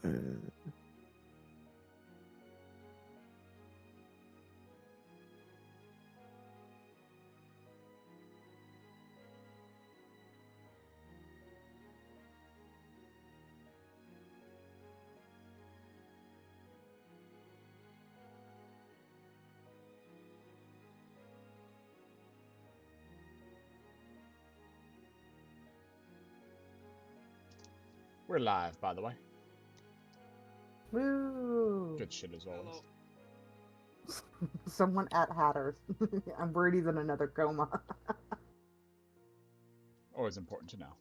We're live, by the way. Woo! Good shit as always. Someone at Hatters. I'm worried he's in another coma. Always important to know.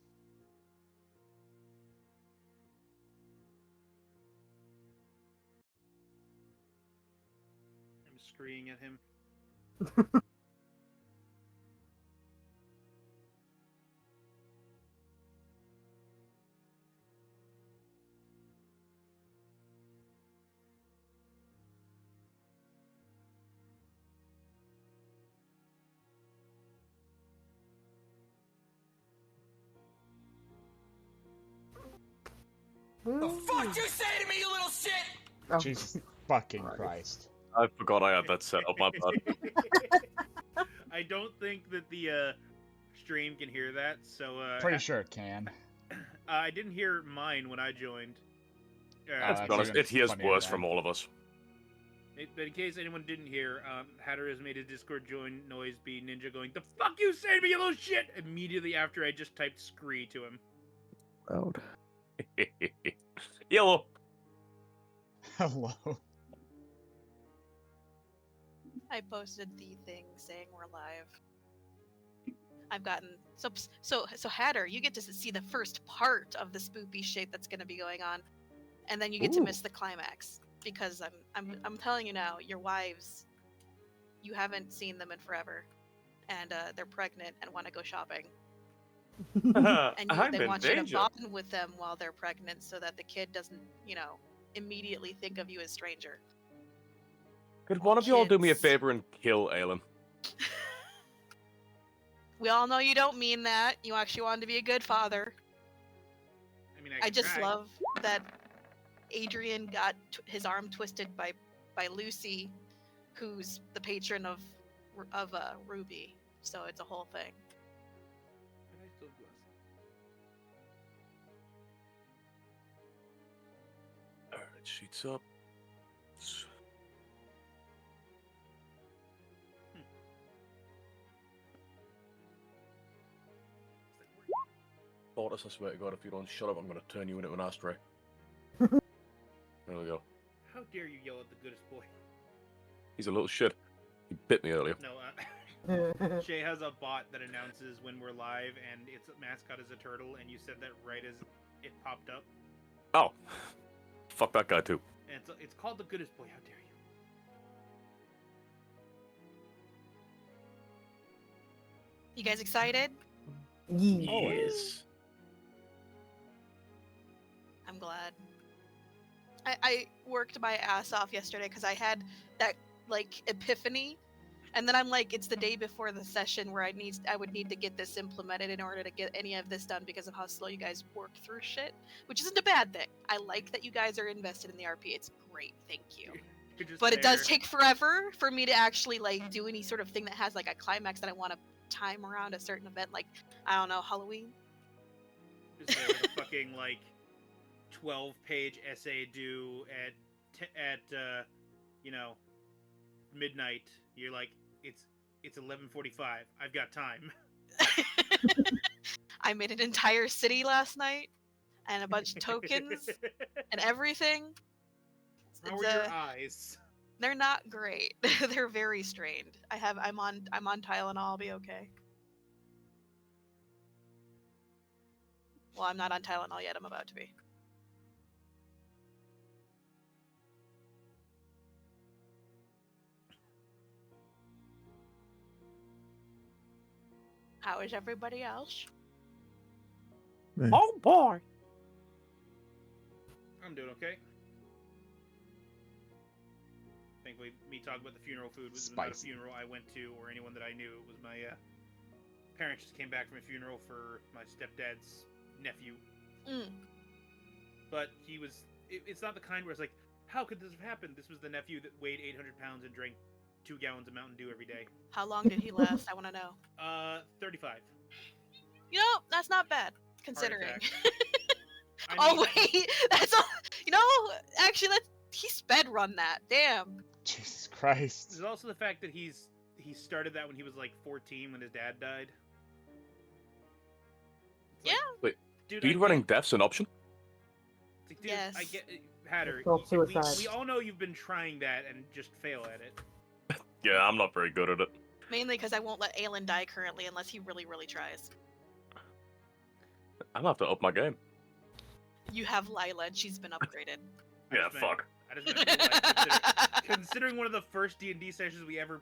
I'm screaming at him. The fuck you say to me, you little shit? Oh. Jesus fucking Christ. I forgot I had that set up, my bad. I don't think that the stream can hear that, so Pretty sure it can. I didn't hear mine when I joined. Let's be honest, it hears worse from all of us. But in case anyone didn't hear, Hatter has made his Discord join noise be Ninja going, "The fuck you say to me, you little shit!" immediately after I just typed "scree" to him. Loud. Yellow. Hello. I posted the thing saying we're live. I've gotten so Hatter, you get to see the first part of the spoopy shit that's going to be going on, and then you get to miss the climax because I'm telling you now, your wives, you haven't seen them in forever, and they're pregnant and want to go shopping. And they want you to bond with them while they're pregnant so that the kid doesn't, immediately think of you as stranger. Could one of you all do me a favor and kill Aelin? We all know you don't mean that. You actually wanted to be a good father. I mean, I just love that Adrian got his arm twisted by Lucy, who's the patron of Ruby. So it's a whole thing. Alright, sheets up. Tortoise, I swear to God, if you don't shut up, I'm going to turn you into an ashtray. There we go. How dare you yell at the goodest boy? He's a little shit. He bit me earlier. No, Shay has a bot that announces when we're live, and its mascot is a turtle, and you said that right as it popped up. Oh. Fuck that guy, too. And it's called the goodest boy. How dare you? You guys excited? Yes. I'm glad. I worked my ass off yesterday because I had that epiphany, and then I'm like, it's the day before the session where I would need to get this implemented in order to get any of this done because of how slow you guys work through shit, which isn't a bad thing. I like that you guys are invested in the RP. It's great, thank you. But it does take forever for me to actually do any sort of thing that has a climax that I want to time around a certain event, I don't know, Halloween. Just there a fucking 12-page essay due at midnight. You're like, it's 11:45. I've got time. I made an entire city last night and a bunch of tokens and everything. How are your eyes? They're not great. They're very strained. I'm on Tylenol. I'll be okay. Well, I'm not on Tylenol yet. I'm about to be. How is everybody else? Oh boy! I'm doing okay. Thankfully, me talking about the funeral food was not a funeral I went to or anyone that I knew. It was my parents just came back from a funeral for my stepdad's nephew. Mm. But he was it's not the kind where it's like, how could this have happened? This was the nephew that weighed 800 pounds and drank 2 gallons of Mountain Dew every day. How long did he last? I want to know. 35. You know, that's not bad considering. attack. I Oh mean, wait, that's all. You know, actually, he sped run that. Damn. Jesus Christ. There's also the fact that he started that when he was like 14 when his dad died. It's like, Yeah. Wait, dude, speed running death's an option? It's like, dude, Yes. I get Hatter. Self-suicide. We all know you've been trying that and just fail at it. Yeah, I'm not very good at it. Mainly because I won't let Aelin die currently unless he really, really tries. I'm gonna have to up my game. You have Lila, and she's been upgraded. Yeah, just meant- fuck. I just meant real life, considering one of the first D&D sessions we ever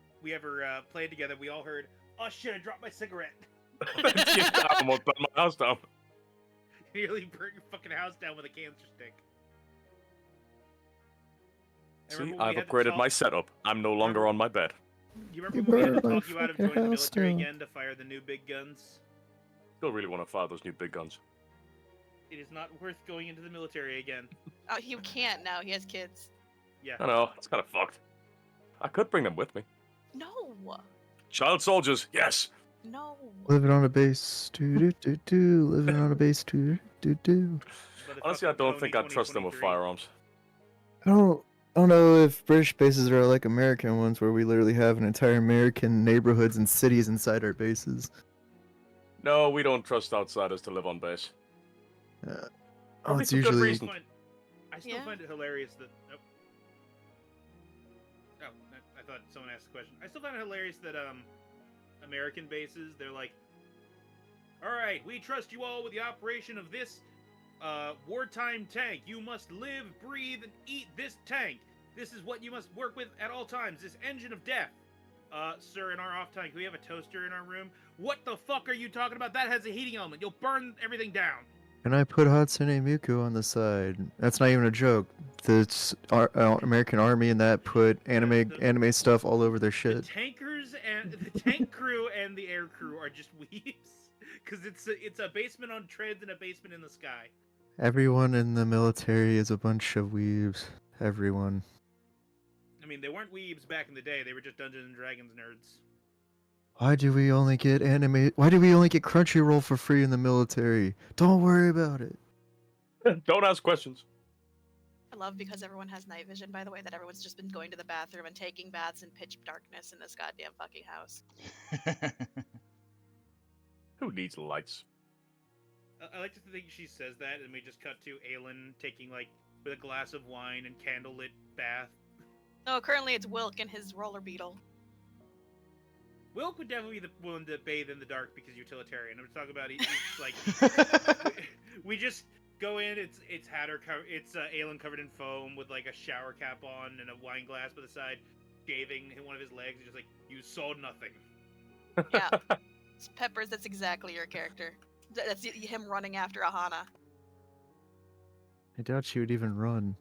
played together, we all heard, "Oh shit, I dropped my cigarette." Yeah, I almost burned my house down. You nearly burnt your fucking house down with a cancer stick. I See, remember when I've we had to upgraded talk- my setup. I'm no longer on my bed. You remember You when we had to burned my talk you out of fucking joining the house military down. again to fire the new big guns? Still really want to fire those new big guns. It is not worth going into the military again. Oh, he can't now. He has kids. Yeah. I know, it's kind of fucked. I could bring them with me. No. Child soldiers, yes! No. Living on a base, do. Living on a base, do. Honestly, I don't think I'd trust them with 2023. firearms. I don't know if British bases are like American ones, where we literally have an entire American neighborhoods and cities inside our bases. No, we don't trust outsiders to live on base. Oh, Probably it's some good usually reason. I still Yeah. find it hilarious that. Oh, I thought someone asked a question. I still find it hilarious that American bases, they're like, all right, we trust you all with the operation of this wartime tank. You must live, breathe, and eat this tank. This is what you must work with at all times. This engine of death. Sir, in our off time, can we have a toaster in our room? What the fuck are you talking about? That has a heating element. You'll burn everything down. And I put Hatsune Miku on the side. That's not even a joke. The American Army and that put anime stuff all over their The shit. tankers and the tank crew and the air crew are just weeps because it's a basement on treads and a basement in the sky. Everyone in the military is a bunch of weebs. Everyone. I mean, they weren't weebs back in the day. They were just Dungeons and Dragons nerds. Why do we only get anime? Why do we only get Crunchyroll for free in the military? Don't worry about it. Don't ask questions. I love because everyone has night vision, by the way, that everyone's just been going to the bathroom and taking baths in pitch darkness in this goddamn fucking house. Who needs lights? I like to think she says that, and we just cut to Aelin taking, like, with a glass of wine and candlelit bath. No, currently it's Wilk and his roller beetle. Wilk would definitely be the one to bathe in the dark because utilitarian. I'm talking about he's like we just go in. It's Hatter. It's Aelin covered in foam with like a shower cap on and a wine glass by the side, shaving one of his legs. He's just like, you saw nothing. Yeah. Peppers, that's exactly your character. That's him running after Aahana. I doubt she would even run.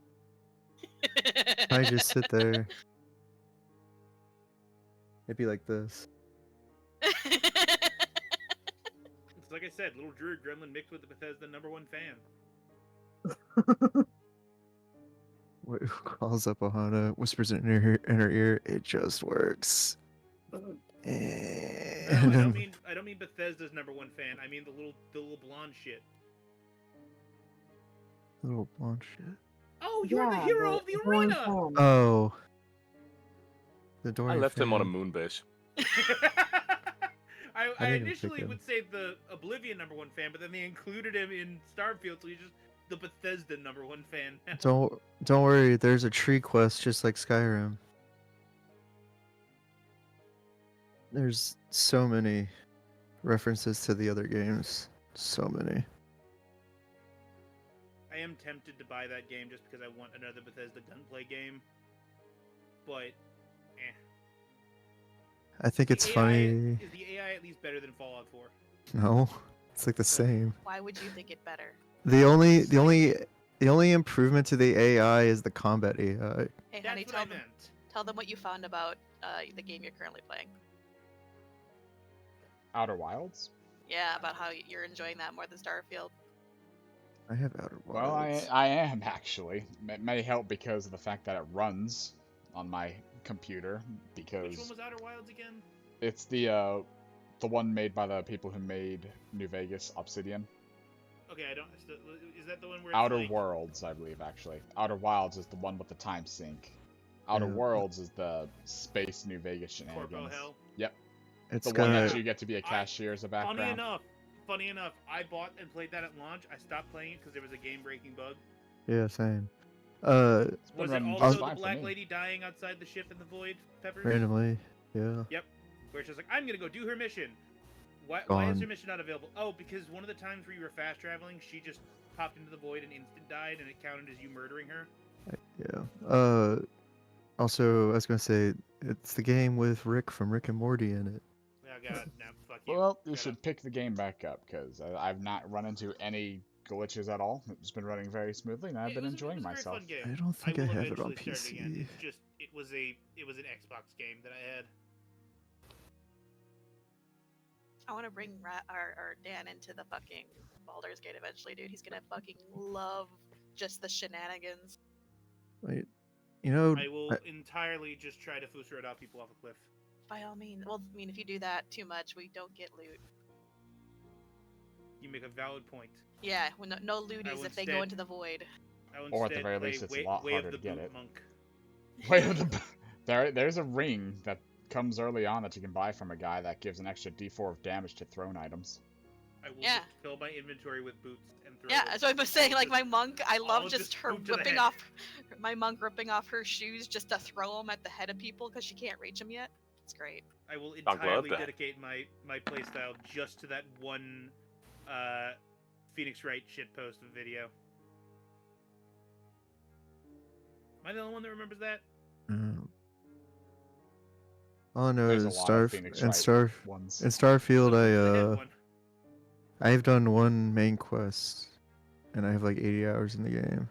I just sit there. It'd be like this. It's like I said, little druid gremlin mixed with the Bethesda #1 fan. Who calls up Aahana, whispers it in her ear. It just works. No, And I don't mean Bethesda's #1 fan. I mean the little blonde shit. little blonde shit. Oh, you're the hero of the arena. Oh. The I Dory left him on a fan. moon base. I didn't even initially pick him. would say the Oblivion #1 fan, but then they included him in Starfield, so he's just the Bethesda #1 fan. Don't worry, there's a tree quest just like Skyrim. There's so many references to the other games. So many. I am tempted to buy that game just because I want another Bethesda gunplay game, but I think it's The AI funny. Is the AI at least better than Fallout 4? No, it's like the same. Why would you think it better? The only improvement to the AI is the combat AI. Hey, That's honey, what I meant. tell them what you found about the game you're currently playing. Outer Wilds? Yeah, about how you're enjoying that more than Starfield. I have Outer Well, Wilds. I am actually. It may help because of the fact that it runs on my computer, Which one because was Outer Wilds again? it's the one made by the people who made New Vegas Obsidian. Okay, I don't. Is that the one where it's Outer like, Worlds, I believe, actually. Outer Wilds is the one with the time sink. Outer Yeah. Worlds is the space New Vegas shenanigans. Corpo Hell? Yep, It's the got one that you get to be a I- cashier as a background. Funny enough, I bought and played that at launch. I stopped playing it because there was a game-breaking bug. yeah, same. It's been Was it running also just the fine for black me. lady dying outside the ship in the void, Peppers? Randomly, yeah. Where she's like, I'm gonna go do her mission. Why is Gone. her mission not available? Oh, because one of the times where you were fast traveling, she just popped into the void and instant died, and it counted as you murdering her. Yeah. Also, I was gonna say it's the game with Rick from Rick and Morty in it. Oh god, no, fuck you. Well, you Shut should up. pick the game back up, because I've not run into any glitches at all. It's been running very smoothly, and I've It been was enjoying a very myself. fun game. I don't think I will have it on eventually start again. PC. It's just it was an Xbox game that I had. I want to bring our Dan into the fucking Baldur's Gate eventually, dude. He's gonna fucking love just the shenanigans. Wait, you know, I will entirely just try to Fusrod out people off a cliff. By all means. Well, I mean, if you do that too much, we don't get loot. You make a valid point. Yeah, no looties will if they go instead- into the void. I will Or at the instead very play least, it's a Way, lot Way harder of the to get Boot it. Monk. Wait, there's a ring that comes early on that you can buy from a guy that gives an extra D4 of damage to thrown items. I will Yeah. fill my inventory with boots and throw Yeah, them. so I was saying, like, Just- my monk, I all love of just this her boot to the ripping head. off, my monk ripping off her shoes just to throw them at the head of people because she can't reach them yet. It's great. I will glad entirely that- dedicate my playstyle just to that one Phoenix Wright shitpost video. Am I the only one that remembers that? all I know There's is a lot of Phoenix Wright ones. in Starfield, The head one. I've done one main quest, and I have like 80 hours in the game.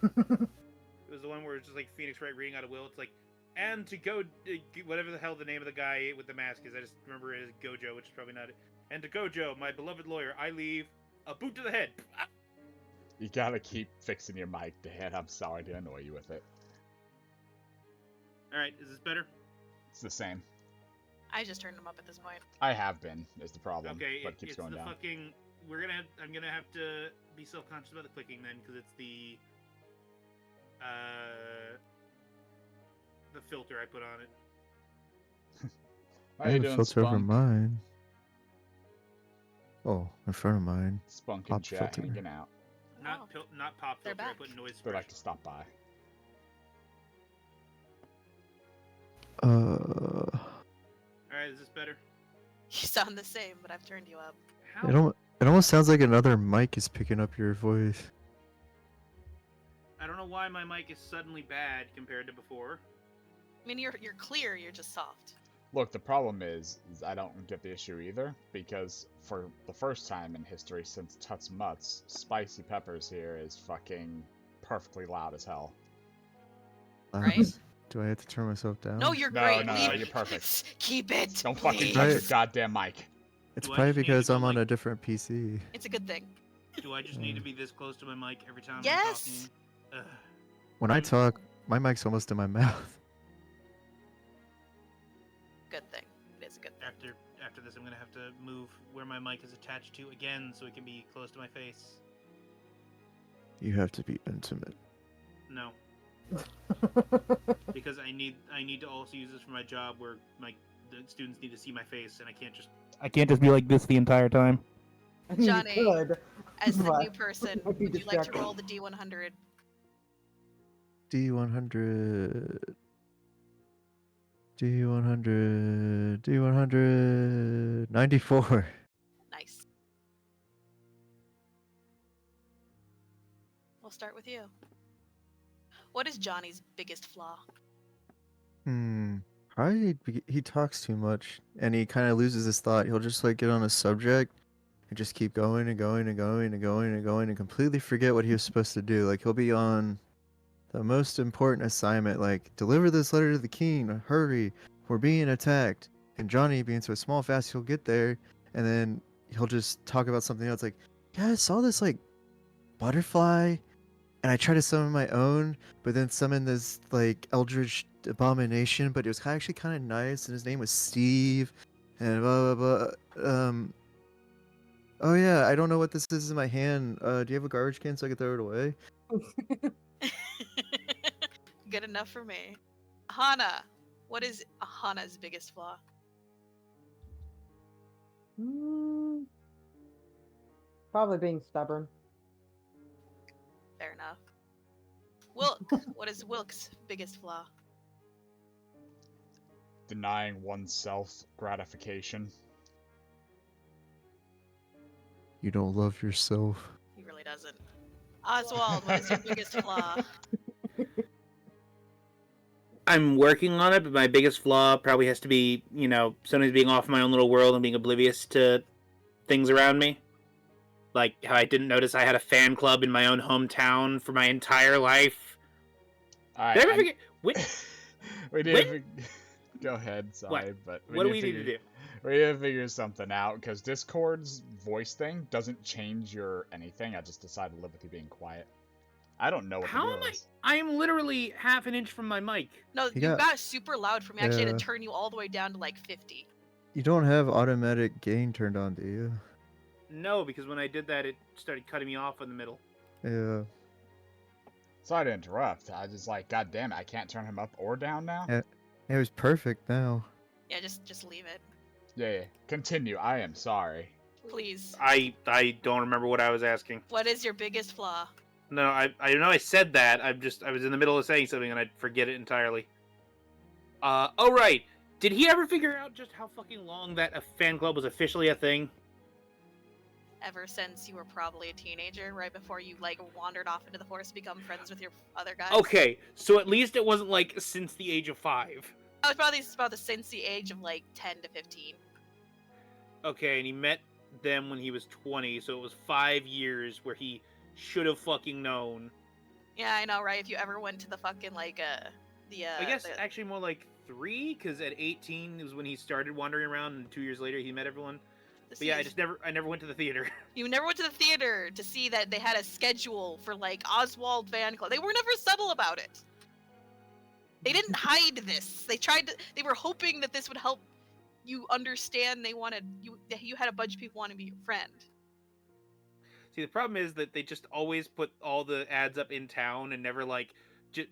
It was the one where it's just like Phoenix Wright reading out of will. It's like, and to go, whatever the hell the name of the guy with the mask is. I just remember it as Gojo, which is probably not it. And to Gojo, my beloved lawyer, I leave a boot to the head. Ah! You gotta keep fixing your mic, Dan. I'm sorry to annoy you with it. All right, is this better? It's the same. I just turned them up at this point. I have been, is the problem, Okay, but it keeps it's going the down. fucking. I'm gonna have to be self-conscious about the clicking then, because it's the filter I put on it. How I you have a doing, filter over Spunk? mine. Oh, in front of mine. Spunk and Pop chat filter. hanging out. Not Oh. not pop They're filter. I back. put noise They suppression. like to stop by. All right, is this better? You sound the same, but I've turned you up. How? It almost sounds like another mic is picking up your voice. I don't know why my mic is suddenly bad compared to before. I mean, you're clear. You're just soft. Look, the problem is I don't get the issue either, because for the first time in history since Tuts Mutts, Spicy Peppers here is fucking perfectly loud as hell. Right? Do I have to turn myself down? No, you're No, great. no, Leave- you're perfect. Keep it. Don't fucking please. touch your Right. goddamn mic. It's Do I probably just need to because go, I'm on like- a different PC. It's a good thing. Do I just need to be this close to my mic every time Yes! I'm talking? When I talk, my mic's almost in my mouth. Good thing. It is a good thing. After this, I'm gonna have to move where my mic is attached to again, so it can be close to my face. You have to be intimate. No, because I need to also use this for my job, where the students need to see my face, and I can't just be like this the entire time. I mean, Johnny, you could. As the but new person, might be would you like to distracting. roll the D100? D100. D100. D100. 94. Nice. We'll start with you. What is Johnny's biggest flaw? He talks too much and he kind of loses his thought. He'll just like get on a subject and just keep going and going and going and going and going and completely forget what he was supposed to do. Like he'll be on the most important assignment, like deliver this letter to the king, hurry, we're being attacked. And Johnny, being so small fast, he'll get there and then he'll just talk about something else like, yeah, I saw this like butterfly, and I tried to summon my own, but then summon this like eldritch abomination, but it was actually kind of nice, and his name was Steve, and blah blah blah. Oh yeah, I don't know what this is in my hand. Do you have a garbage can so I can throw it away? Good enough for me. Aahana, what is Ahana's biggest flaw? Probably being stubborn. Fair enough. Wilk, what is Wilk's biggest flaw? Denying oneself gratification. You don't love yourself. He really doesn't. Oswald, what is your biggest flaw? I'm working on it, but my biggest flaw probably has to be, sometimes being off my own little world and being oblivious to things around me. Like how I didn't notice I had a fan club in my own hometown for my entire life. Alright, Did I ever forget? we need to go ahead, sorry, but What do we need to do? We need to figure something out, because Discord's voice thing doesn't change your anything. I just decided to live with you being quiet. I don't know what How the am deal I? is. I am literally half an inch from my mic. No, You you got- got super loud for me. I actually had Yeah. to turn you all the way down to like 50. You don't have automatic gain turned on, do you? No, because when I did that, it started cutting me off in the middle. Yeah. Sorry to interrupt. I just like, god damn it, I can't turn him up or down now? Yeah. It was perfect now. Yeah, just leave it, Yeah. Continue. I am sorry. please. I don't remember what I was asking. What is your biggest flaw? No, I know I said that. I was in the middle of saying something and I'd forget it entirely. Oh right. Did he ever figure out just how fucking long that a fan club was officially a thing? Ever since you were probably a teenager, right before you like wandered off into the forest to become friends with your other guys. Okay, so at least it wasn't like since the age of 5. I was probably about since the age of like 10 to 15. Okay, and he met them when he was 20, so it was 5 years where he should have fucking known. Yeah, I know, right? If you ever went to the fucking like I guess actually more like 3, because at 18 is when he started wandering around, and 2 years later he met everyone. But yeah, I never went to the theater. You never went to the theater to see that they had a schedule for like Oswald fan club. They were never subtle about it. They didn't hide this. They were hoping that this would help you understand you had a bunch of people want to be your friend. See, the problem is that they just always put all the ads up in town and never like.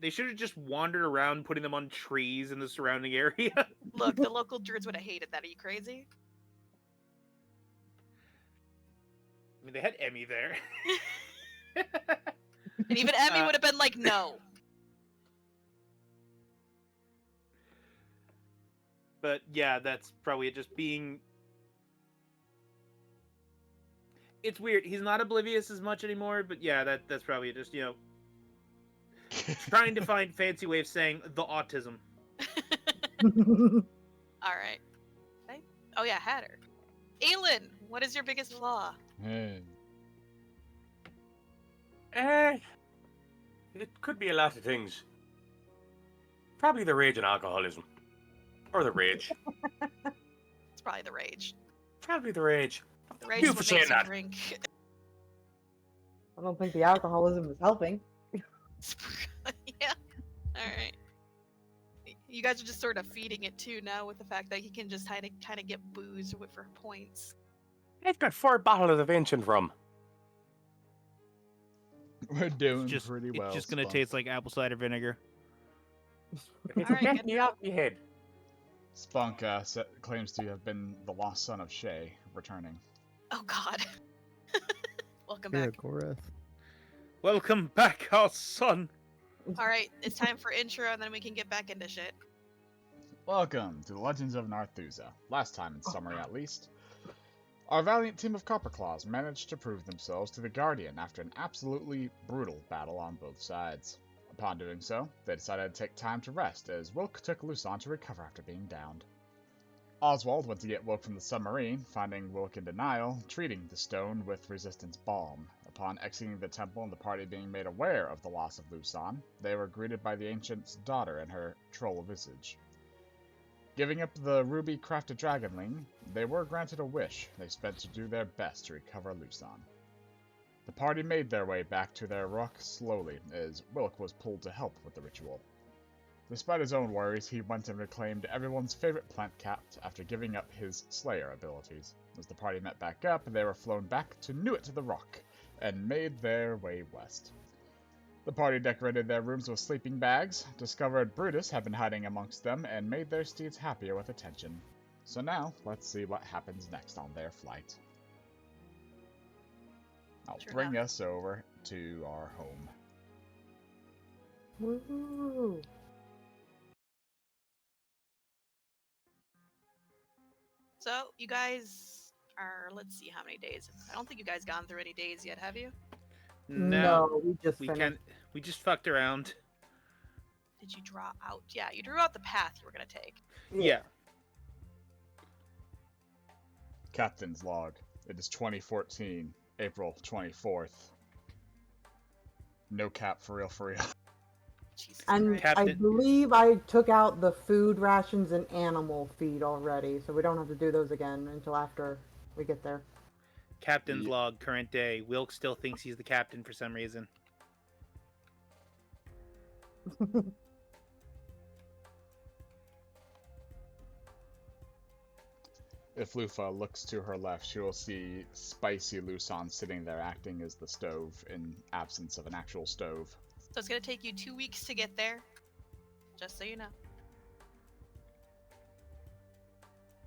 They should have just wandered around putting them on trees in the surrounding area. Look, the local druids would have hated that. Are you crazy? I mean, they had Emmy there. And even Emmy would have been like, no. But yeah, that's probably it. Just being. It's weird. He's not oblivious as much anymore, but yeah, that's probably it. Just, trying to find fancy way of saying the autism. All right. Okay. Oh yeah, Hatter. Aelin, what is your biggest flaw? It could be a lot of things. Probably the rage and alcoholism. Or the rage. It's probably the rage. Probably the rage. The rage You is for what saying makes you that. drink. I don't think the alcoholism is helping. Yeah. All right. You guys are just sort of feeding it too now with the fact that he can just kind of get booze for points. I've got 4 bottles of ancient rum. We're doing pretty well. It's just gonna Spunk. taste like apple cider vinegar. It's Alright, getting good. me out of my head. Spunk claims to have been the lost son of Shay, returning. Oh God. Welcome Yeah, back. Gorath. Welcome back, our son. All right, it's time for intro, and then we can get back into shit. Welcome to the Legends of Narthuza. Last time in summary, at least. Our valiant team of Copperclaws managed to prove themselves to the Guardian after an absolutely brutal battle on both sides. Upon doing so, they decided to take time to rest, as Wilk took Lusan to recover after being downed. Oswald went to get Wilk from the submarine, finding Wilk in denial, treating the stone with resistance balm. Upon exiting the temple and the party being made aware of the loss of Lusan, they were greeted by the ancient's daughter and her troll visage. Giving up the ruby-crafted dragonling, they were granted a wish they spent to do their best to recover Lusan. The party made their way back to their rock slowly, as Wilk was pulled to help with the ritual. Despite his own worries, he went and reclaimed everyone's favorite plant cat after giving up his Slayer abilities. As the party met back up, they were flown back to Nuit the Rock, and made their way west. The party decorated their rooms with sleeping bags, discovered Brutus had been hiding amongst them, and made their steeds happier with attention. So now, let's see what happens next on their flight. I'll bring us over to our home. Woo! So, you guys are, let's see how many days. I don't think you guys gone through any days yet, have you? No, we just we finished. can. We just fucked around. Did you draw out? Yeah, you drew out the path you were going to take. Yeah. Captain's log. It is 2014, April 24th. No cap, for real, for real. Jesus And Christ. I Captain- believe I took out the food rations and animal feed already, so we don't have to do those again until after we get there. Captain's log, current day. Wilk still thinks he's the captain for some reason. If Lufa looks to her left, she will see Spicy Luson sitting there acting as the stove in absence of an actual stove. So it's going to take you 2 weeks to get there. Just so you know.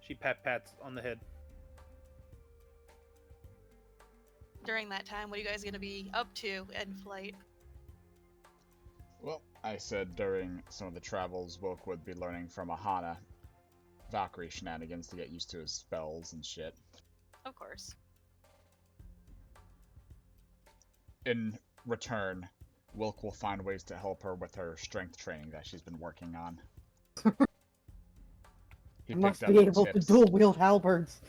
She pats on the head. During that time, what are you guys going to be up to in flight? Well, I said during some of the travels, Wilk would be learning from Aahana Valkyrie shenanigans to get used to his spells and shit. Of course. In return, Wilk will find ways to help her with her strength training that she's been working on. He I must picked be up able to tips. dual wield halberds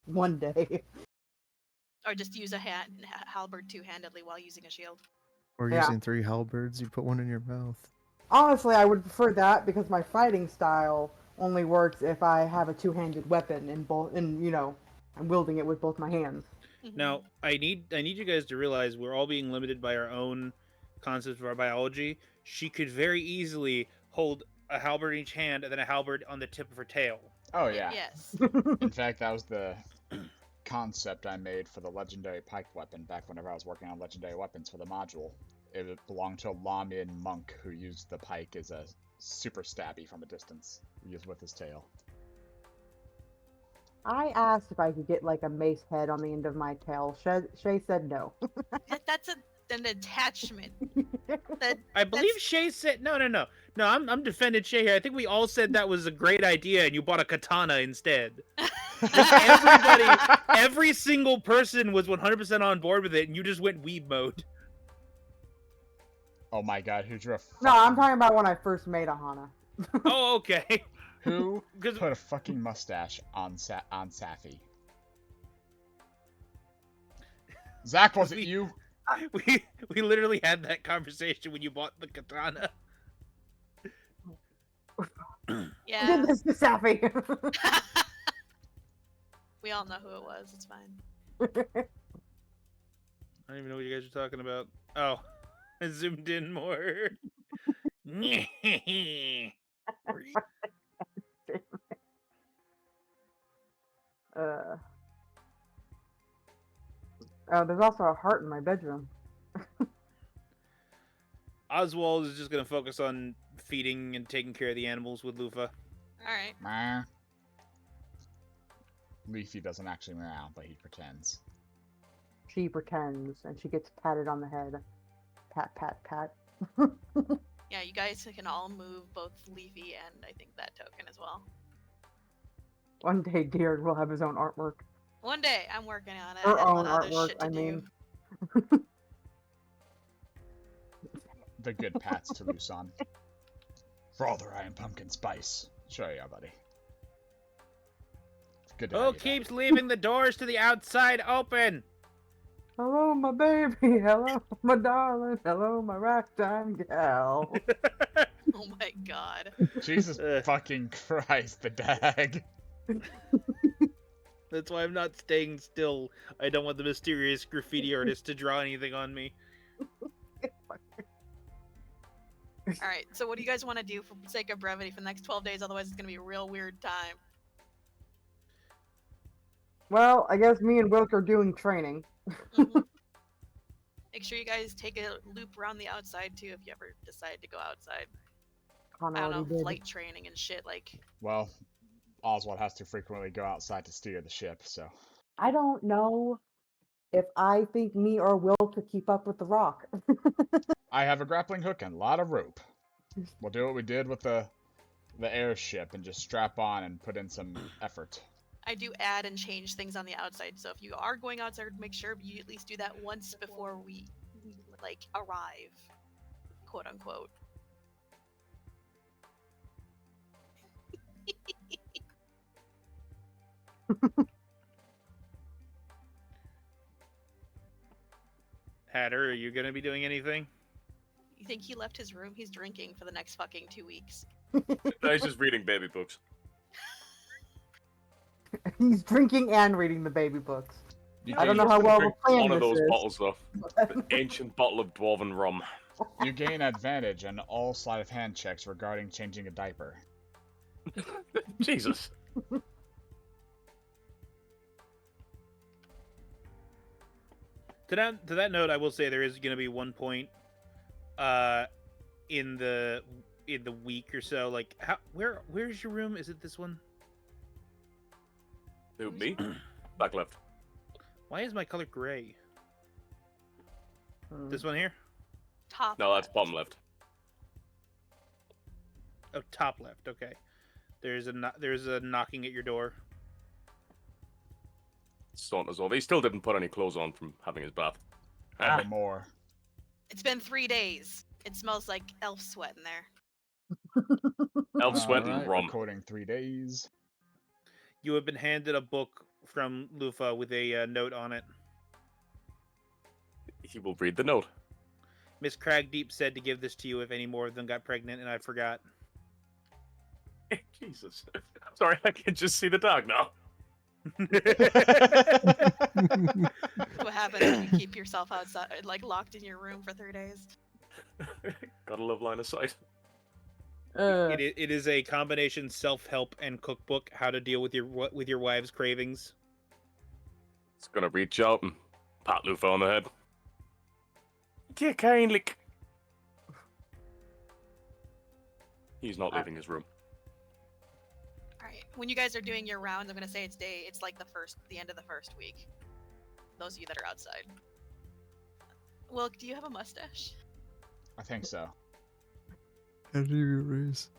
one day. Or just use a halberd two-handedly while using a shield. Or Yeah. using 3 halberds, you put one in your mouth. Honestly, I would prefer that because my fighting style only works if I have a two-handed weapon and I'm wielding it with both my hands. Now, I need you guys to realize we're all being limited by our own concepts of our biology. She could very easily hold a halberd in each hand and then a halberd on the tip of her tail. Oh yeah. Yes. In fact, that was the concept I made for the legendary pike weapon back whenever I was working on legendary weapons for the module. It belonged to a Lamian monk who used the pike as a super stabby from a distance, used with his tail. I asked if I could get like a mace head on the end of my tail. Shay said no. That's an attachment. I believe Shay said no. I'm defending Shay here. I think we all said that was a great idea, and you bought a katana instead. Every single person was 100% on board with it, and you just went weeb mode. Oh my god, who drew a No, I'm talking about when I first made Aahana. Oh, okay. Who 'Cause- put a fucking mustache on Safi? Zach, was it you? We literally had that conversation when you bought the katana. Yeah. Did this to Safi. We all know who it was. It's fine. I don't even know what you guys are talking about. Oh, I zoomed in more. There's also a heart in my bedroom. Oswald is just gonna focus on feeding and taking care of the animals with Lufa. Alright. Meh. Leafy doesn't actually meow, but he pretends. She pretends, and she gets patted on the head. Pat, pat, pat. Yeah, you guys can all move both Leafy and I think that token as well. One day, Deard will have his own artwork. One day, I'm working on it. Her I got a own lot of other artwork, shit to I do. mean. The good pats to Luson. Rather, I am pumpkin spice. Sure, yeah, buddy. Good to Who have you keeps leaving the doors to the outside open? Hello, my baby. Hello, my darling. Hello, my ragtime gal. Oh my god. back. Jesus fucking Christ, the dag. That's why I'm not staying still. I don't want the mysterious graffiti artist to draw anything on me. All right. So what do you guys want to do for sake of brevity for the next 12 days? Otherwise, it's gonna be a real weird time. Well, I guess me and Wilk are doing training. Mhm. Make sure you guys take a loop around the outside too if you ever decide to go outside. Con I don't know, already did. flight training and shit. Like, Well, Oswald has to frequently go outside to steer the ship, so. I don't know if I think me or Wilk could keep up with the rock. I have a grappling hook and a lot of rope. We'll do what we did with the airship and just strap on and put in some effort. I do add and change things on the outside. So if you are going outside, make sure you at least do that once before we like arrive, quote unquote. Hatter, are you gonna be doing anything? You think he left his room? He's drinking for the next fucking 2 weeks. No, he's just reading baby books. He's drinking and reading the baby books. You I don't gain- know how well Drink the plan one of this those is. bottles, though. The ancient bottle of dwarven rum. You gain advantage on all sleight of hand checks regarding changing a diaper. Jesus. To that note, I will say there is going to be one point, in the week or so. Like, where's your room? Is it this one? Who, me? Back left. Why is my color gray? Hmm. This one here? Top. No, that's left. bottom left. Oh, top left. Okay. There's a knocking at your door. Saunter's over. He still didn't put any clothes on from having his bath. Ever more. It's been 3 days. It smells like elf sweat in there. Elf sweat and Alright, rum. Recording 3 days. You have been handed a book from Lufa with a note on it. He will read the note. Miss Kraigdeep said to give this to you if any more of them got pregnant, and I forgot. Jesus. Sorry, I can just see the dog now. What happens if you keep yourself outside, like locked in your room for 3 days? Gotta love line of sight. It is a combination self-help and cookbook, how to deal with your wife's cravings. It's gonna reach out and pat Lufa on the head. Dear kindly. He's not leaving his room. Alright. When you guys are doing your rounds, I'm gonna say it's like the end of the first week. Those of you that are outside. Wilk, do you have a mustache? I think so. How do you erase?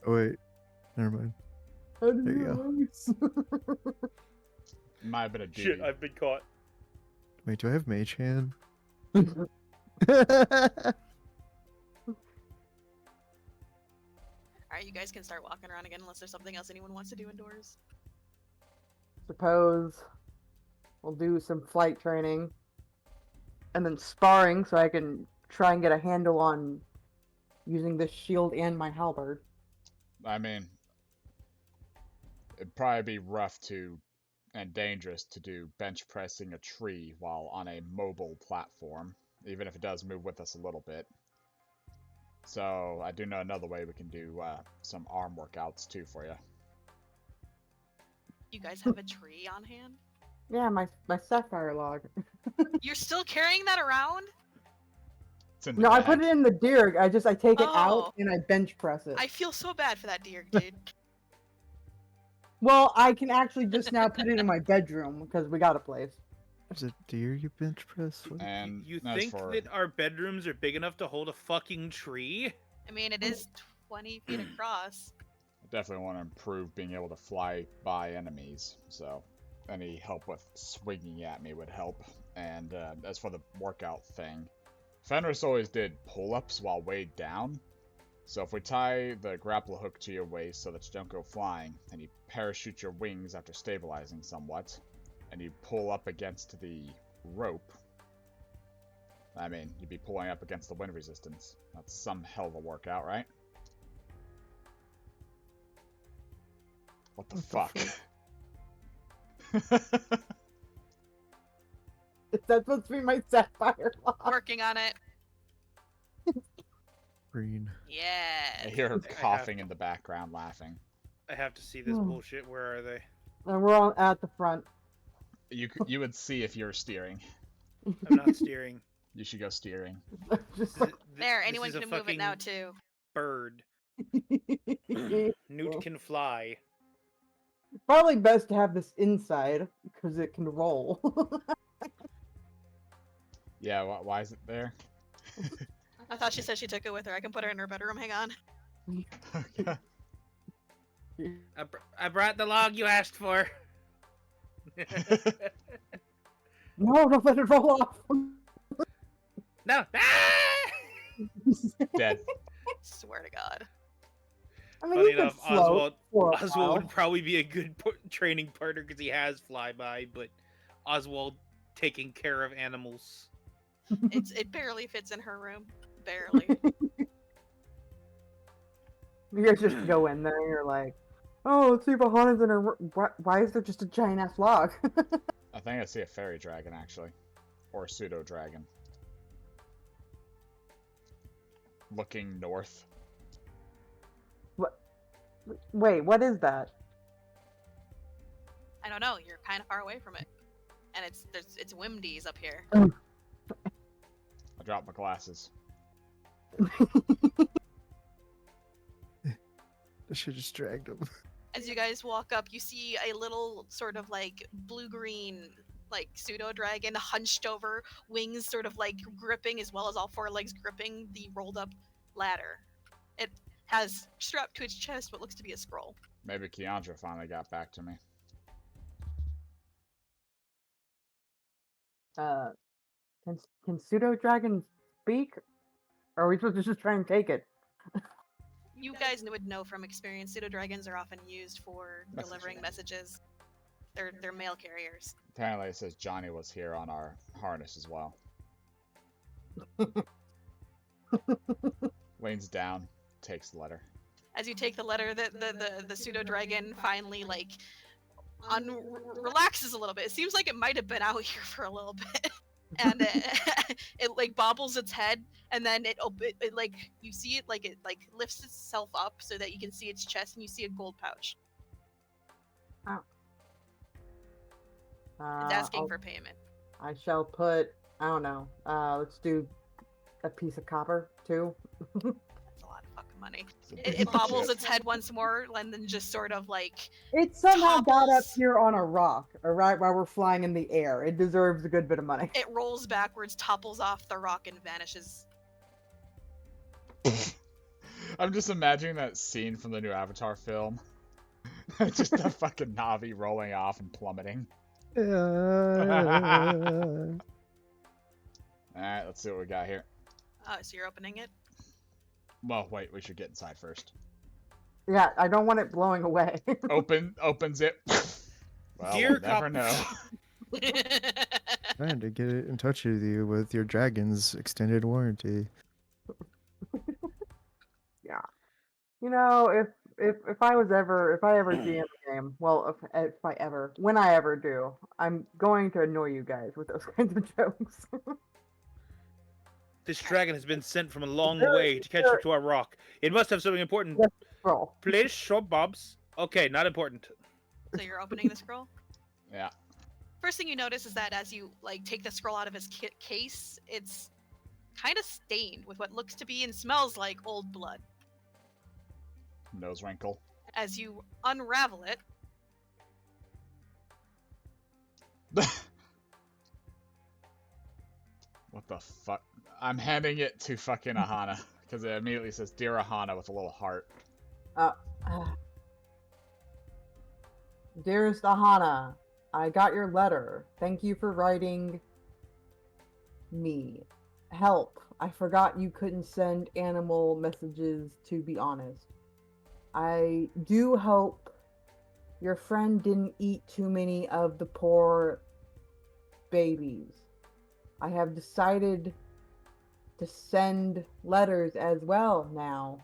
Oh wait, never mind. How do There you you erase? Might have been a Shit, duty. I've been caught. Wait, do I have mage hand? Alright, you guys can start walking around again unless there's something else anyone wants to do indoors. Suppose we'll do some flight training and then sparring so I can try and get a handle on using this shield and my halberd. I mean, it'd probably be rough and dangerous to do bench pressing a tree while on a mobile platform, even if it does move with us a little bit. So I do know another way we can do some arm workouts too for you. You guys have a tree on hand? Yeah, my sapphire log. You're still carrying that around? It's in the No, I bag. put it in the dirk. I take it Oh. out and I bench press it. I feel so bad for that deer, dude. Well, I can actually just now put it in my bedroom because we got a place. There's a deer you bench press? What? And You as think for that our bedrooms are big enough to hold a fucking tree? I mean, it is 20 feet across. I definitely want to improve being able to fly by enemies, so any help with swinging at me would help. And as for the workout thing, Fenris always did pull-ups while weighed down. So if we tie the grapple hook to your waist so that you don't go flying, and you parachute your wings after stabilizing somewhat, and you pull up against the rope, I mean, you'd be pulling up against the wind resistance. That's some hell of a workout, right? What the What fuck? the Is that supposed to be my sapphire lock? Working on it. Green. Yeah. I hear her I have coughing to- in the background, laughing. I have to see this Hmm. bullshit. Where are they? And we're all at the front. You would see if you were steering. I'm not steering. You should go steering. Just There, This anyone is a can move it now fucking too. Bird. Newt can fly. probably best to have this inside because it can roll. Yeah, why is it there? I thought she said she took it with her. I can put her in her bedroom. Hang on. Okay. I brought the log you asked for. No, don't let it roll off. No. Ah! Dead. Swear to God. I mean, Funny you could enough, float for a Oswald while. would probably be a good training partner because he has flyby, but Oswald taking care of animals. It barely fits in her room. Barely. You guys just go in there and you're like, oh, let's see if Aahana's in her room. Why is there just a giant ass log? I think I see a fairy dragon, actually. Or a pseudo-dragon. Looking north. Wait, what is that? I don't know. You're kind of far away from it, and it's Wimdies up here. I dropped my glasses. I should just dragged him. As you guys walk up, you see a little sort of like blue-green, like pseudo dragon hunched over, wings sort of like gripping, as well as all four legs gripping the rolled-up ladder. It has strapped to its chest what looks to be a scroll. Maybe Keandra finally got back to me. Can pseudo dragons speak? Or are we supposed to just try and take it? You guys would know from experience, pseudo dragons are often used for delivering messages. They're mail carriers. Apparently it says Johnny was here on our harness as well. Leans down, takes the letter. As you take the letter, the pseudo dragon finally like relaxes a little bit. It seems like it might have been out here for a little bit, and it like bobbles its head, and then it like you see it like lifts itself up so that you can see its chest, and you see a gold pouch. It's asking for payment. I shall put, I don't know, let's do a piece of copper too. That's a lot of fucking money. It's a It piece of bobbles shit. its head once more, and then just sort of like It somehow got up topples. here on a rock, alright, while we're flying in the air. It deserves a good bit of money. it rolls backwards, topples off the rock, and vanishes. I'm just imagining that scene from the new Avatar film. Just a fucking Navi rolling off and plummeting. Alright, let's see what we got here. Oh, so you're opening it? Well, wait, we should get inside first. Yeah, I don't want it blowing away. Opens it. Well, Dear we'll never cop- know. Trying to get it in touch with you with your dragon's extended warranty. Yeah. You know, if I ever GM a game, well, when I ever do, I'm going to annoy you guys with those kinds of jokes. This dragon has been sent from a long Sure, way to catch sure. up to our rock. It must have something important. Yes. Roll. Please show Bob's. Okay, not important. So you're opening the scroll? Yeah. First thing you notice is that as you like take the scroll out of his case, it's kind of stained with what looks to be and smells like old blood. Nose wrinkle. As you unravel it, What the fuck? I'm handing it to fucking Aahana because it immediately says "Dear Aahana" with a little heart. Dearest Aahana, I got your letter. Thank you for writing me. Help. I forgot you couldn't send animal messages, to be honest. I do hope your friend didn't eat too many of the poor babies. I have decided to send letters as well now.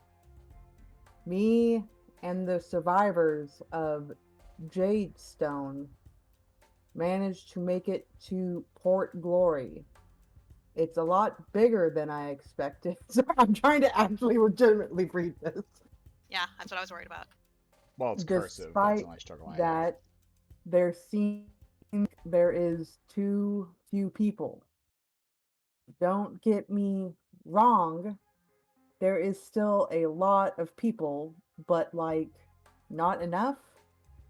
Me and the survivors of Jadestone managed to make it to Port Glory. It's a lot bigger than I expected. So I'm trying to actually legitimately read this. Yeah, that's what I was worried about. Well, it's cursive. That's Despite the only struggle I have. that, there seems there is too few people. Don't get me wrong, there is still a lot of people, but like not enough.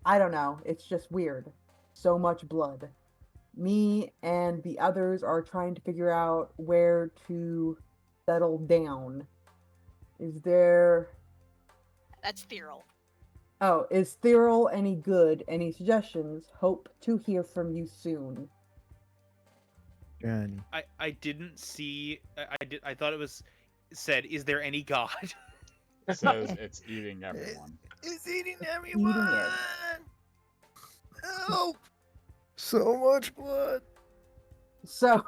I don't know. It's just weird. So much blood. Me and the others are trying to figure out where to settle down. Is there. That's Thyril. Oh, is Thyril any good? Any suggestions? Hope to hear from you soon. Johnny. I didn't see. I thought it was said. Is there any god? It says it's eating everyone. It's eating everyone! Eating it. Help! So much blood. So,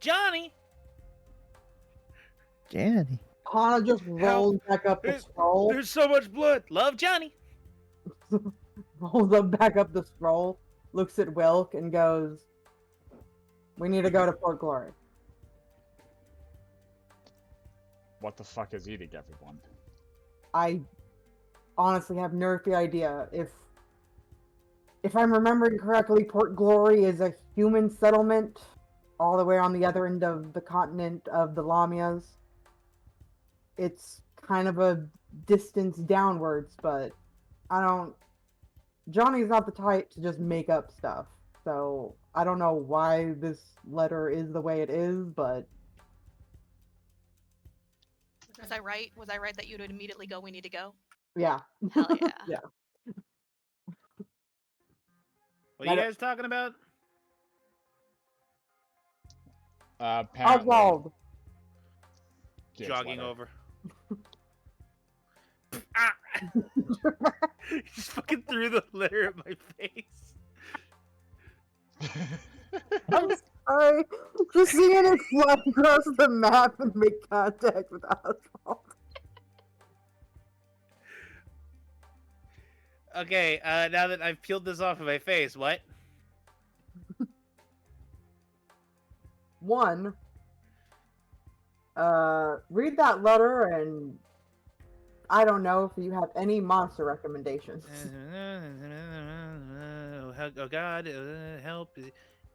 Johnny. Johnny. Aahana just rolls back up the scroll. There's so much blood. Love Johnny. Rolls up back up the scroll, looks at Wilk, and goes, "We need to go to Port Glory." What the fuck is eating everyone? I honestly have no idea. If I'm remembering correctly, Port Glory is a human settlement all the way on the other end of the continent of the Lamias. It's kind of a distance downwards, but Johnny's not the type to just make up stuff. So I don't know why this letter is the way it is, but Was I right? Was I right that you would immediately go? We need to go. yeah. Hell yeah. Yeah. What are you guys talking about? Apparently, Oswald. Kid's Jogging letter. over. Ah! He just fucking threw the letter at my face. I'm sorry. Just seeing it fly across the map and make contact with Oswald. Okay, now that I've peeled this off of my face, what? One, read that letter, and I don't know if you have any monster recommendations. Oh God, help!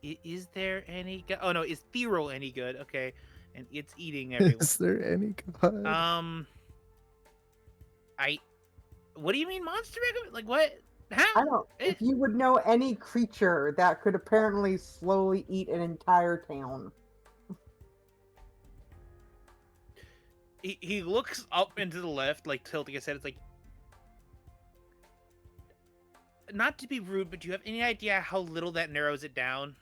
Is there any? Oh no, is Thyril any good? Okay, and it's eating everyone. Is there any god? What do you mean monster recommend? Like what? How? I don't. If you would know any creature that could apparently slowly eat an entire town. He looks up and to the left, like tilting his head. It's like, not to be rude, but do you have any idea how little that narrows it down?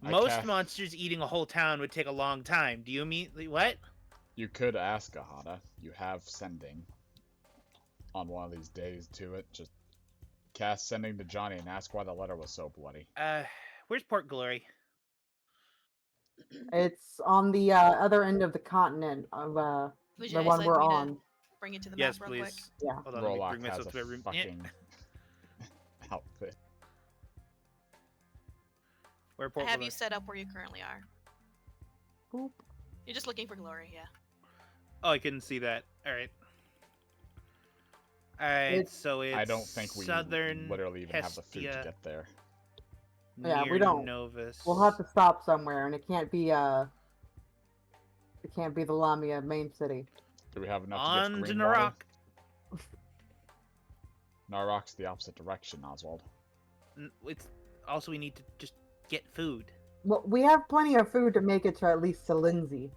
Most monsters eating a whole town would take a long time. Do you mean what? You could ask Aahana. You have sending on one of these days to it. Just cast sending to Johnny and ask why the letter was so bloody. Where's Port Glory? It's on the other end of the continent of the one we're on. Bring it to the Yes, map real quick. please. Yeah. Hold on, let me Rollock bring has myself to a my room. fucking outfit. Where I Port have Glory? you set up where you currently are. Boop. You're just looking for glory, yeah. Oh, I couldn't see that. All right. All right. So it's I don't think we southern literally even have the food to Hestia, get there. Yeah, we near don't. Novus. We'll have to stop somewhere, and it can't be the Lamia main city. Do we have enough to On get to green water? Narok. Narok's the opposite direction, Oswald. It's also we need to just get food. Well, we have plenty of food to make it to at least Salinzi.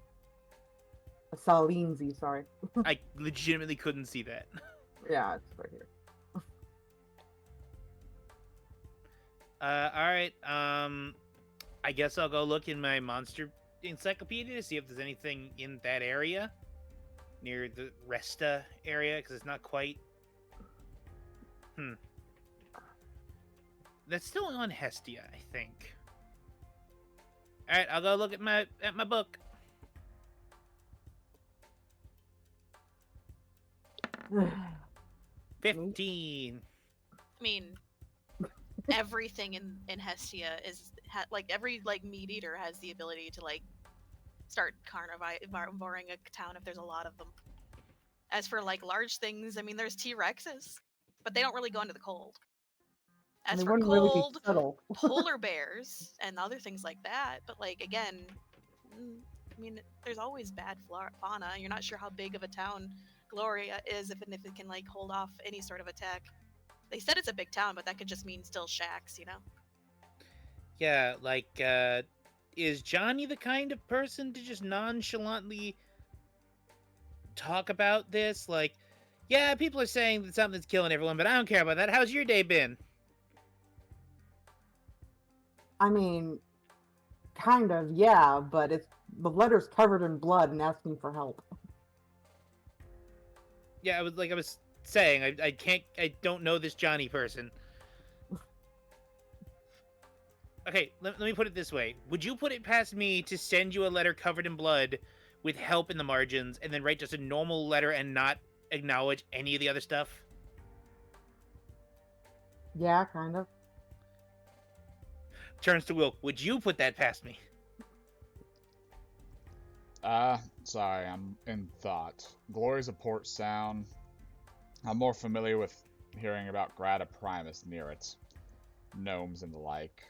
Salinzi, sorry. I legitimately couldn't see that. Yeah, it's right here. All right. I guess I'll go look in my monster encyclopedia to see if there's anything in that area near the Resta area, because it's not quite. That's still on Hestia, I think. All right, I'll go look at my book. 15. I mean, everything in Hestia is like every like meat eater has the ability to like start carnivoring a town if there's a lot of them. As for like large things, I mean, there's T-Rexes, but they don't really go into the cold. And As they for wouldn't really be cold, subtle. polar bears and other things like that, but like again, I mean, there's always bad fauna. You're not sure how big of a town Gloria is if it can like hold off any sort of attack. They said it's a big town, but that could just mean still shacks, you know? Yeah, like, is Johnny the kind of person to just nonchalantly talk about this? Like, yeah, people are saying that something's killing everyone, but I don't care about that. How's your day been? I mean, kind of, yeah, but the letter's covered in blood and asking for help. Yeah, I was saying, I don't know this Johnny person. Okay, let me put it this way. Would you put it past me to send you a letter covered in blood with help in the margins and then write just a normal letter and not acknowledge any of the other stuff? Yeah, kind of. Turns to Wilk. Would you put that past me? Sorry, I'm in thought. Glories of Port Sound. I'm more familiar with hearing about Grata Primus near it. Gnomes and the like.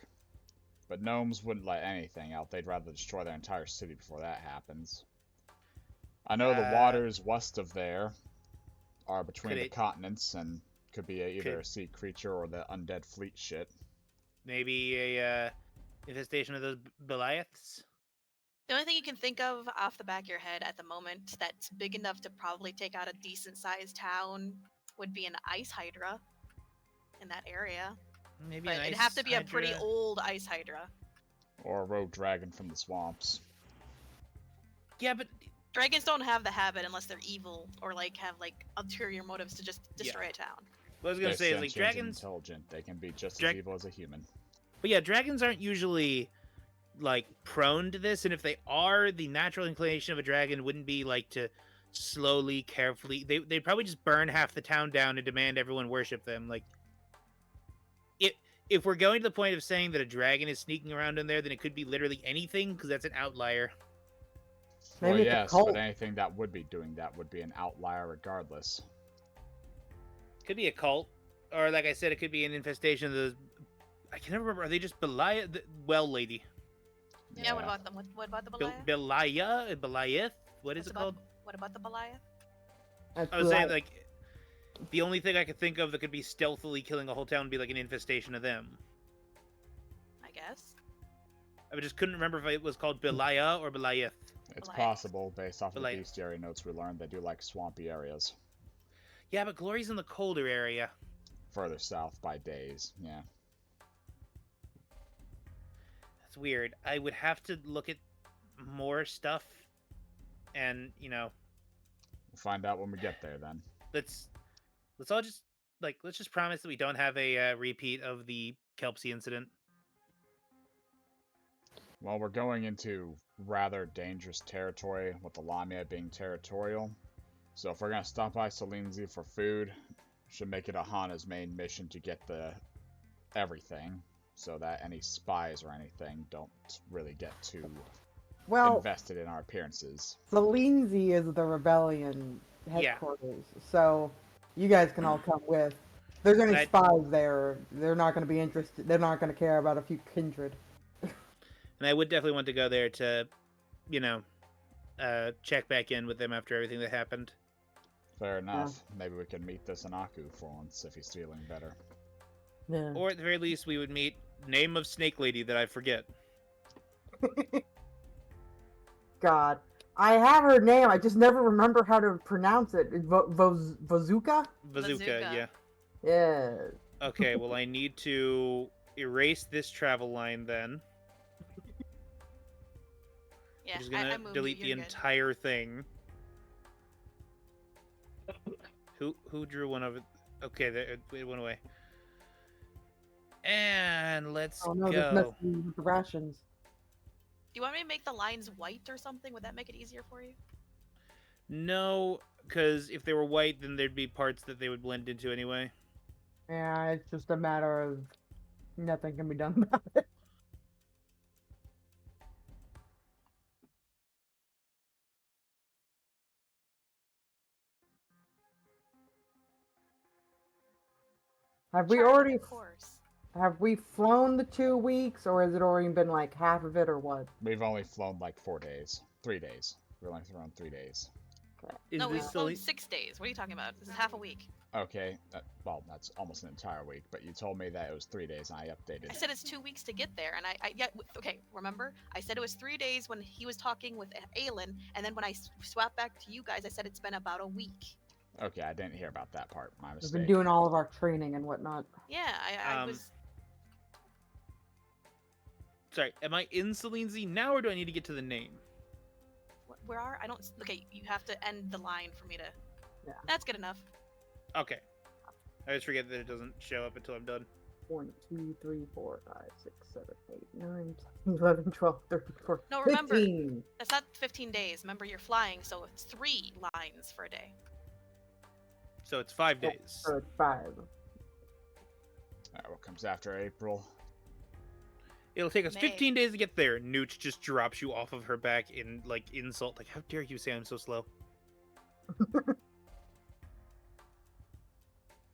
But gnomes wouldn't let anything out. They'd rather destroy their entire city before that happens. I know the waters west of there are between the continents and could be either a sea creature or the undead fleet shit. Maybe a infestation of those Goliaths? The only thing you can think of off the back of your head at the moment that's big enough to probably take out a decent-sized town would be an ice hydra in that area. Maybe but it'd have to be a pretty old ice hydra. Or a rogue dragon from the swamps. Yeah, but dragons don't have the habit unless they're evil or like have like ulterior motives to just destroy a town. What I was gonna say is like dragons intelligent. They can be just as evil as a human. But yeah, dragons aren't usually like prone to this, and if they are, the natural inclination of a dragon wouldn't be like to slowly, carefully. They'd probably just burn half the town down and demand everyone worship them. Like, if we're going to the point of saying that a dragon is sneaking around in there, then it could be literally anything, because that's an outlier. Well, yes, but anything that would be doing that would be an outlier regardless. Could be a cult, or like I said, it could be an infestation of the. I can never remember. Are they just Beliah? Well, lady. Yeah. What about them? What about the Beliah? Beliath? What is it called? What about the Beliah? I was saying like. The only thing I could think of that could be stealthily killing a whole town would be like an infestation of them. I guess. I just couldn't remember if it was called Beliah or Beliath. It's possible, based off of the bestiary notes we learned, they do like swampy areas. Yeah, but Glory's in the colder area. Further south by days, yeah. That's weird. I would have to look at more stuff, and, you know... We'll find out when we get there, then. Let's all just, like, let's just promise that we don't have a repeat of the Kelpsy incident. Well, we're going into rather dangerous territory, with the Lamia being territorial. So if we're going to stop by Salinzi for food, should make it Aahana's main mission to get the everything, so that any spies or anything don't really get too invested in our appearances. Salinzi is the rebellion headquarters, so you guys can all come with. If there's any spies there, they're not going to be interested. They're not going to care about a few kindred. And I would definitely want to go there to, you know, check back in with them after everything that happened. Fair enough. Yeah. Maybe we can meet this Anaku for once if he's feeling better. Yeah. Or at the very least, we would meet name of Snake Lady that I forget. God. I have her name, I just never remember how to pronounce it. Vazuka? Vazuka, yeah. Yeah. Okay, well I need to erase this travel line then. Yeah, I'm just gonna delete the entire thing. Who drew one of it? Okay, it went away. And let's go. This with the rations. Do you want me to make the lines white or something? Would that make it easier for you? No, Because if they were white, then there'd be parts that they would blend into anyway. Yeah, it's just a matter of nothing can be done about it. Have we Charted already course. have we flown the 2 weeks, or has it already been like half of it, or what? We've only flown like 4 days. 3 days. We've only flown 3 days. Is No, we've this flown 6 days. What are you talking about? This is half a week. Okay, well, that's almost an entire week, but you told me that it was 3 days, and I updated I it. said it's 2 weeks to get there, and okay, remember? I said it was 3 days when he was talking with Aelin, and then when I swapped back to you guys, I said it's been about a week. Okay, I didn't hear about that part. My We've mistake. been doing all of our training and whatnot. Yeah, I was. Sorry, am I in Celine Z now, or do I need to get to the name? Where are I don't. Okay, you have to end the line for me to. Yeah. That's good enough. Okay. I just forget that it doesn't show up until I'm done. 1, 2, 3, 4, 5, 6, 7, 8, 9, 10, 11, 12, 13, 14, No, remember, 15. That's not 15 days. Remember, you're flying, so it's 3 lines for a day. So it's 5 Yeah, days. So it's 5. Alright, what comes after April? It'll take us May. 15 days to get there. Nooch just drops you off of her back in, like, insult. Like, how dare you say I'm so slow?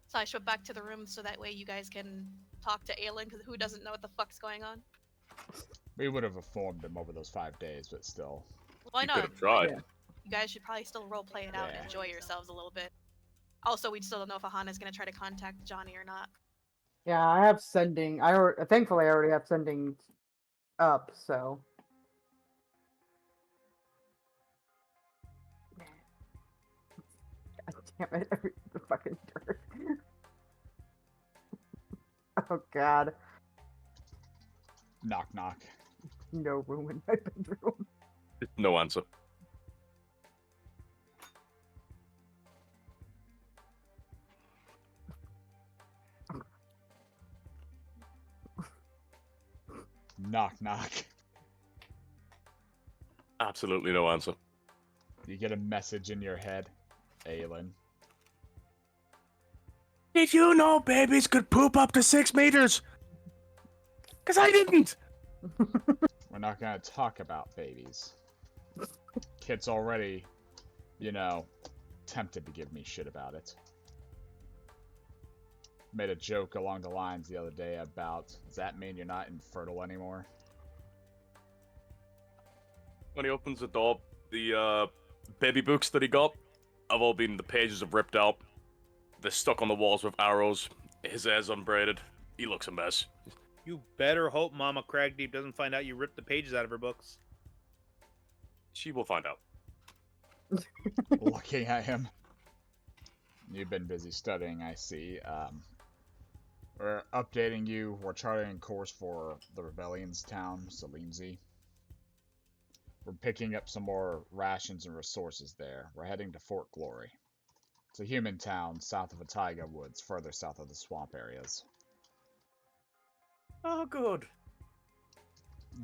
So I should back to the room so that way you guys can talk to Aelin, because who doesn't know what the fuck's going on? We would have informed him over those 5 days, but still. Why You not? could have tried. Yeah. You guys should probably still role play it out and Yeah. enjoy yourselves a little bit. Also, we still don't know if Aahana's gonna try to contact Johnny or not. Yeah, I have sending. Thankfully I already have sending up. So. God damn it! The fucking dirt. Oh God. Knock, knock. No room in my bedroom. No answer. Knock, knock. Absolutely no answer. You get a message in your head, Aelin. Did you know babies could poop up to 6 meters? Because I didn't! We're not gonna talk about babies. Kit's already, tempted to give me shit about it. Made a joke along the lines the other day about, does that mean you're not infertile anymore? When he opens the door, the baby books that he got have all been, the pages have ripped out. They're stuck on the walls with arrows. His hair's unbraided. He looks a mess. You better hope Mama Kraigdeep doesn't find out you ripped the pages out of her books. She will find out. Looking at him. You've been busy studying, I see. We're updating you. We're charting course for the Rebellion's town, Salimzi. We're picking up some more rations and resources there. We're heading to Fort Glory. It's a human town south of the taiga woods, further south of the swamp areas. Oh, good.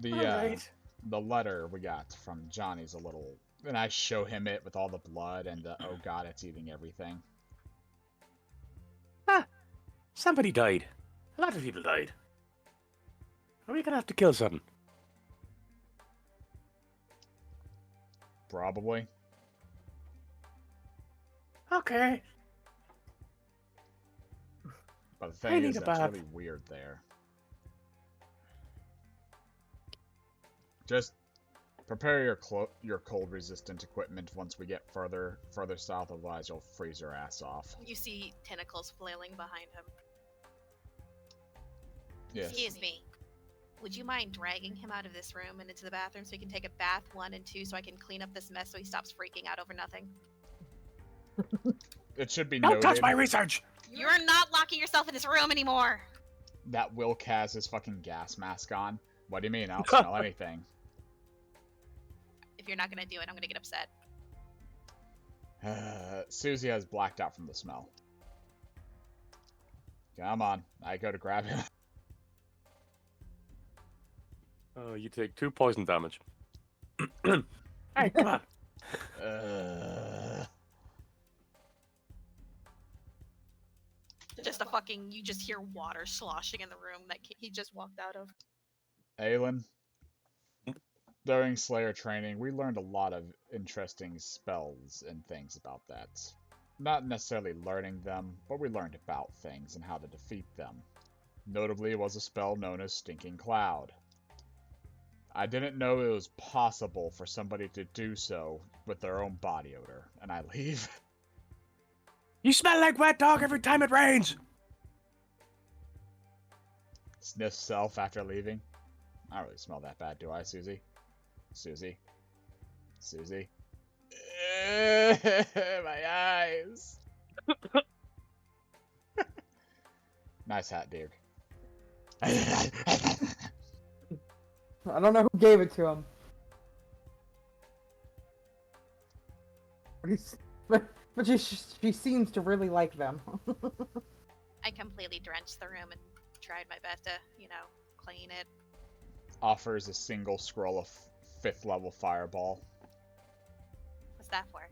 The Alright. the letter we got from Johnny's a little, and I show him it with all the blood and the, oh god, it's eating everything. Somebody died. A lot of people died. Are we gonna have to kill something? Probably. Okay. But the I thing need is, a that's bath. really weird there. Just prepare your cold-resistant equipment once we get further south, otherwise you'll freeze your ass off. You see tentacles flailing behind him. Yes. Excuse me. Would you mind dragging him out of this room and into the bathroom so he can take a bath 1 and 2 so I can clean up this mess so he stops freaking out over nothing? It should be Don't noted touch my research! You're not locking yourself in this room anymore! that Wilk has his fucking gas mask on. What do you mean? I don't smell anything. If you're not gonna do it, I'm gonna get upset. Susie has blacked out from the smell. Come on, I go to grab him. Oh, you take 2 poison damage. Hey, come on. Just a fucking, you just hear water sloshing in the room that he just walked out of. Aelin, during Slayer training, we learned a lot of interesting spells and things about that. Not necessarily learning them, but we learned about things and how to defeat them. Notably was a spell known as Stinking Cloud. I didn't know it was possible for somebody to do so with their own body odor, and I leave. You smell like wet dog every time it rains! Sniff self after leaving. I don't really smell that bad, do I, Susie? Susie? Susie? My eyes! Nice hat, Dirk. I don't know who gave it to him. But she seems to really like them. I completely drenched the room and tried my best to, clean it. Offers a single scroll of 5th level fireball. What's that for?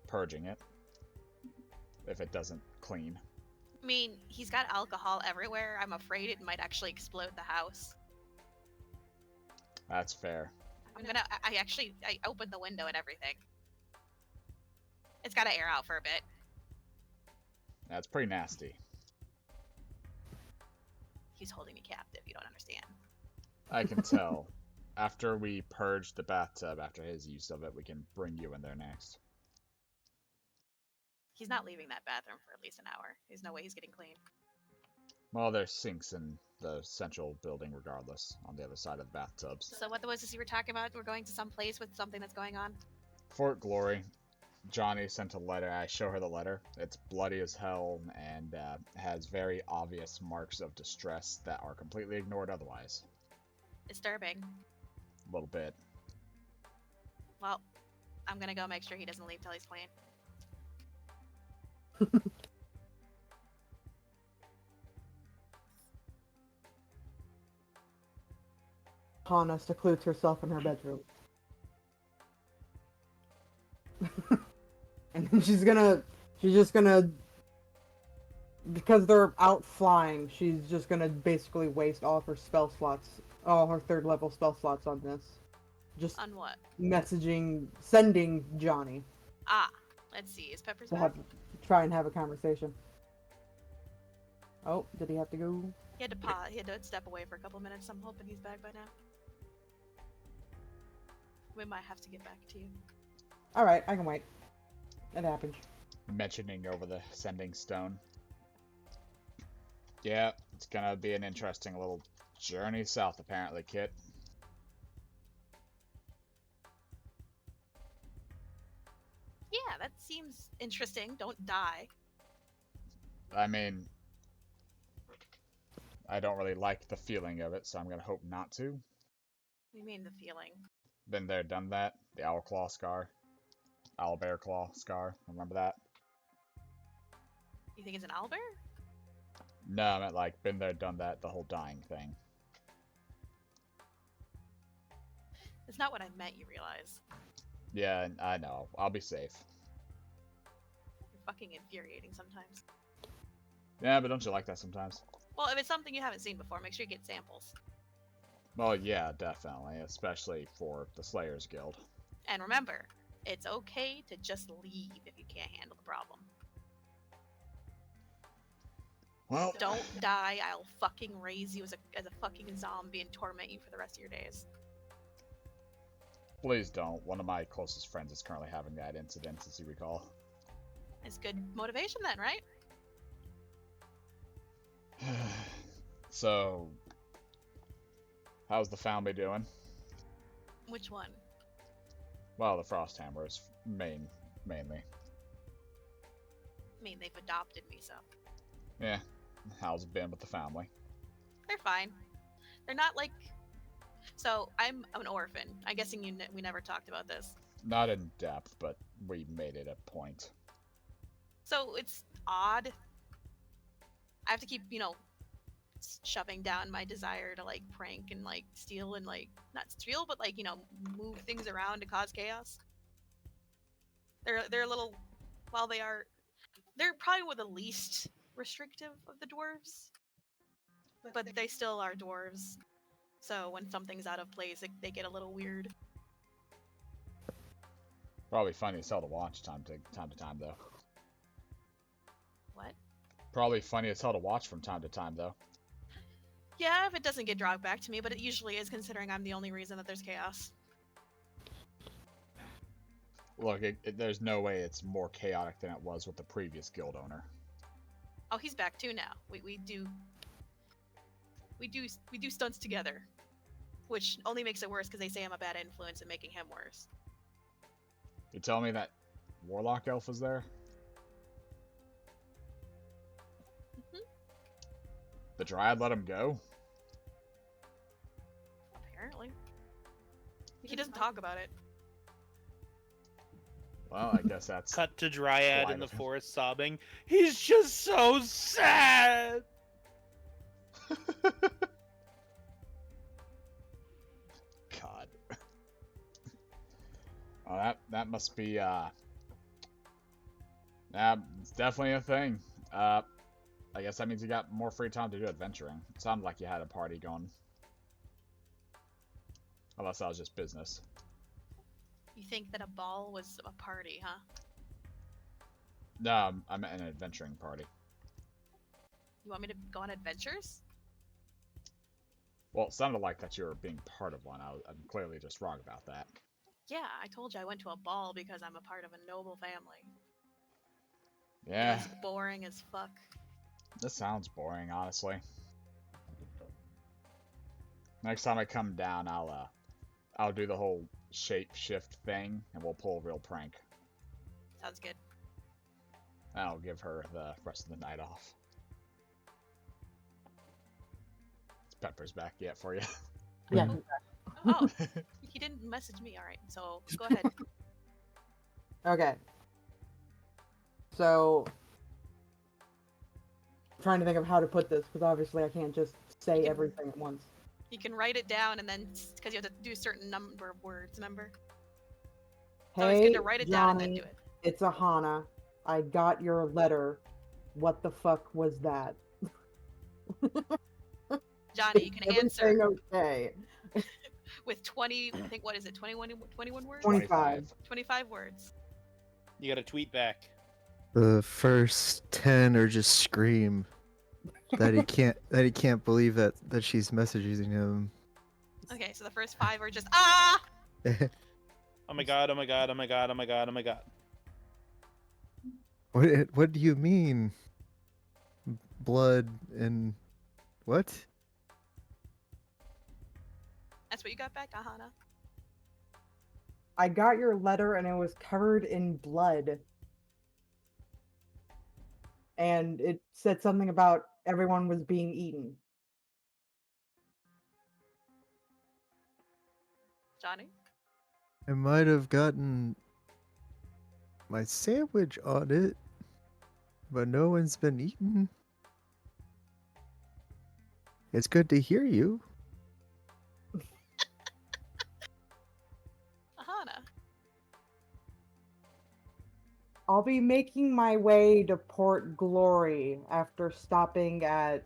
Purging it. If it doesn't clean. I mean, he's got alcohol everywhere. I'm afraid it might actually explode the house. That's fair. I opened the window and everything. It's gotta air out for a bit. That's pretty nasty. He's holding me captive, you don't understand. I can tell. After we purge the bathtub, after his use of it, we can bring you in there next. He's not leaving that bathroom for at least an hour. There's no way he's getting clean. Well, there's sinks in the central building regardless, on the other side of the bathtubs. So what was this you were talking about? We're going to some place with something that's going on? Fort Glory. Johnny sent a letter. I show her the letter. It's bloody as hell and has very obvious marks of distress that are completely ignored otherwise. Disturbing. A little bit. Well, I'm gonna go make sure he doesn't leave till he's clean. Aahana secludes herself in her bedroom. And then she's just gonna, because they're out flying, she's just gonna basically waste all of her spell slots, all her 3rd level spell slots on this. Just On what? sending Johnny Let's see, is Pepper's to back? try and have a conversation. Oh, did he have to go? He had to pause, he had to step away for a couple minutes. I'm hoping he's back by now. We might have to get back to you. Alright, I can wait. It happens. Mentioning over the sending stone. Yeah, it's gonna be an interesting little journey south, apparently, Kit. Yeah, that seems interesting. Don't die. I mean, I don't really like the feeling of it, so I'm gonna hope not to. What do you mean the feeling? Been there, done that. The owl claw scar. Owl bear claw scar. Remember that? You think it's an owlbear? No, I meant like, been there, done that, the whole dying thing. It's not what I meant, you realize. Yeah, I know. I'll be safe. You're fucking infuriating sometimes. Yeah, but don't you like that sometimes? Well, if it's something you haven't seen before, make sure you get samples. Well, yeah, definitely. Especially for the Slayers Guild. And remember, it's okay to just leave if you can't handle the problem. Well, Don't die, I'll fucking raise you as a fucking zombie and torment you for the rest of your days. please don't. One of my closest friends is currently having that incident, as you recall. It's good motivation then, right? So, how's the family doing? Which one? Well, the Frosthammers, mainly. I mean, they've adopted me, so. Yeah, how's it been with the family? They're fine. They're not like... So, I'm an orphan. I'm guessing we never talked about this. Not in depth, but we made it a point. So, it's odd. I have to keep, shoving down my desire to, prank and, steal and, not steal, but, move things around to cause chaos. They're a little... While they're probably one of the least restrictive of the dwarves, but they still are dwarves. So when something's out of place, they get a little weird. Probably funny as hell to watch time to time, though. What? Probably funny as hell to watch from time to time, though. Yeah, if it doesn't get dragged back to me, but it usually is, considering I'm the only reason that there's chaos. Look, there's no way it's more chaotic than it was with the previous guild owner. Oh, he's back too now. We do stunts together, which only makes it worse because they say I'm a bad influence and making him worse. You tell me that Warlock Elf is there? Mm-hmm. The Dryad let him go? Apparently. He doesn't talk about it. Well, I guess that's... Cut to Dryad polite in the of him. forest sobbing. He's just so sad! God. Oh, that must be, yeah, it's definitely a thing. I guess that means you got more free time to do adventuring. It sounded like you had a party going. Unless that was just business. You think that a ball was a party, huh? No, I meant an adventuring party. You want me to go on adventures? Well, it sounded like that you were being part of one. I'm clearly just wrong about that. Yeah, I told you I went to a ball because I'm a part of a noble family. Yeah, It was boring as fuck. this sounds boring, honestly. Next time I come down, I'll do the whole shape shift thing, and we'll pull a real prank. Sounds good. And I'll give her the rest of the night off. Is Pepper's back yet for you? Yeah. Oh, he didn't message me. All right, so go ahead. Okay. So, I'm trying to think of how to put this, because obviously I can't just say everything at once. You can write it down, and then because you have to do a certain number of words, remember? So it's Hey, good to write it down and then Johnny, do it. it's Aahana. I got your letter. What the fuck was that? Johnny, you can answer Everything okay? with 20. I think what is it? 21 words. 25. 25 words. You gotta tweet back. The first 10 are just scream that he can't believe that she's messaging him. Okay, so the first 5 are just ah. Oh my god, oh my god, oh my god, oh my god, oh my god. What do you mean? Blood and what? That's what you got back, Aahana. I got your letter and it was covered in blood. And it said something about everyone was being eaten. Johnny. I might have gotten my sandwich on it, but no one's been eaten. It's good to hear you. Aahana. I'll be making my way to Port Glory after stopping at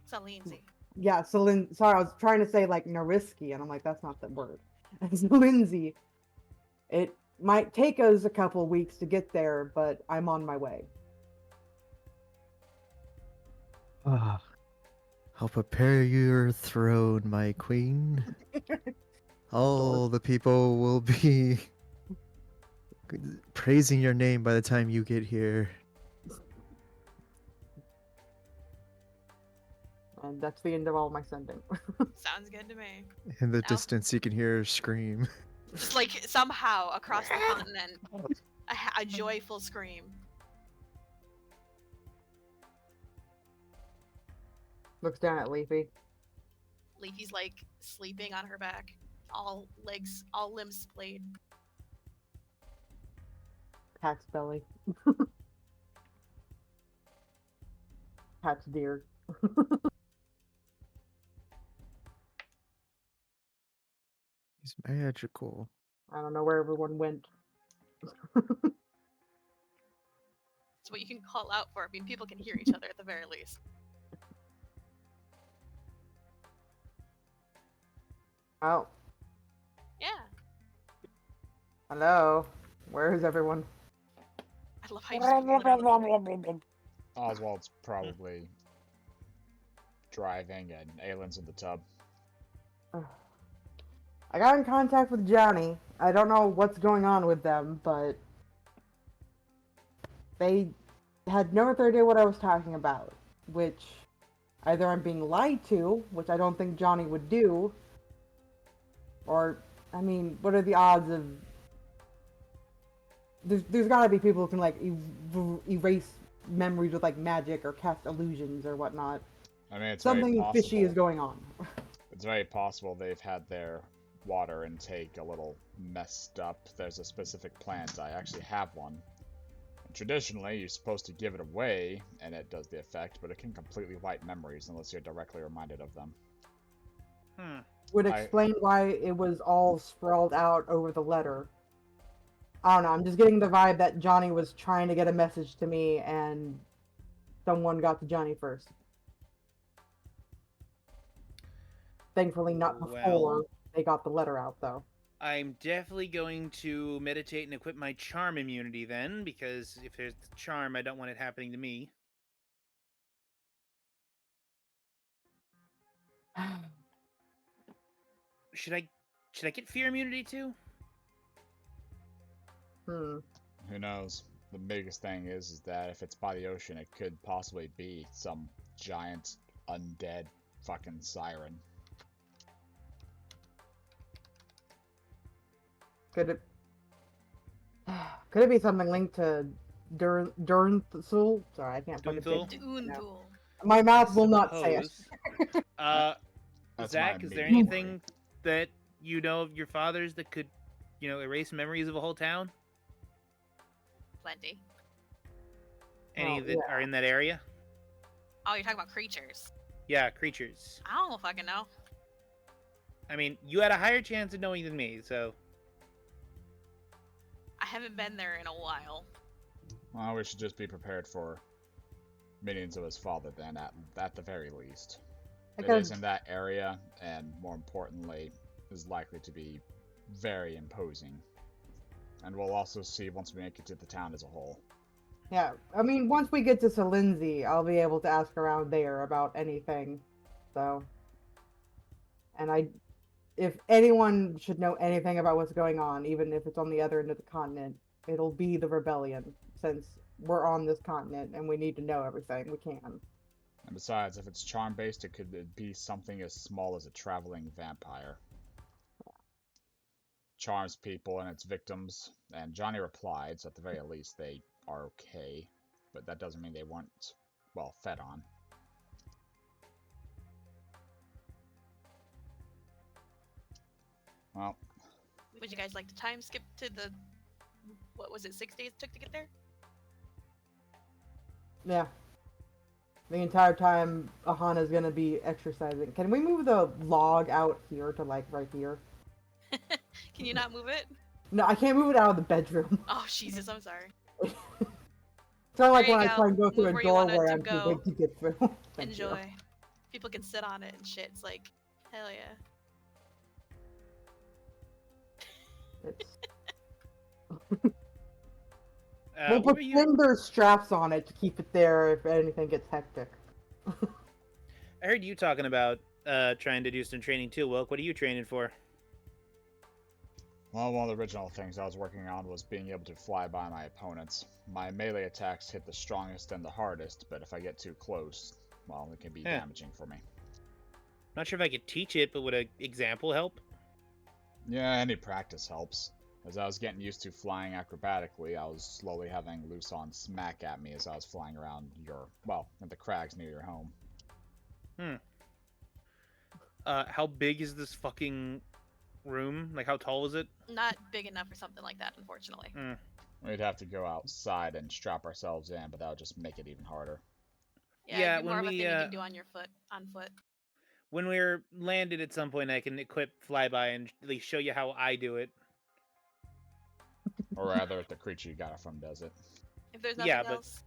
Salinzi. yeah, sorry, I was trying to say like Nariski, and I'm like, that's not the word. It's Lindsay. It might take us a couple weeks to get there, but I'm on my way. Ah, I'll prepare your throne, my queen. All the people will be praising your name by the time you get here. And that's the end of all my sending. Sounds good to me. In the Now- distance, you can hear her scream. Just like somehow across the continent, a joyful scream. Looks down at Leafy. Leafy's like sleeping on her back, all limbs splayed. Pats belly. Pats deer. He's magical. I don't know where everyone went. It's what you can call out for. I mean, people can hear each other at the very least. Oh, Yeah. hello. Where is everyone? I love how you just literally... Oswald's probably driving, and Aelin's in the tub. I got in contact with Johnny. I don't know what's going on with them, but they had no idea what I was talking about, which either I'm being lied to, which I don't think Johnny would do, or, I mean, what are the odds of... There's gotta be people who can, like, erase memories with, like, magic or cast illusions or whatnot. I mean, it's Something very fishy is possible. going on. It's very possible they've had their water intake a little messed up. There's a specific plant. I actually have one. And traditionally, you're supposed to give it away, and it does the effect, but it can completely wipe memories unless you're directly reminded of them. Would explain why it was all sprawled out over the letter. I don't know, I'm just getting the vibe that Johnny was trying to get a message to me, and someone got to Johnny first. Thankfully not before Well, they got the letter out, though. I'm definitely going to meditate and equip my charm immunity then, because if there's the charm, I don't want it happening to me. Should I get fear immunity too? Hmm. Who knows? The biggest thing is that if it's by the ocean, it could possibly be some giant undead fucking siren. Could it be something linked to Durnthul? Sorry, I can't fucking say Doomthul? it. Doonthul. My mouth will not say it. Suppose. That's Zach, my is there immediate anything that you know of your father's that could, erase memories of a whole town? Plenty. Any Well, that are in that area? Oh, you're talking about creatures. Yeah, creatures. I don't fucking know. I mean, you had a higher chance of knowing than me, so... I haven't been there in a while. Well, we should just be prepared for minions of his father then, at the very least. It Because is in that area, and more importantly, is likely to be very imposing. And we'll also see once we make it to the town as a whole. yeah, I mean, once we get to Salinzi, I'll be able to ask around there about anything. So, and if anyone should know anything about what's going on, even if it's on the other end of the continent, it'll be the rebellion. Since we're on this continent and we need to know everything we can. And besides, if it's charm-based, it could be something as small as a traveling vampire. Charms people and its victims, and Johnny replied, so at the very least they are okay, but that doesn't mean they weren't, well, fed on. Well, Would you guys like to time skip to the... What was it, 6 days it took to get there? Yeah. The entire time Aahana's gonna be exercising. Can we move the log out here to, like, right here? Can you not move it? No, I can't move it out of the bedroom. Oh, Jesus, I'm sorry. It's not like There when you I go. try and go through Move a where you want it doorway, to I'm too go. big to get through. Thank you. Enjoy. People can sit on it and shit. It's like, hell yeah. It's... What we'll were you... pretend there's straps on it to keep it there if anything gets hectic. I heard you talking about trying to do some training too, Wilk. What are you training for? well, one of the original things I was working on was being able to fly by my opponents. My melee attacks hit the strongest and the hardest, but if I get too close, well, it can be damaging for me. Not sure if I could teach it, but would an example help? Yeah, any practice helps. As I was getting used to flying acrobatically, I was slowly having Luson smack at me as I was flying around in the crags near your home. How big is this fucking room? Like, how tall is it? Not big enough for something like that, unfortunately. We'd have to go outside and strap ourselves in, but that would just make it even harder. Yeah, Yeah, it'd be more when of a we, thing you can do on foot. When we're landed at some point, I can equip flyby and at least show you how I do it. Or rather, if the creature you got it from does it. If there's nothing Yeah, but- else.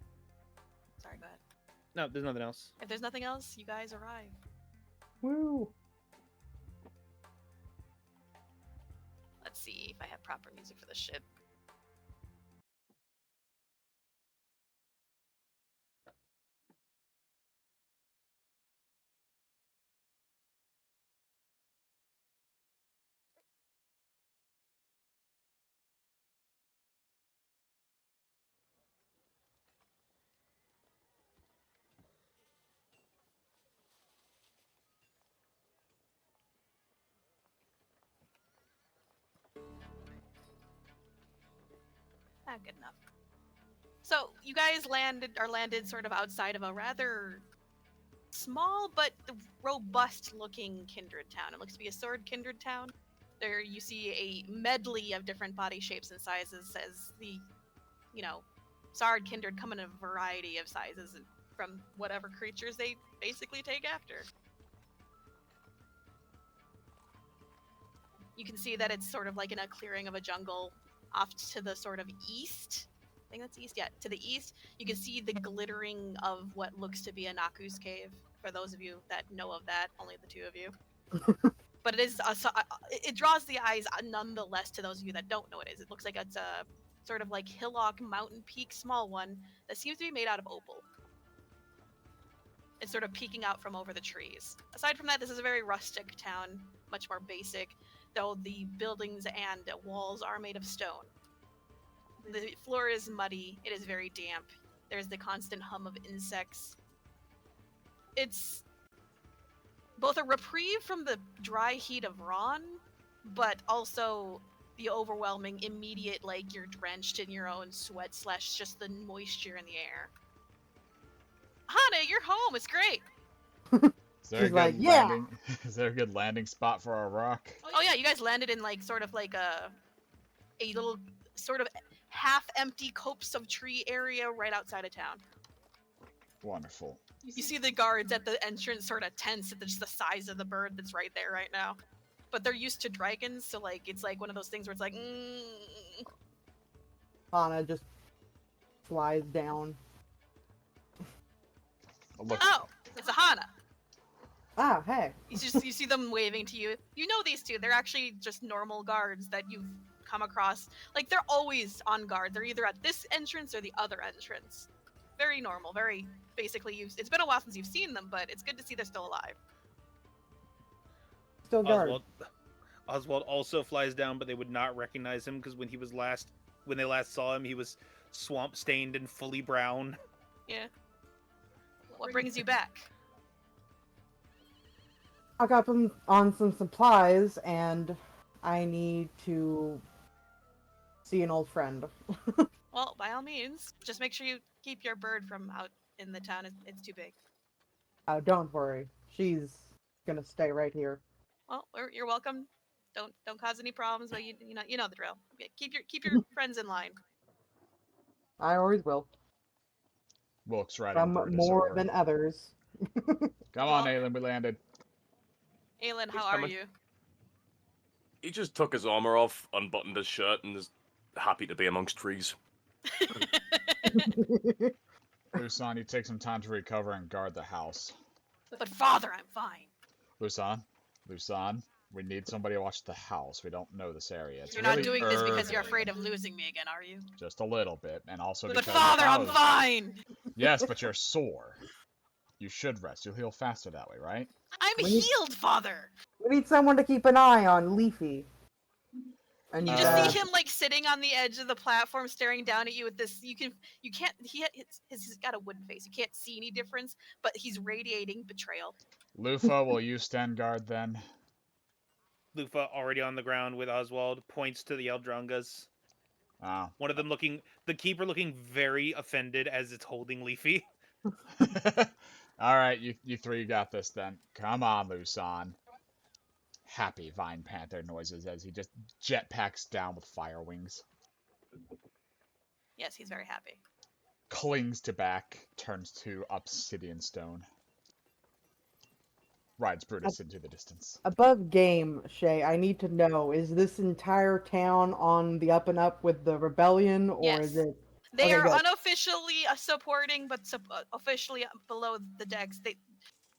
No, there's nothing else. If there's nothing else, you guys arrive. Woo! Let's see if I have proper music for this shit. Good enough. So you guys are landed sort of outside of a rather small but robust looking kindred town. It looks to be a sword kindred town. There you see a medley of different body shapes and sizes as the, sword kindred come in a variety of sizes from whatever creatures they basically take after. You can see that it's sort of like in a clearing of a jungle off to the sort of east. I think that's east. Yeah, to the east, you can see the glittering of what looks to be a Naku's cave. For those of you that know of that, only the two of you. But it is it draws the eyes nonetheless to those of you that don't know what it is. It looks like it's a sort of like hillock mountain peak, small one that seems to be made out of opal. It's sort of peeking out from over the trees. Aside from that, this is a very rustic town, much more basic, though the buildings and walls are made of stone. The floor is muddy, it is very damp. There's the constant hum of insects. It's both a reprieve from the dry heat of Ron, but also the overwhelming immediate, like, you're drenched in your own sweat / just the moisture in the air. Aahana, you're home, it's great! Is there a She's good like, yeah. landing? Is there a good landing spot for our rock? Oh yeah, you guys landed in like sort of like a little sort of half-empty copse of tree area right outside of town. Wonderful. You see the guards at the entrance sort of tense at just the size of the bird that's right there right now. But they're used to dragons, so like it's like one of those things where it's like, Aahana just flies down. Look, Oh, it's Aahana. Ah, hey. You see them waving to you. You know these two. They're actually just normal guards that you've come across. Like, they're always on guard. They're either at this entrance or the other entrance. Very normal, very basically it's been a while since you've seen them, but it's good to see they're still alive. Still guard. Oswald also flies down, but they would not recognize him because when they last saw him, he was swamp stained and fully brown. Yeah. What brings you back? I got them on some supplies, and I need to see an old friend. Well, by all means, just make sure you keep your bird from out in the town. It's too big. Oh, don't worry. She's gonna stay right here. Well, you're welcome. Don't cause any problems, but you know the drill. Keep your friends in line. I always will. Wilk's riding Some Brutus more over. than others. Come on, Aelin, we landed. Aelin, how Who's are coming? you? He just took his armor off, unbuttoned his shirt, and is happy to be amongst trees. Lusan, you take some time to recover and guard the house. But father, I'm fine. Lusan, we need somebody to watch the house. We don't know this area. It's You're really not doing this because you're early. afraid of losing me again, are you? Just a little bit, and also But because father, the I'm house- fine. Yes, but you're sore. You should rest. You'll heal faster that way, right? I'm We need- healed, father. We need someone to keep an eye on Leafy. And You just see him like sitting on the edge of the platform, staring down at you with this. You can't. He's got a wooden face. You can't see any difference, but he's radiating betrayal. Lufa, will you stand guard then? Lufa, already on the ground with Oswald, points to the Eldrongas. Oh. One of them the keeper looking very offended as it's holding Leafy. All right, you three got this then. Come on, Lusan. Happy Vine Panther noises as he just jetpacks down with fire wings. Yes, he's very happy. Clings to back, turns to obsidian stone. Rides Brutus into the distance. Above game, Shay, I need to know, is this entire town on the up and up with the rebellion, or Yes. is it... They Okay, are good. unofficially supporting, but officially below the decks.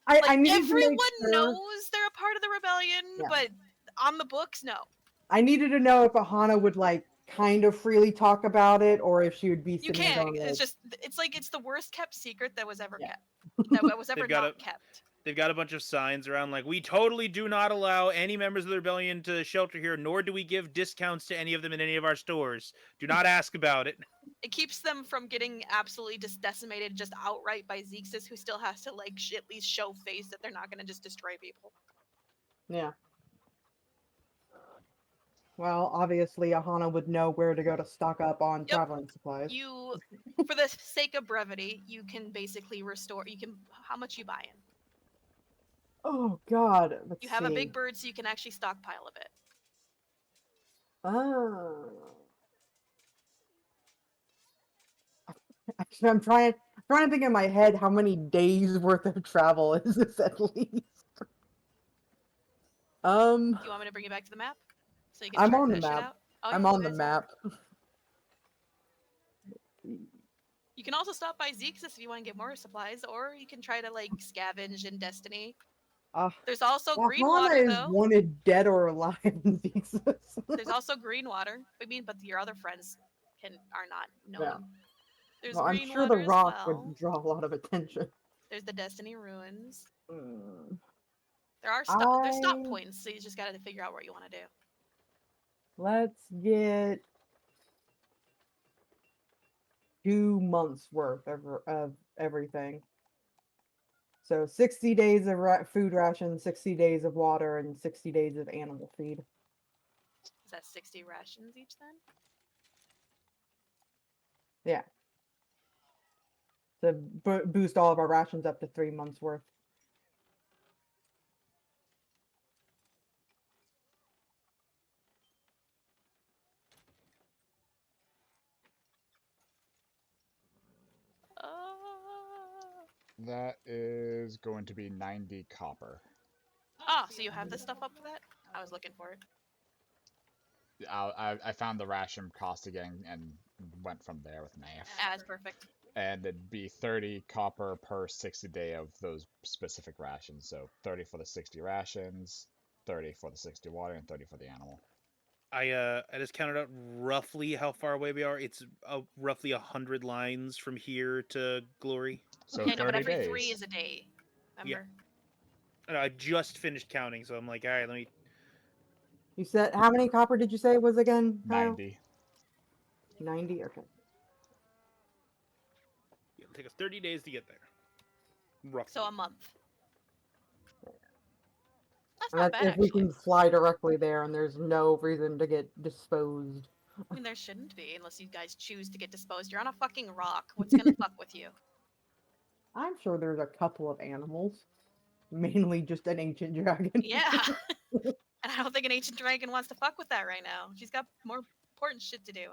I needed to Everyone make sure. knows they're a part of the rebellion, Yeah. but on the books, no. I needed to know if Aahana would like kind of freely talk about it, or if she would be You sitting there can't. going, It's like, just, it's like it's the worst kept secret that was ever Yeah. kept. That was ever They've got not kept. They've got a bunch of signs around like, we totally do not allow any members of the rebellion to shelter here, nor do we give discounts to any of them in any of our stores. Do not ask about it. It keeps them from getting absolutely just decimated just outright by Zexus, who still has to like at least show face that they're not going to just destroy people. yeah. Well, obviously, Aahana would know where to go to stock up on traveling supplies. You, for the sake of brevity, you can basically restore. You can how much you buying? Oh God, let's You have see. a big bird, so you can actually stockpile a bit. Oh. Actually, I'm trying to think in my head how many days worth of travel is this at least. Do you want me to bring you back to the map so you can I'm chart on the that shit map. out? Oh, I'm you on the guys are. map. You can also stop by Zexus if you want to get more supplies, or you can try to like scavenge in Destiny. There's also green water, Aahana is though. wanted dead or alive in Zexus. There's also green water. I mean, but your other friends are not known. Yeah. There's Well, I'm green sure the water as rock well. would draw a lot of attention. There's the Destiny ruins. Mm. There are there's stop points, so you just gotta figure out what you want to do. Let's get 2 months worth of everything. So 60 days of food rations, 60 days of water, and 60 days of animal feed. Is that 60 rations each then? Yeah. To boost all of our rations up to 3 months worth. That is going to be 90 copper. Ah, so you have this stuff up for that? I was looking for it. I found the ration cost again and went from there with math. As perfect. And it'd be 30 copper per 60 day of those specific rations. So 30 for the 60 rations, 30 for the 60 water, and 30 for the animal. I just counted out roughly how far away we are. It's roughly 100 lines from here to Glory. So Okay, 30 no, but every days. 3 is a day. Remember? And I just finished counting, so I'm like, all right, let me. You said, how many copper did you say it was again, Kyle? 90. 90? Okay. It'll take us 30 days to get there. Roughly. So a month. That's And not that's bad, if we actually. can fly directly there and there's no reason to get disposed. I mean, there shouldn't be, unless you guys choose to get disposed. You're on a fucking rock. What's gonna fuck with you? I'm sure there's a couple of animals. Mainly just an ancient dragon. Yeah. And I don't think an ancient dragon wants to fuck with that right now. She's got more important shit to do.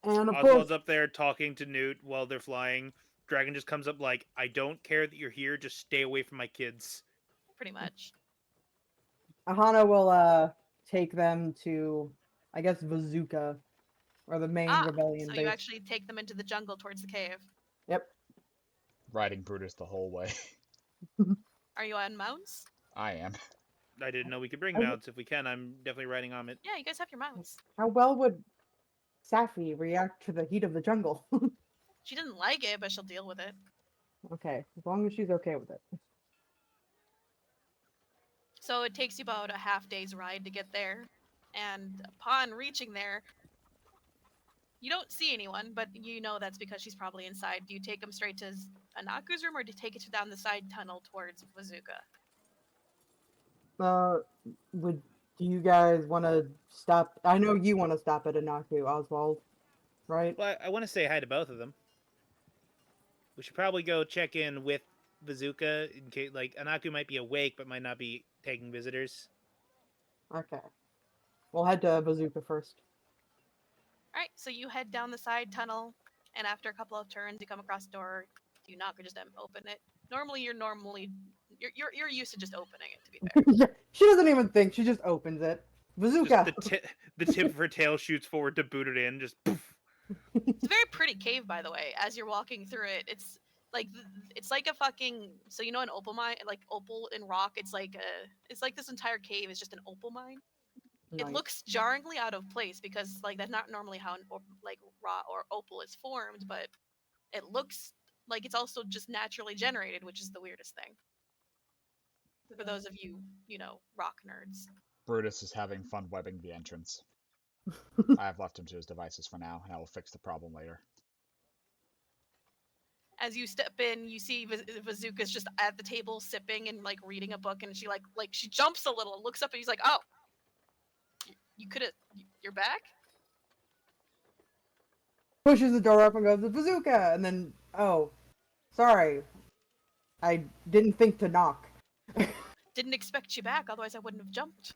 And of Oswald's course, up there talking to Newt while they're flying. Dragon just comes up like, I don't care that you're here, just stay away from my kids. Pretty much. Aahana will take them to, I guess, Bazooka, or the main rebellion So base. you actually take them into the jungle towards the cave. Yep. Riding Brutus the whole way. Are you on mounts? I am. I didn't know we could bring mounts. If we can, I'm definitely riding on it. Yeah, you guys have your mounts. How well would Safi react to the heat of the jungle? She doesn't like it, but she'll deal with it. Okay, as long as she's okay with it. So it takes you about a half day's ride to get there. And upon reaching there, you don't see anyone, but you know that's because she's probably inside. Do you take them straight to Anaku's room, or do you take it down the side tunnel towards Bazooka? Do you guys want to stop? I know you want to stop at Anaku, Oswald, right? Well, I want to say hi to both of them. We should probably go check in with Bazooka in case, like, Anaku might be awake but might not be taking visitors. Okay. We'll head to Bazooka first. Alright, so you head down the side tunnel, and after a couple of turns, you come across a door. Do you knock or just open it? Normally, you're used to just opening it, to be fair. Yeah, she doesn't even think. She just opens it. Bazooka. Just the tip of her tail shoots forward to boot it in. Just poof. It's a very pretty cave, by the way. As you're walking through it, it's like a fucking, so you know an opal mine, like opal in rock. It's like this entire cave is just an opal mine. It Nice. looks jarringly out of place because like that's not normally how like raw or opal is formed, but it looks like it's also just naturally generated, which is the weirdest thing. For those of you, rock nerds. Brutus is having fun webbing the entrance. I have left him to his devices for now, and I will fix the problem later. As you step in, you see Bazooka's just at the table sipping and like reading a book, and she like she jumps a little, looks up, and he's like, "Oh, you could have, you're back." Pushes the door up and goes, "The bazooka!" And then, oh, sorry, I didn't think to knock. Didn't expect you back, otherwise I wouldn't have jumped.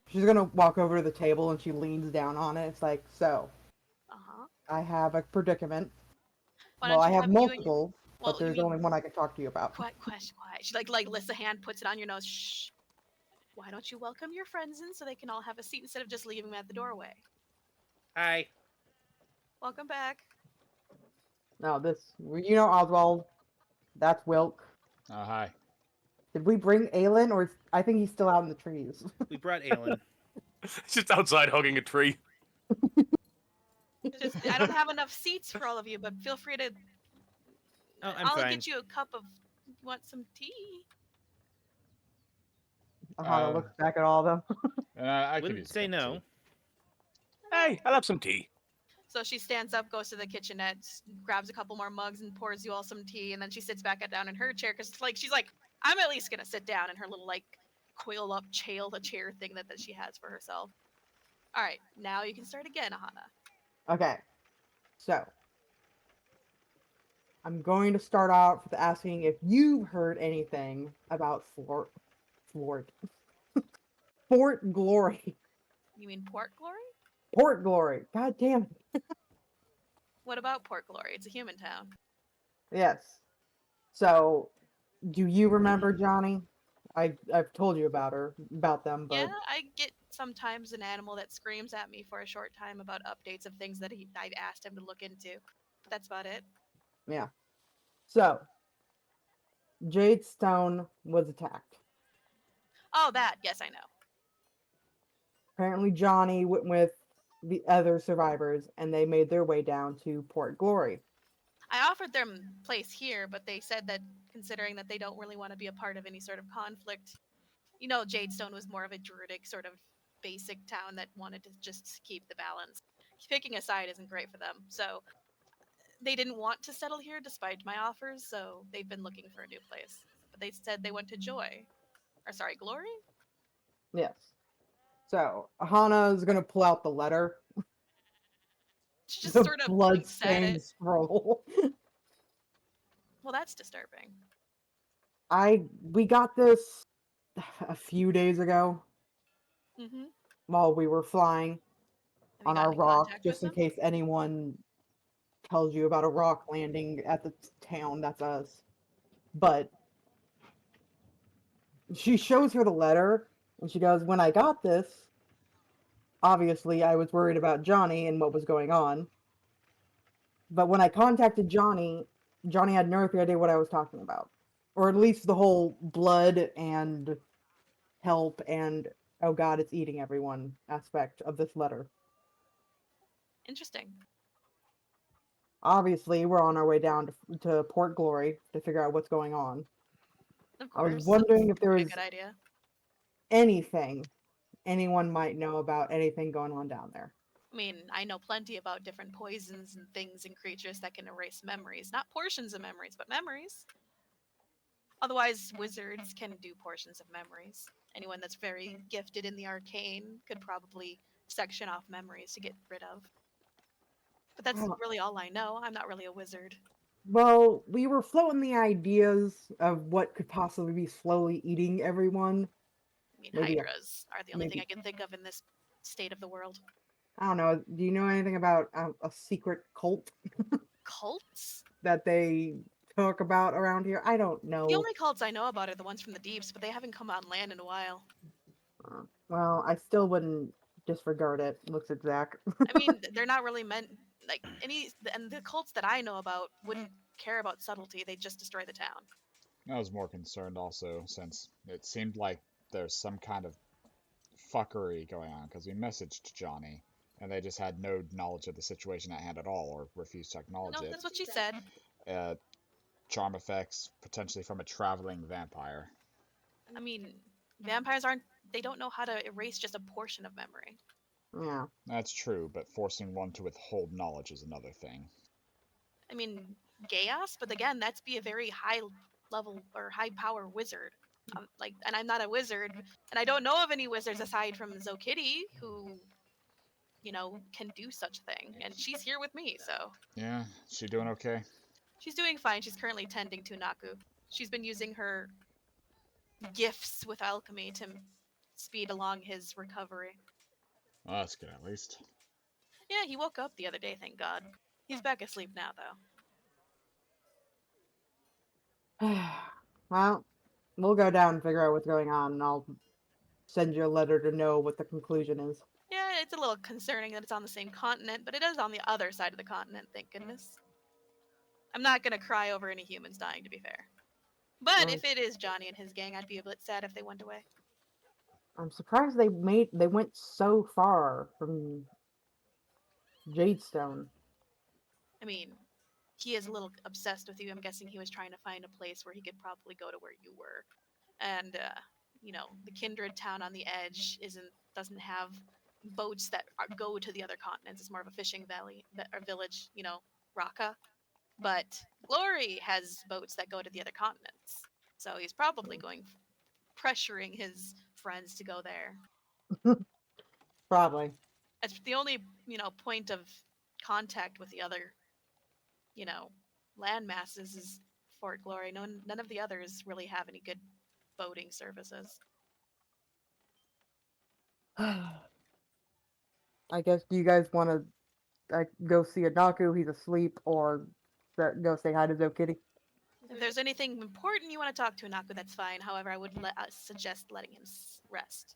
She's gonna walk over to the table and she leans down on it. It's like, so, I have a predicament. Well, I have multiple, but there's only one I can talk to you about. Quiet. She like lifts a hand, puts it on your nose. Shh. Why don't you welcome your friends in so they can all have a seat instead of just leaving them at the doorway? Hi. Welcome back. No, Oswald. That's Wilk. Oh, hi. Did we bring Aelin, or I think he's still out in the trees? We brought Aelin. Just outside hugging a tree. I don't have enough seats for all of you, but feel free to. Oh, I'm I'll fine. get you a cup of. You want some tea? Aahana looks back at all of them. I Wouldn't could say no. Hey, I'll have some tea. So she stands up, goes to the kitchenette, grabs a couple more mugs, and pours you all some tea. And then she sits back down in her chair because, she's like, I'm at least gonna sit down in her little coil up chair thing that she has for herself. All right, now you can start again, Aahana. Okay, so I'm going to start out with asking if you've heard anything about Fort Glory. You mean Port Glory? Port Glory. God damn it. What about Port Glory? It's a human town. Yes. So, do you remember Johnny? I've told you about them, but Yeah, I get sometimes an animal that screams at me for a short time about updates of things that I've asked him to look into. But that's about it. yeah. So, Jadestone was attacked. Oh, that. Yes, I know. Apparently, Johnny went with the other survivors, and they made their way down to Port Glory. I offered them place here, but they said that considering that they don't really want to be a part of any sort of conflict, Jadestone was more of a druidic sort of basic town that wanted to just keep the balance. Picking a side isn't great for them, so they didn't want to settle here despite my offers, so they've been looking for a new place. But they said they went to Glory? Yes. So, Aahana is going to pull out the letter. She just The sort of looks at blood-stained it. scroll. Well, that's disturbing. We got this a few days ago Mm-hmm. while we were flying on our rock, just in them? case anyone tells you about a rock landing at the town. That's us. But she shows her the letter, and she goes, when I got this, obviously I was worried about Johnny and what was going on. But when I contacted Johnny had no idea what I was talking about. Or at least the whole blood and help and, oh god, it's eating everyone aspect of this letter. Interesting. Obviously, we're on our way down to Port Glory to figure out what's going on. Of course. I was wondering if there was a good idea. anything anyone might know about anything going on down there. I mean, I know plenty about different poisons and things and creatures that can erase memories. Not portions of memories, but memories. Otherwise, wizards can do portions of memories. Anyone that's very gifted in the arcane could probably section off memories to get rid of. But that's really all I know. I'm not really a wizard. Well, we were floating the ideas of what could possibly be slowly eating everyone. I mean, hydras are the only thing I can think of in this state of the world. I don't know. Do you know anything about a secret cult? Cults? That they talk about around here? I don't know. The only cults I know about are the ones from the deeps, but they haven't come on land in a while. Well, I still wouldn't disregard it. Looks at Zach. I mean, they're not really meant like and the cults that I know about wouldn't care about subtlety. They just destroy the town. I was more concerned also since it seemed like there's some kind of fuckery going on because we messaged Johnny and they just had no knowledge of the situation at hand at all or refused to acknowledge No, it. that's what she said. Charm effects potentially from a traveling vampire. I mean, vampires they don't know how to erase just a portion of memory. Yeah. That's true, but forcing one to withhold knowledge is another thing. I mean, chaos, but again, that's be a very high level or high power wizard. And I'm not a wizard, and I don't know of any wizards aside from Zokitty who, can do such a thing. And she's here with me, so. Yeah, she doing okay? She's doing fine. She's currently tending to Naku. She's been using her gifts with alchemy to speed along his recovery. Well, that's good at least. Yeah, he woke up the other day, thank God. He's back asleep now, though. Well, we'll go down and figure out what's going on, and I'll send you a letter to know what the conclusion is. Yeah, it's a little concerning that it's on the same continent, but it is on the other side of the continent, thank goodness. I'm not gonna cry over any humans dying, to be fair. But if it is Johnny and his gang, I'd be a bit sad if they went away. I'm surprised they went so far from Jadestone. I mean, he is a little obsessed with you. I'm guessing he was trying to find a place where he could probably go to where you were. And the Kindred town on the edge doesn't have boats that go to the other continents. It's more of a fishing village, Raqqa. But Glory has boats that go to the other continents. So he's probably pressuring his friends to go there. Probably. It's the only, point of contact with the other, land masses is Fort Glory. None of the others really have any good boating services. I guess, do you guys want to go see Anaku? He's asleep, or go say hi to Zokitty? If there's anything important you want to talk to Anaku, that's fine. However, I would suggest letting him rest.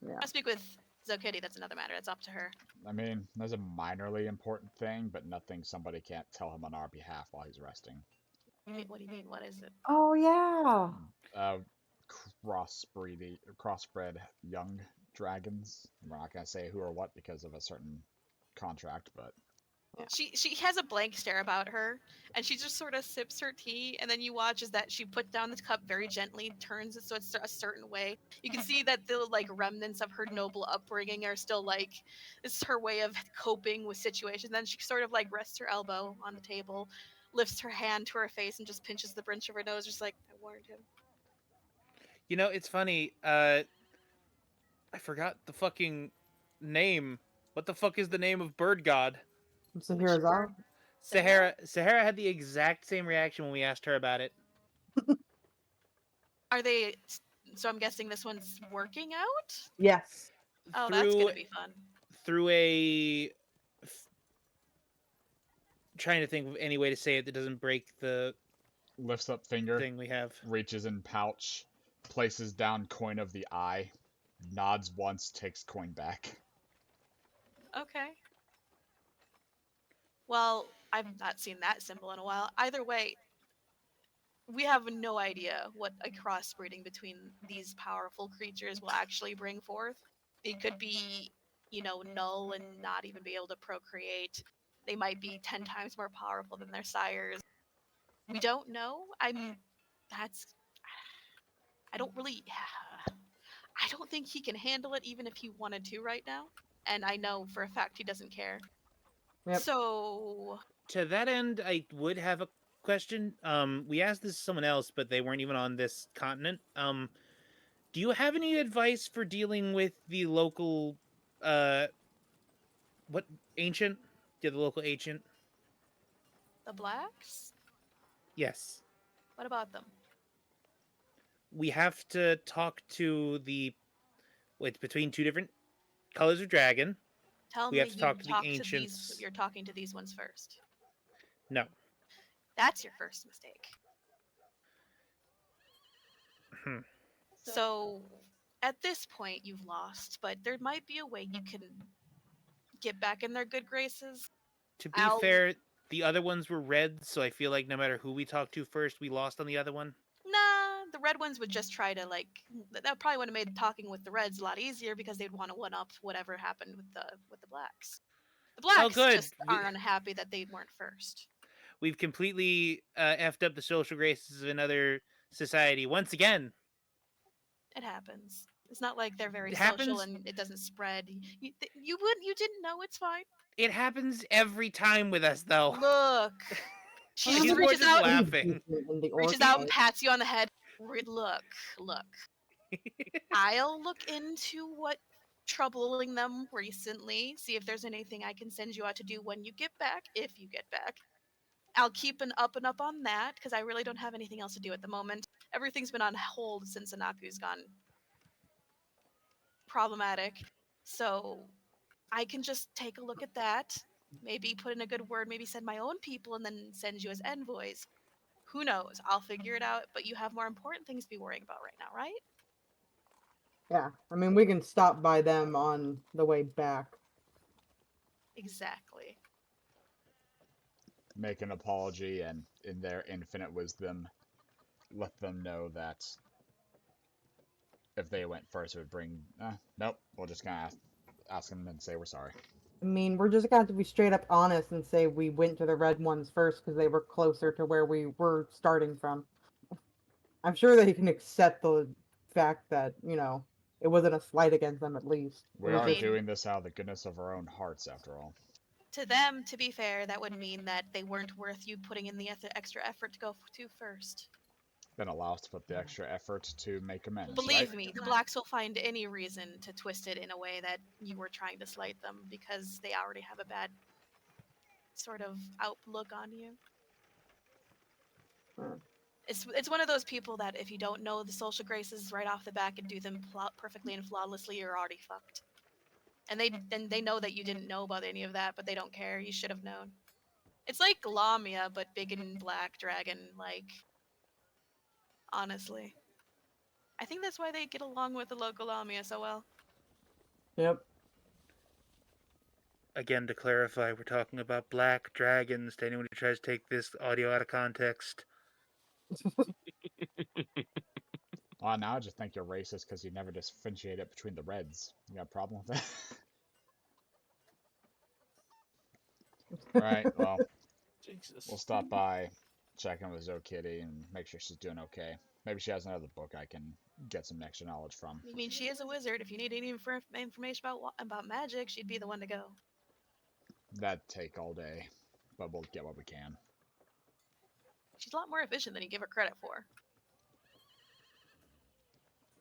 Yeah. I'll speak with Zokitty. That's another matter. It's up to her. I mean, there's a minorly important thing, but nothing somebody can't tell him on our behalf while he's resting. Wait, what do you mean? What is it? Oh, yeah. Crossbred young dragons. We're not going to say who or what because of a certain contract, but... She has a blank stare about her, and she just sort of sips her tea, and then you watch as that she puts down the cup very gently, turns it so it's a certain way. You can see that the remnants of her noble upbringing are still this is her way of coping with situations. Then she sort of rests her elbow on the table, lifts her hand to her face, and just pinches the bridge of her nose, just I warned him. It's funny. I forgot the fucking name. What the fuck is the name of Bird God? Sahara. Sahara had the exact same reaction when we asked her about it. Are they? So I'm guessing this one's working out? Yes. Oh, that's gonna be fun. Through a... trying to think of any way to say it that doesn't break the... Lifts up finger. Thing we have. Reaches in pouch. Places down coin of the eye. Nods once, takes coin back. Okay. Well, I've not seen that symbol in a while. Either way, we have no idea what a crossbreeding between these powerful creatures will actually bring forth. They could be, null and not even be able to procreate. They might be 10 times more powerful than their sires. We don't know. I don't think he can handle it even if he wanted to right now. And I know for a fact he doesn't care. Yep. So... To that end, I would have a question. We asked this to someone else, but they weren't even on this continent. Do you have any advice for dealing with the local, ancient? Yeah, the local ancient. The blacks? Yes. What about them? We have to talk to it's between two different colors of dragon. Tell we me have to talk to the talk ancients. you're talking to these ones first. No. That's your first mistake. So, at this point you've lost, but there might be a way you can get back in their good graces. To be fair, the other ones were red, so I feel like no matter who we talked to first, we lost on the other one. Nah, the red ones would just try to that probably would have made talking with the reds a lot easier because they'd want to one up whatever happened with the blacks. The blacks good. just are unhappy that they weren't first. We've completely effed up the social graces of another society once again. It happens. It's not like they're very It social happens- and it doesn't spread. You didn't know. It's fine. It happens every time with us, though. Look, she He's just more reaches just out, laughing. reaches out and pats you on the head. Look. I'll look into what troubling them recently. See if there's anything I can send you out to do when you get back, if you get back. I'll keep an up and up on that because I really don't have anything else to do at the moment. Everything's been on hold since Anaku's gone problematic. So I can just take a look at that, maybe put in a good word, maybe send my own people and then send you as envoys. Who knows? I'll figure it out, but you have more important things to be worrying about right now, right? Yeah, I mean, we can stop by them on the way back. Exactly. Make an apology, and in their infinite wisdom, let them know that if they went first, it would bring... nope, we're just gonna ask them and say we're sorry. I mean, we're just gonna have to be straight up honest and say we went to the red ones first because they were closer to where we were starting from. I'm sure they can accept the fact that, it wasn't a slight against them at least. We are doing this out of the goodness of our own hearts, after all. To them, to be fair, that would mean that they weren't worth you putting in the extra effort to go to first. Then allow us to put the extra effort to make amends, Believe right? me, the blacks will find any reason to twist it in a way that you were trying to slight them because they already have a bad sort of outlook on you. It's one of those people that if you don't know the social graces right off the bat and do them perfectly and flawlessly, you're already fucked. And they know that you didn't know about any of that, but they don't care. You should have known. It's like Lamia, but big and black dragon, honestly. I think that's why they get along with the local Lamia so well. Yep. Again, to clarify, we're talking about black dragons to anyone who tries to take this audio out of context. Oh, now I just think you're racist because you never differentiate between the reds. You got a problem with that? Right, well, Jesus. we'll stop by, check in with ZoKitty, and make sure she's doing okay. Maybe she has another book I can get some extra knowledge from. I mean, she is a wizard. If you need any information about magic, she'd be the one to go. That'd take all day, but we'll get what we can. She's a lot more efficient than you give her credit for.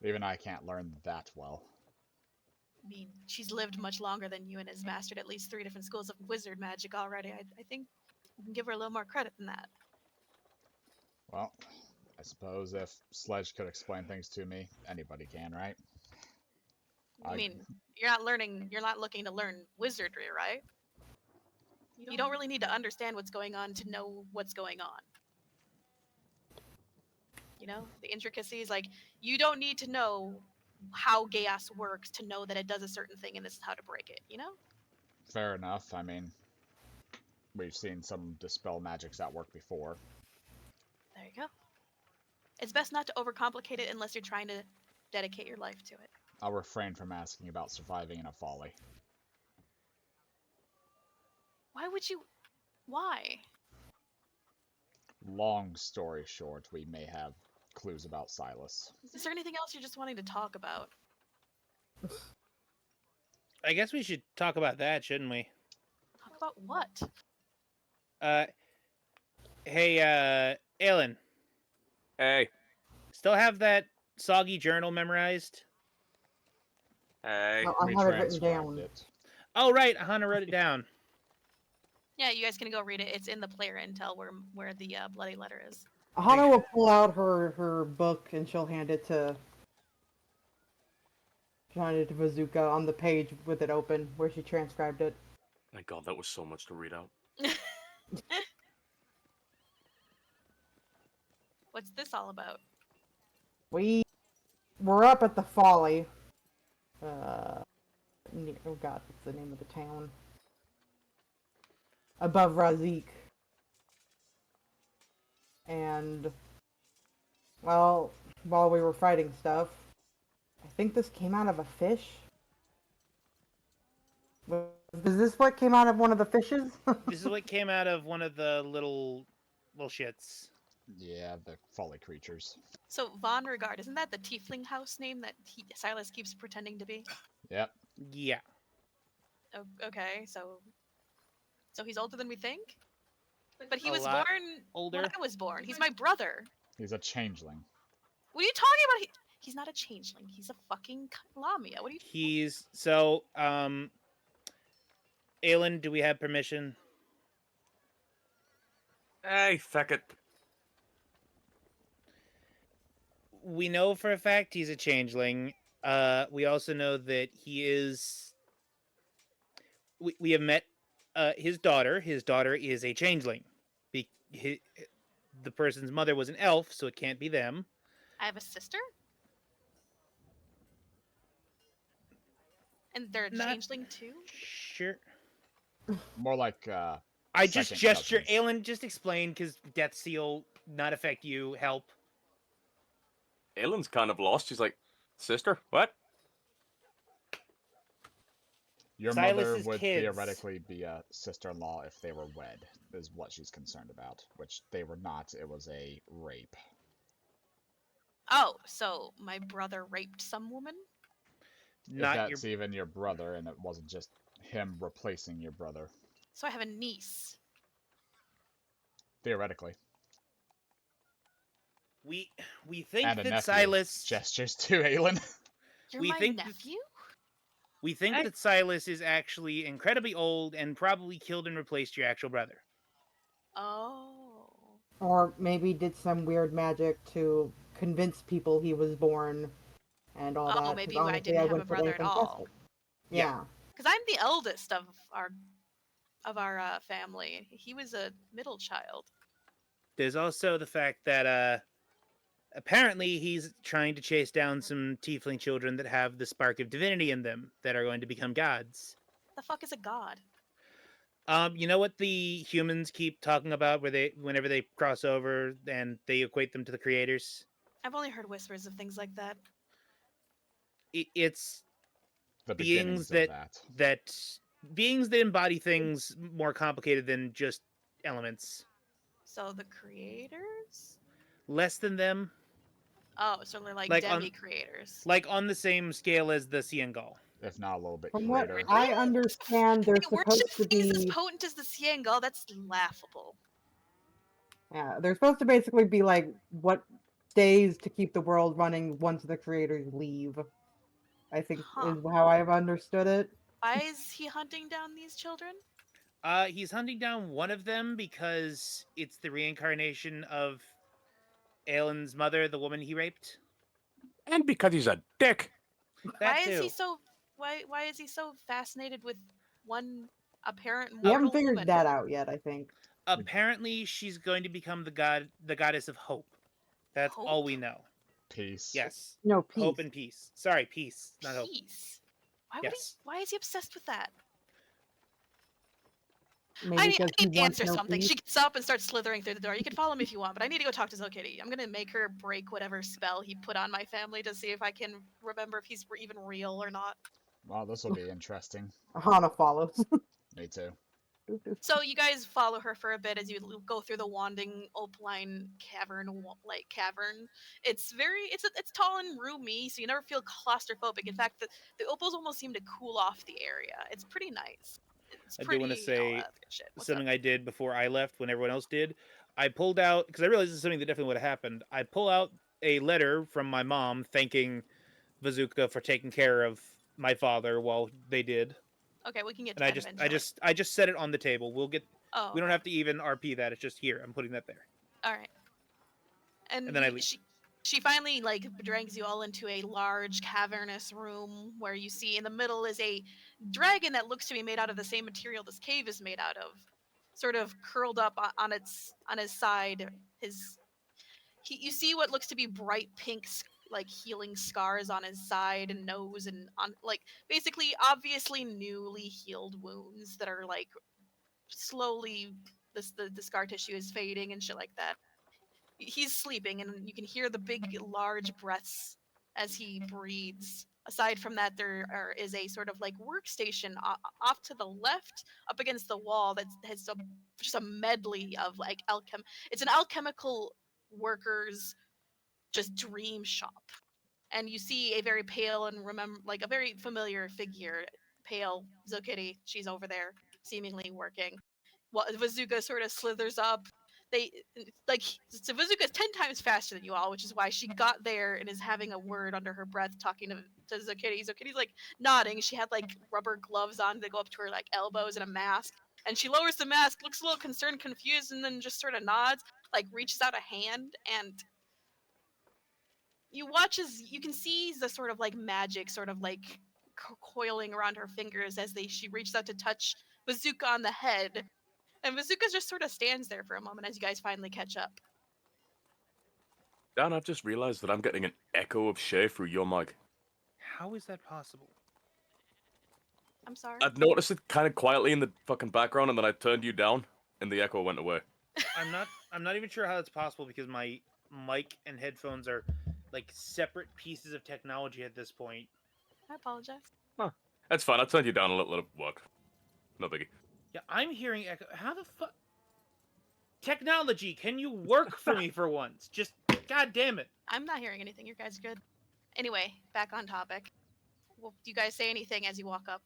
Even I can't learn that well. I mean, she's lived much longer than you and has mastered at least 3 different schools of wizard magic already. I think you can give her a little more credit than that. Well, I suppose if Sledge could explain things to me, anybody can, right? I mean, you're not looking to learn wizardry, right? You don't really need to understand what's going on to know what's going on. The intricacies, you don't need to know how chaos works to know that it does a certain thing and this is how to break it, Fair enough. I mean, we've seen some dispel magics that work before. There you go. It's best not to overcomplicate it unless you're trying to dedicate your life to it. I'll refrain from asking about surviving in a folly. Why would you? Why? Long story short, we may have clues about Silas. Is there anything else you're just wanting to talk about? I guess we should talk about that, shouldn't we? Talk about what? Hey, Aelin. Hey. Still have that soggy journal memorized? Hey. No, I We have it written transcribed down. it. Oh, right. Aahana wrote it down. Yeah, you guys can go read it. It's in the player intel where the bloody letter is. Aahana will pull out her book and she'll hand it to Bazooka on the page with it open where she transcribed it. My God, that was so much to read out. What's this all about? We we're up at the Folly. Oh god, what's the name of the town? Above Razik. And, well, while we were fighting stuff, I think this came out of a fish. Is this what came out of one of the fishes? This is what came out of one of the little shits. Yeah, the folly creatures. So Von Regard, isn't that the tiefling house name that Silas keeps pretending to be? Yep. Yeah. Okay, so he's older than we think? But he A was lot born older. when I was born. He's my brother. He's a changeling. What are you talking about? He's not a changeling. He's a fucking Lamia. What are you? He's so Aelin, do we have permission? Hey, feck it. We know for a fact he's a changeling. We also know that he is. We have met his daughter. His daughter is a changeling. The person's mother was an elf, so it can't be them. I have a sister? And they're a Not changeling too? Sure. More like, I just second gesture. cousins. Aelin, just explain, because Death Seal not affect you. Help. Aelin's kind of lost. She's like, sister, what? Your mother Silas's would kids. theoretically be a sister-in-law if they were wed, is what she's concerned about. Which they were not. It was a rape. Oh, so my brother raped some woman? Not if your. that's even your brother, and it wasn't just him replacing your brother. So I have a niece. Theoretically. We think And a that nephew. Silas. Gestures to Aelin. You're We my think nephew? We think that Silas is actually incredibly old and probably killed and replaced your actual brother. Oh. Or maybe did some weird magic to convince people he was born and all that. 'cause Maybe I honestly, didn't have a wouldn't put brother at anything past all. it. Yeah. Because I'm the eldest of our family. He was a middle child. There's also the fact that apparently he's trying to chase down some tiefling children that have the spark of divinity in them that are going to become gods. The fuck is a god? You know what the humans keep talking about whenever they cross over and they equate them to the creators? I've only heard whispers of things like that. It's The beings beginnings of that. beings that embody things more complicated than just elements. So the creators? Less than them, Oh, so they're like Like on- demi-creators. like on the same scale as the Ciengal. If not a little bit From what greater. I understand, They there's worship supposed to things as be potent as the Ciengal. That's laughable. they're supposed to basically be like what stays to keep the world running once the creators leave. I think Huh. is how I've understood it. Why is he hunting down these children? He's hunting down one of them because it's the reincarnation of Aelin's mother, the woman he raped. And because he's a dick. That Why too. is he so? Why is he so fascinated with one apparent We haven't mortal figured woman? that out yet, I think. Apparently, she's going to become the goddess of hope. That's all Hope? we know. Peace. Yes, No, peace. hope and peace. Sorry, peace, not hope. Peace. Why Yes. Why is he obsessed with that? Maybe I need because he to wants answer no something. peace. She gets up and starts slithering through the door. You can follow me if you want, but I need to go talk to Zokitty. I'm gonna make her break whatever spell he put on my family to see if I can remember if he's even real or not. Well, this will be interesting. Aahana follows. Me too. So you guys follow her for a bit as you go through the wanding opaline cavern. It's it's tall and roomy, so you never feel claustrophobic. In fact, the opals almost seem to cool off the area. It's pretty nice. It's I do pretty. wanna say all that good shit. What's Something up? I did before I left when everyone else did. I pulled out, because I realized this is something that definitely would have happened. I pull out a letter from my mom thanking Bazooka for taking care of my father while they did. Okay, we can get to And that I eventually. just set it on the table. We don't okay. have to even RP that. It's just here. I'm putting that there. All right. And then I leave. She finally drags you all into a large cavernous room where you see in the middle is a dragon that looks to be made out of the same material this cave is made out of, sort of curled up on his side. You see what looks to be bright pink like healing scars on his side and nose and on like basically obviously newly healed wounds that are like slowly the scar tissue is fading and shit like that. He's sleeping and you can hear the big large breaths as he breathes. Aside from that, is a sort of like workstation off to the left up against the wall that has just a medley of like it's an alchemical worker's just dream shop. And you see a very pale and like a very familiar figure, pale Zokitty. She's over there, seemingly working. Well, Vazuka sort of slithers up. They like so Vazuka's 10 times faster than you all, which is why she got there and is having a word under her breath talking to Zokitty. Zokitty's like nodding. She had like rubber gloves on that go up to her like elbows and a mask. And she lowers the mask, looks a little concerned, confused, and then just sort of nods, like reaches out a hand, and you watch as you can see the sort of like magic sort of like coiling around her fingers as she reaches out to touch Bazooka on the head, and Bazooka just sort of stands there for a moment as you guys finally catch up. Dan, I've just realized that I'm getting an echo of Shay through your mic. How is that possible? I'm sorry. I'd noticed it kind of quietly in the fucking background, and then I turned you down, and the echo went away. I'm not even sure how that's possible because my mic and headphones are like separate pieces of technology at this point. I apologize. Huh. That's fine. I turned you down a little. What? No biggie. Yeah, I'm hearing echo. How the fuck? Technology, can you work for me for once? Just, god damn it. I'm not hearing anything. You guys are good. Anyway, back on topic. Well, do you guys say anything as you walk up?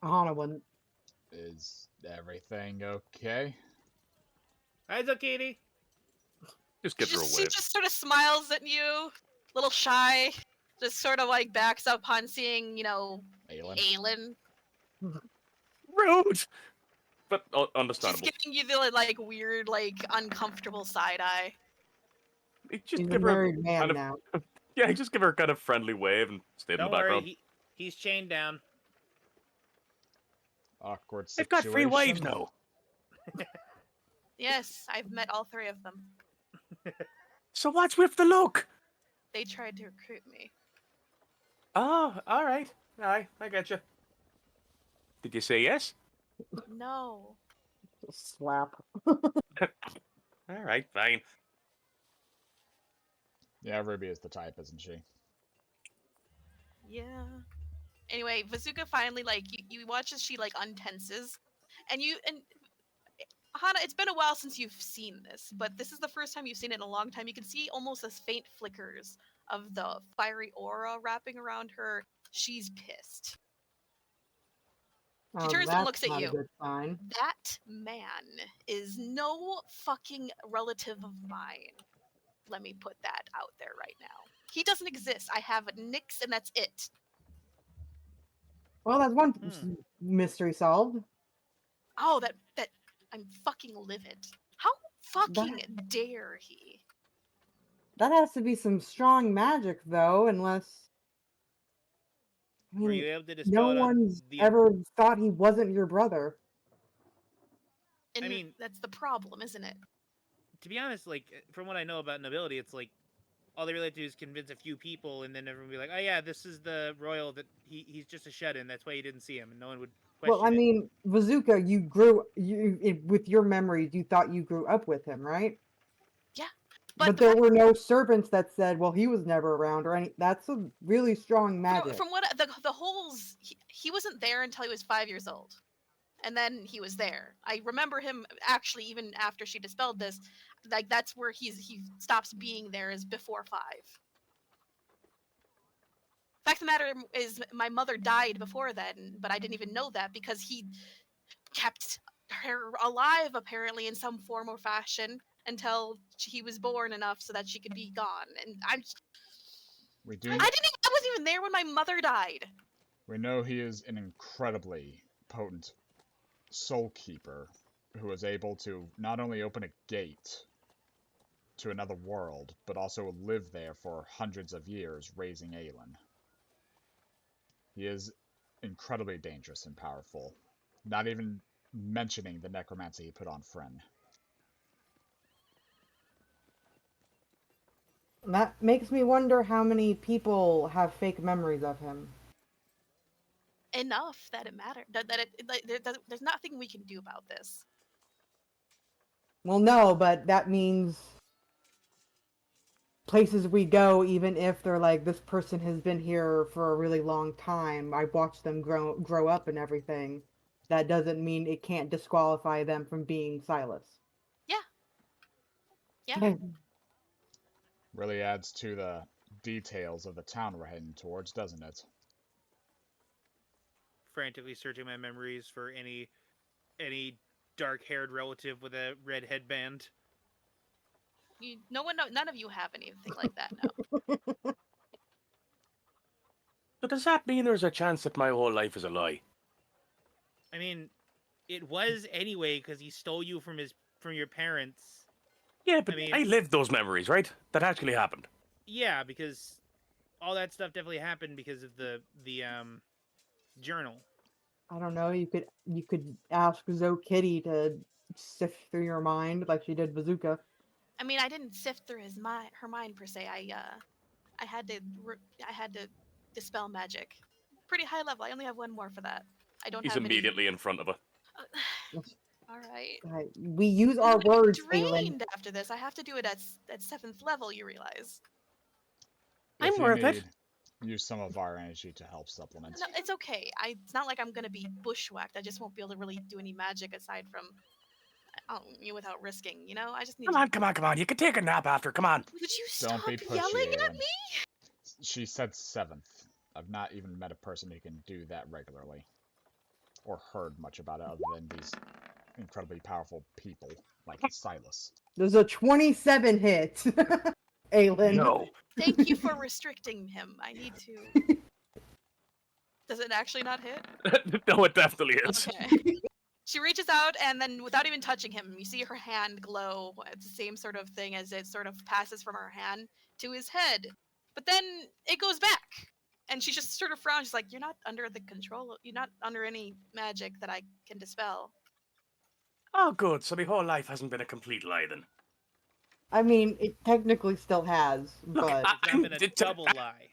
Aahana wouldn't. Is everything okay? Hi, Zokitty. Just give her a She wave. just sort of smiles at you, a little shy, just sort of like backs up upon seeing, Aelin? Rude! But She's understandable. giving you the like weird, like uncomfortable side eye. Just He's a give her married man kind of, now. yeah, just give her a kind of friendly wave and stay in the Don't background. worry, he's chained down. Awkward situation. They've got free waves now. Yes, I've met all three of them. So what's with the look? They tried to recruit me. Oh, all right. Aye, I get you. Did you say yes? No. Slap. All right, fine. Yeah, Ruby is the type, isn't she? Yeah. Anyway, Bazooka finally you watch as she untenses, and Aahana, it's been a while since you've seen this, but this is the first time you've seen it in a long time. You can see almost as faint flickers of the fiery aura wrapping around her. She's pissed. She turns and looks at not you. A good sign. That man is no fucking relative of mine. Let me put that out there right now. He doesn't exist. I have Nyx, and that's it. Well, that's one mystery solved. Oh, that I'm fucking livid. How fucking dare he? That has to be some strong magic, though, unless... I Were mean, you able to dispel no it on one's the... ever thought he wasn't your brother. And I mean, that's the problem, isn't it? To be honest, from what I know about nobility, it's like all they really have to do is convince a few people, and then everyone will be like, "Oh yeah, this is the royal that he's just a shut-in. That's why you didn't see him," and no one would question Well, I mean, Bazooka, with your memories, you thought you grew up with him, right? Yeah, but there were no servants that said, "Well, he was never around," or any. That's a really strong magic. From what the holes, he wasn't there until he was 5 years old, and then he was there. I remember him actually even after she dispelled this. That's where he stops being there is before 5. Fact of the matter is, my mother died before then, but I didn't even know that because he kept her alive apparently in some form or fashion until he was born enough so that she could be gone. And I wasn't even there when my mother died. We know he is an incredibly potent soul keeper who is able to not only open a gate to another world, but also live there for hundreds of years, raising Aelin. He is incredibly dangerous and powerful, not even mentioning the necromancy he put on Fren. That makes me wonder how many people have fake memories of him. Enough that it matters. There's nothing we can do about this. Well, no, but that means places we go, even if they're like, this person has been here for a really long time, I've watched them grow up and everything, that doesn't mean it can't disqualify them from being Silas. Yeah. Really adds to the details of the town we're heading towards, doesn't it? Frantically searching my memories for any dark-haired relative with a red headband. None of you have anything like that now. So does that mean there's a chance that my whole life is a lie? I mean, it was anyway because he stole you from your parents. Yeah, but I mean- I lived those memories, right? That actually happened. Yeah, because all that stuff definitely happened because of the journal. I don't know, you could ask Kitty to sift through your mind like she did Bazooka. I mean, I didn't sift through her mind per se. I had to dispel magic. Pretty high level. I only have one more for that. I don't He's have immediately in front of her. All right. We use our I'm gonna be words, Aelin. drained after this. I have to do it at 7th level. You realize? I'm If you worth it. need, use some of our energy to help supplement. No, it's okay. It's not like I'm gonna be bushwhacked. I just won't be able to really do any magic aside from without risking. You know, I just need. Come on. You can take a nap after. Come on. Would you Don't stop be pushy, yelling at Aelin. me? She said 7th. I've not even met a person who can do that regularly. Or heard much about it other than these incredibly powerful people like Silas. There's a 27 hit, Aelin. No. Thank you for restricting him. I need to. Does it actually not hit? No, it definitely is. Okay. She reaches out and then, without even touching him, you see her hand glow. It's the same sort of thing as it sort of passes from her hand to his head. But then it goes back. And she just sort of frowns. She's like, you're not under the control. You're not under any magic that I can dispel. Oh, good. So my whole life hasn't been a complete lie then. I mean, it technically still has, Look, but It's not been a double lie.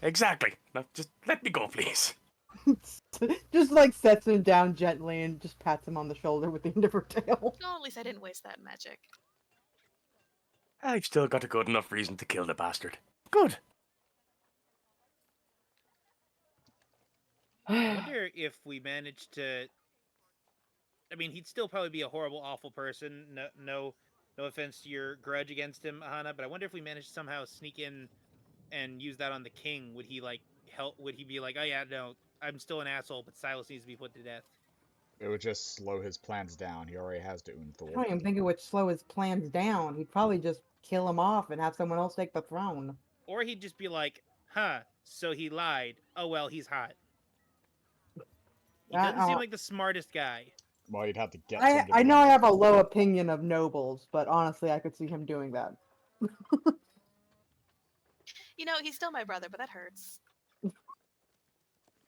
Exactly. Now, just let me go, please. just like sets him down gently and just pats him on the shoulder with the end of her tail. No, at least I didn't waste that magic. I've still got a good enough reason to kill the bastard. Good. I wonder if we managed to. I mean, he'd still probably be a horrible, awful person. No offense to your grudge against him, Aahana, but I wonder if we managed to somehow sneak in and use that on the king. Would he like help? Would he be like, oh yeah, no, I'm still an asshole, but Silas needs to be put to death? It would just slow his plans down. He already has to I Unthor. don't even think it would slow his plans down. He'd probably just kill him off and have someone else take the throne. Or he'd just be like, huh, so he lied. Oh well, he's hot. He doesn't seem like the smartest guy. Well, you'd have to get. I know I have a low opinion of nobles, but honestly, I could see him doing that. You know, he's still my brother, but that hurts.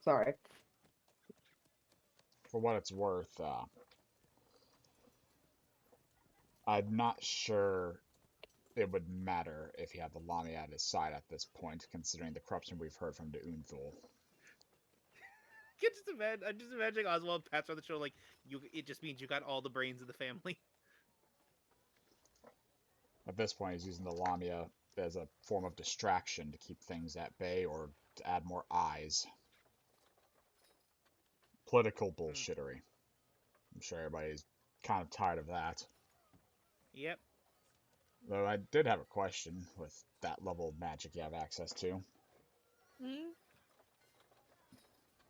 Sorry. For what it's worth, I'm not sure it would matter if he had the Lamia at his side at this point, considering the corruption we've heard from the Unthul. I'm just imagining Oswald pats her on the shoulder like, it just means you got all the brains of the family. At this point, he's using the Lamia as a form of distraction to keep things at bay or to add more eyes. Political bullshittery. I'm sure everybody's kind of tired of that. Yep. Though I did have a question with that level of magic you have access to. Hmm?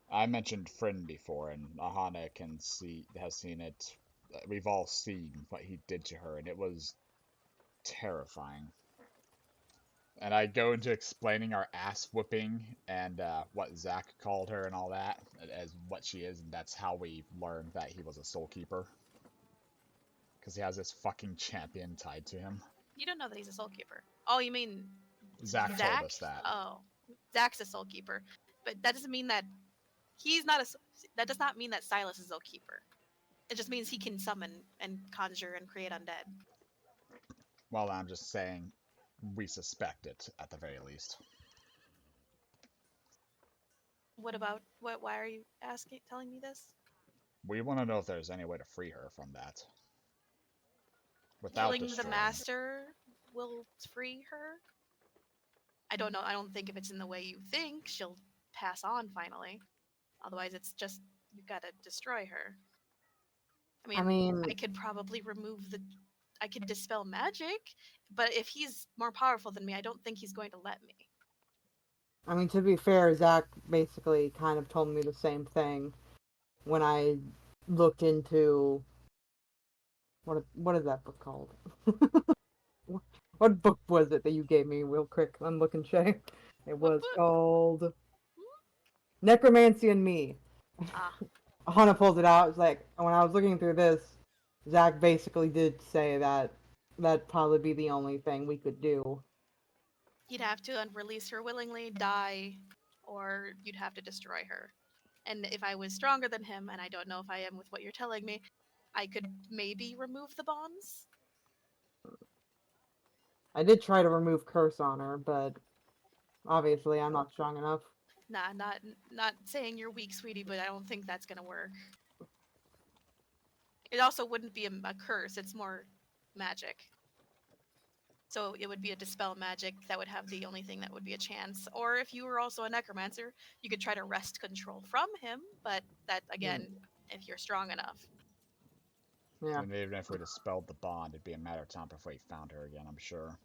I mentioned Friend before, and Aahana has seen it. We've all seen what he did to her, and it was terrifying. And I go into explaining our ass whooping and what Zach called her and all that as what she is, and that's how we learned that he was a soul keeper. Because he has this fucking champion tied to him. You don't know that he's a soul keeper. Oh, you mean Zach told us that. Oh, Zach's a soul keeper, but that doesn't mean that he's not a. That does not mean that Silas is a soul keeper. It just means he can summon and conjure and create undead. Well, I'm just saying, we suspect it, at the very least. What about what? Why are you telling me this? We want to know if there's any way to free her from that. Without Killing the destroying. master will free her. I don't know. I don't think if it's in the way you think, she'll pass on finally. Otherwise, it's just you gotta destroy her. I mean, I could probably remove the. I could dispel magic, but if he's more powerful than me, I don't think he's going to let me. to be fair, Zach basically kind of told me the same thing when I looked into what is that book called? What book was it that you gave me real quick? I'm looking, Shay. It was called Necromancy and Me. Ah. Aahana pulled it out. It's like, when I was looking through this, Zach basically did say that that'd probably be the only thing we could do. You'd have to release her willingly, die, or you'd have to destroy her. And if I was stronger than him, and I don't know if I am with what you're telling me, I could maybe remove the bonds. I did try to remove curse on her, but obviously I'm not strong enough. Nah, not saying you're weak, sweetie, but I don't think that's gonna work. It also wouldn't be a curse, it's more magic. So it would be a dispel magic that would have the only thing that would be a chance. Or if you were also a necromancer, you could try to wrest control from him, but that, again, if you're strong enough. Yeah. And even if we dispelled the bond, it'd be a matter of time before we found her again, I'm sure.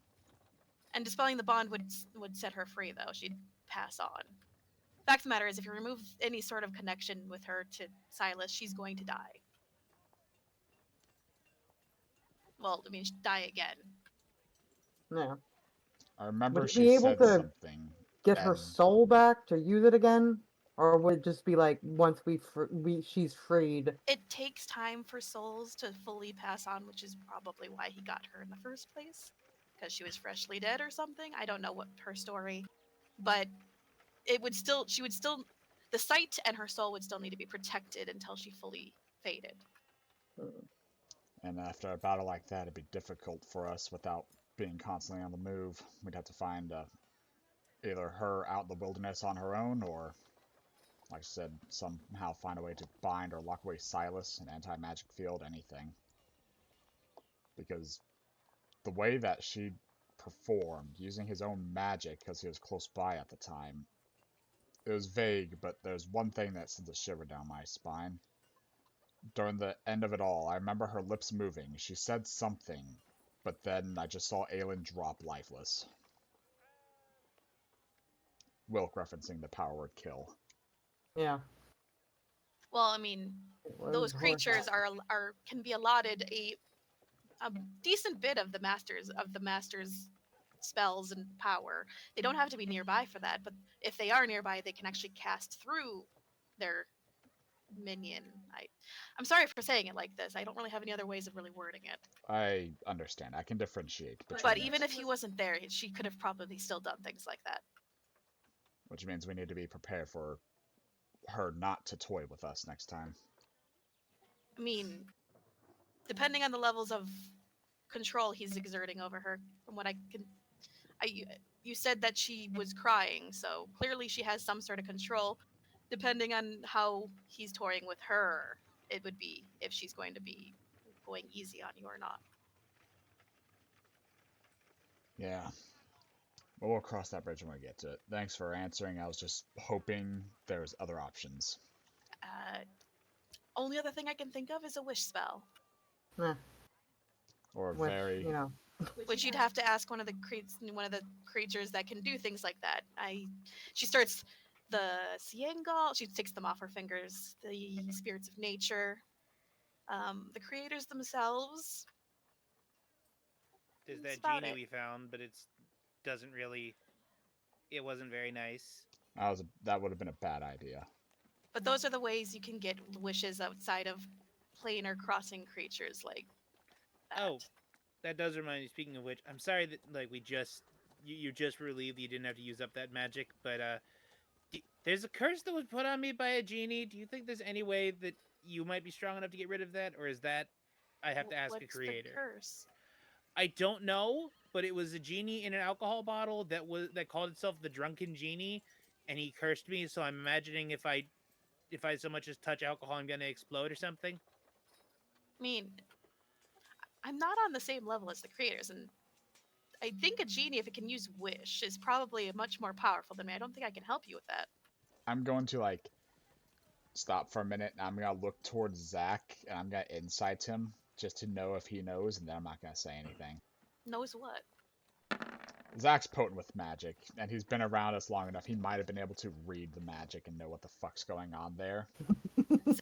And dispelling the bond would set her free, though. She'd pass on. Fact of the matter is, if you remove any sort of connection with her to Silas, she's going to die. Well, she'd die again. Yeah. I remember Would she you be able said to something. get her soul back to use it again? Or would it just be like, once she's freed? It takes time for souls to fully pass on, which is probably why he got her in the first place. Because she was freshly dead or something. I don't know what her story. But the sight and her soul would still need to be protected until she fully faded. And after a battle like that, it'd be difficult for us without being constantly on the move. We'd have to find either her out in the wilderness on her own, or, like I said, somehow find a way to bind or lock away Silas, an anti-magic field, anything. Because the way that she performed, using his own magic because he was close by at the time, it was vague, but there's one thing that sends a shiver down my spine. During the end of it all, I remember her lips moving. She said something, but then I just saw Aelin drop lifeless. Wilk referencing the power word kill. Yeah. Well, those creatures can be allotted a decent bit of the master's spells and power. They don't have to be nearby for that, but if they are nearby, they can actually cast through their minion. I'm sorry for saying it like this. I don't really have any other ways of really wording it. I understand. I can differentiate between But even if he wasn't there, she could have probably still done things like that. Which means we need to be prepared for her not to toy with us next time. Depending on the levels of control he's exerting over her, from what you said that she was crying, so clearly she has some sort of control. Depending on how he's toying with her, it would be if she's going to be going easy on you or not. Yeah. But we'll cross that bridge when we get to it. Thanks for answering. I was just hoping there was other options. Only other thing I can think of is a wish spell. Or very... Which you'd have to ask one of the creatures that can do things like that. She starts the Siengal. She takes them off her fingers. The spirits of nature, the creators themselves. There's that genie we found, but it wasn't very nice. That would have been a bad idea. But those are the ways you can get wishes outside of planar crossing creatures like that. Oh, that does remind me, speaking of which, I'm sorry that you just relieved you didn't have to use up that magic, but there's a curse that was put on me by a genie. Do you think there's any way that you might be strong enough to get rid of that, or is that I have to ask a creator? What's the curse? I don't know, but it was a genie in an alcohol bottle that called itself the Drunken Genie, and he cursed me. So I'm imagining if I so much as touch alcohol, I'm gonna explode or something. I mean, I'm not on the same level as the creators, and I think a genie, if it can use wish, is probably much more powerful than me. I don't think I can help you with that. I'm going to, like, stop for a minute, and I'm going to look towards Zach, and I'm going to insight him, just to know if he knows, and then I'm not going to say anything. Knows what? Zach's potent with magic, and he's been around us long enough. He might have been able to read the magic and know what the fuck's going on there.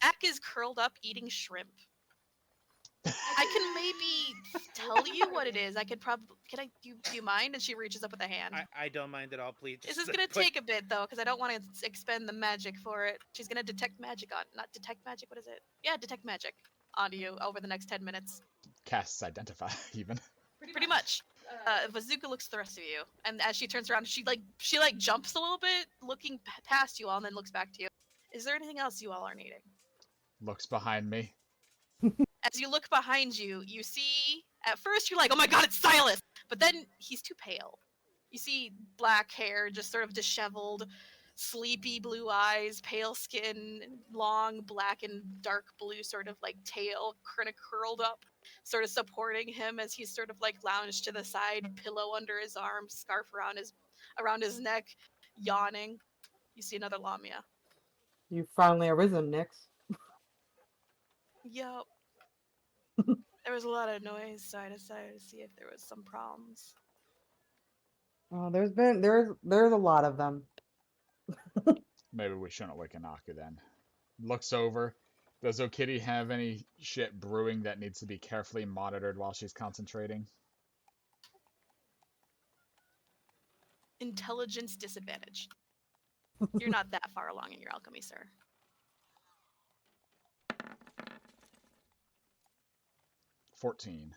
Zach is curled up eating shrimp. I can maybe tell you what it is. I could probably. Do you mind? And she reaches up with a hand. I don't mind at all, please. This is gonna take a bit though, because I don't want to expend the magic for it. She's gonna detect magic on, not detect magic. What is it? Yeah, detect magic onto you over the next 10 minutes. Casts Identify, even. Pretty much. Bazooka looks at the rest of you, and as she turns around, she jumps a little bit, looking past you all, and then looks back to you. Is there anything else you all are needing? Looks behind me. As you look behind you, you see, at first you're like, oh my god, it's Silas! But then he's too pale. You see black hair, just sort of disheveled, sleepy blue eyes, pale skin, long black and dark blue sort of like tail, kind of curled up, sort of supporting him as he's sort of like lounged to the side, pillow under his arm, scarf around his neck, yawning. You see another Lamia. You finally arisen, Nyx. Yup. There was a lot of noise, so I decided to see if there was some problems. Oh, there's a lot of them. Maybe we shouldn't wake Anaku then. Looks over. Does Okitty have any shit brewing that needs to be carefully monitored while she's concentrating? Intelligence disadvantage. You're not that far along in your alchemy, sir. 14.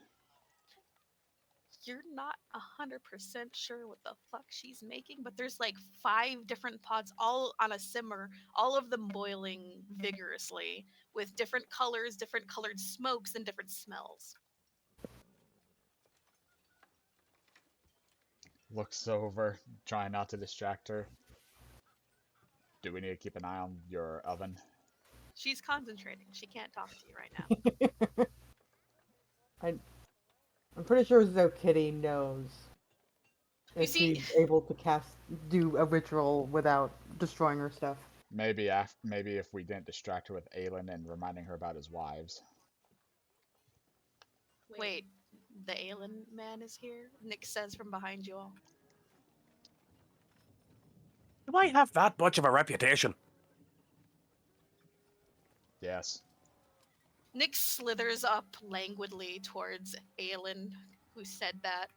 You're not 100% sure what the fuck she's making, but there's like 5 different pots all on a simmer, all of them boiling vigorously with different colors, different colored smokes, and different smells. Looks over, trying not to distract her. Do we need to keep an eye on your oven? She's concentrating. She can't talk to you right now. I'm pretty sure Zokitty knows if she's able to do a ritual without destroying her stuff. Maybe if we didn't distract her with Aelin and reminding her about his wives. Wait, the Aelin man is here? Nick says from behind you all. Do I have that much of a reputation? Yes. Nick slithers up languidly towards Aelin, who said that.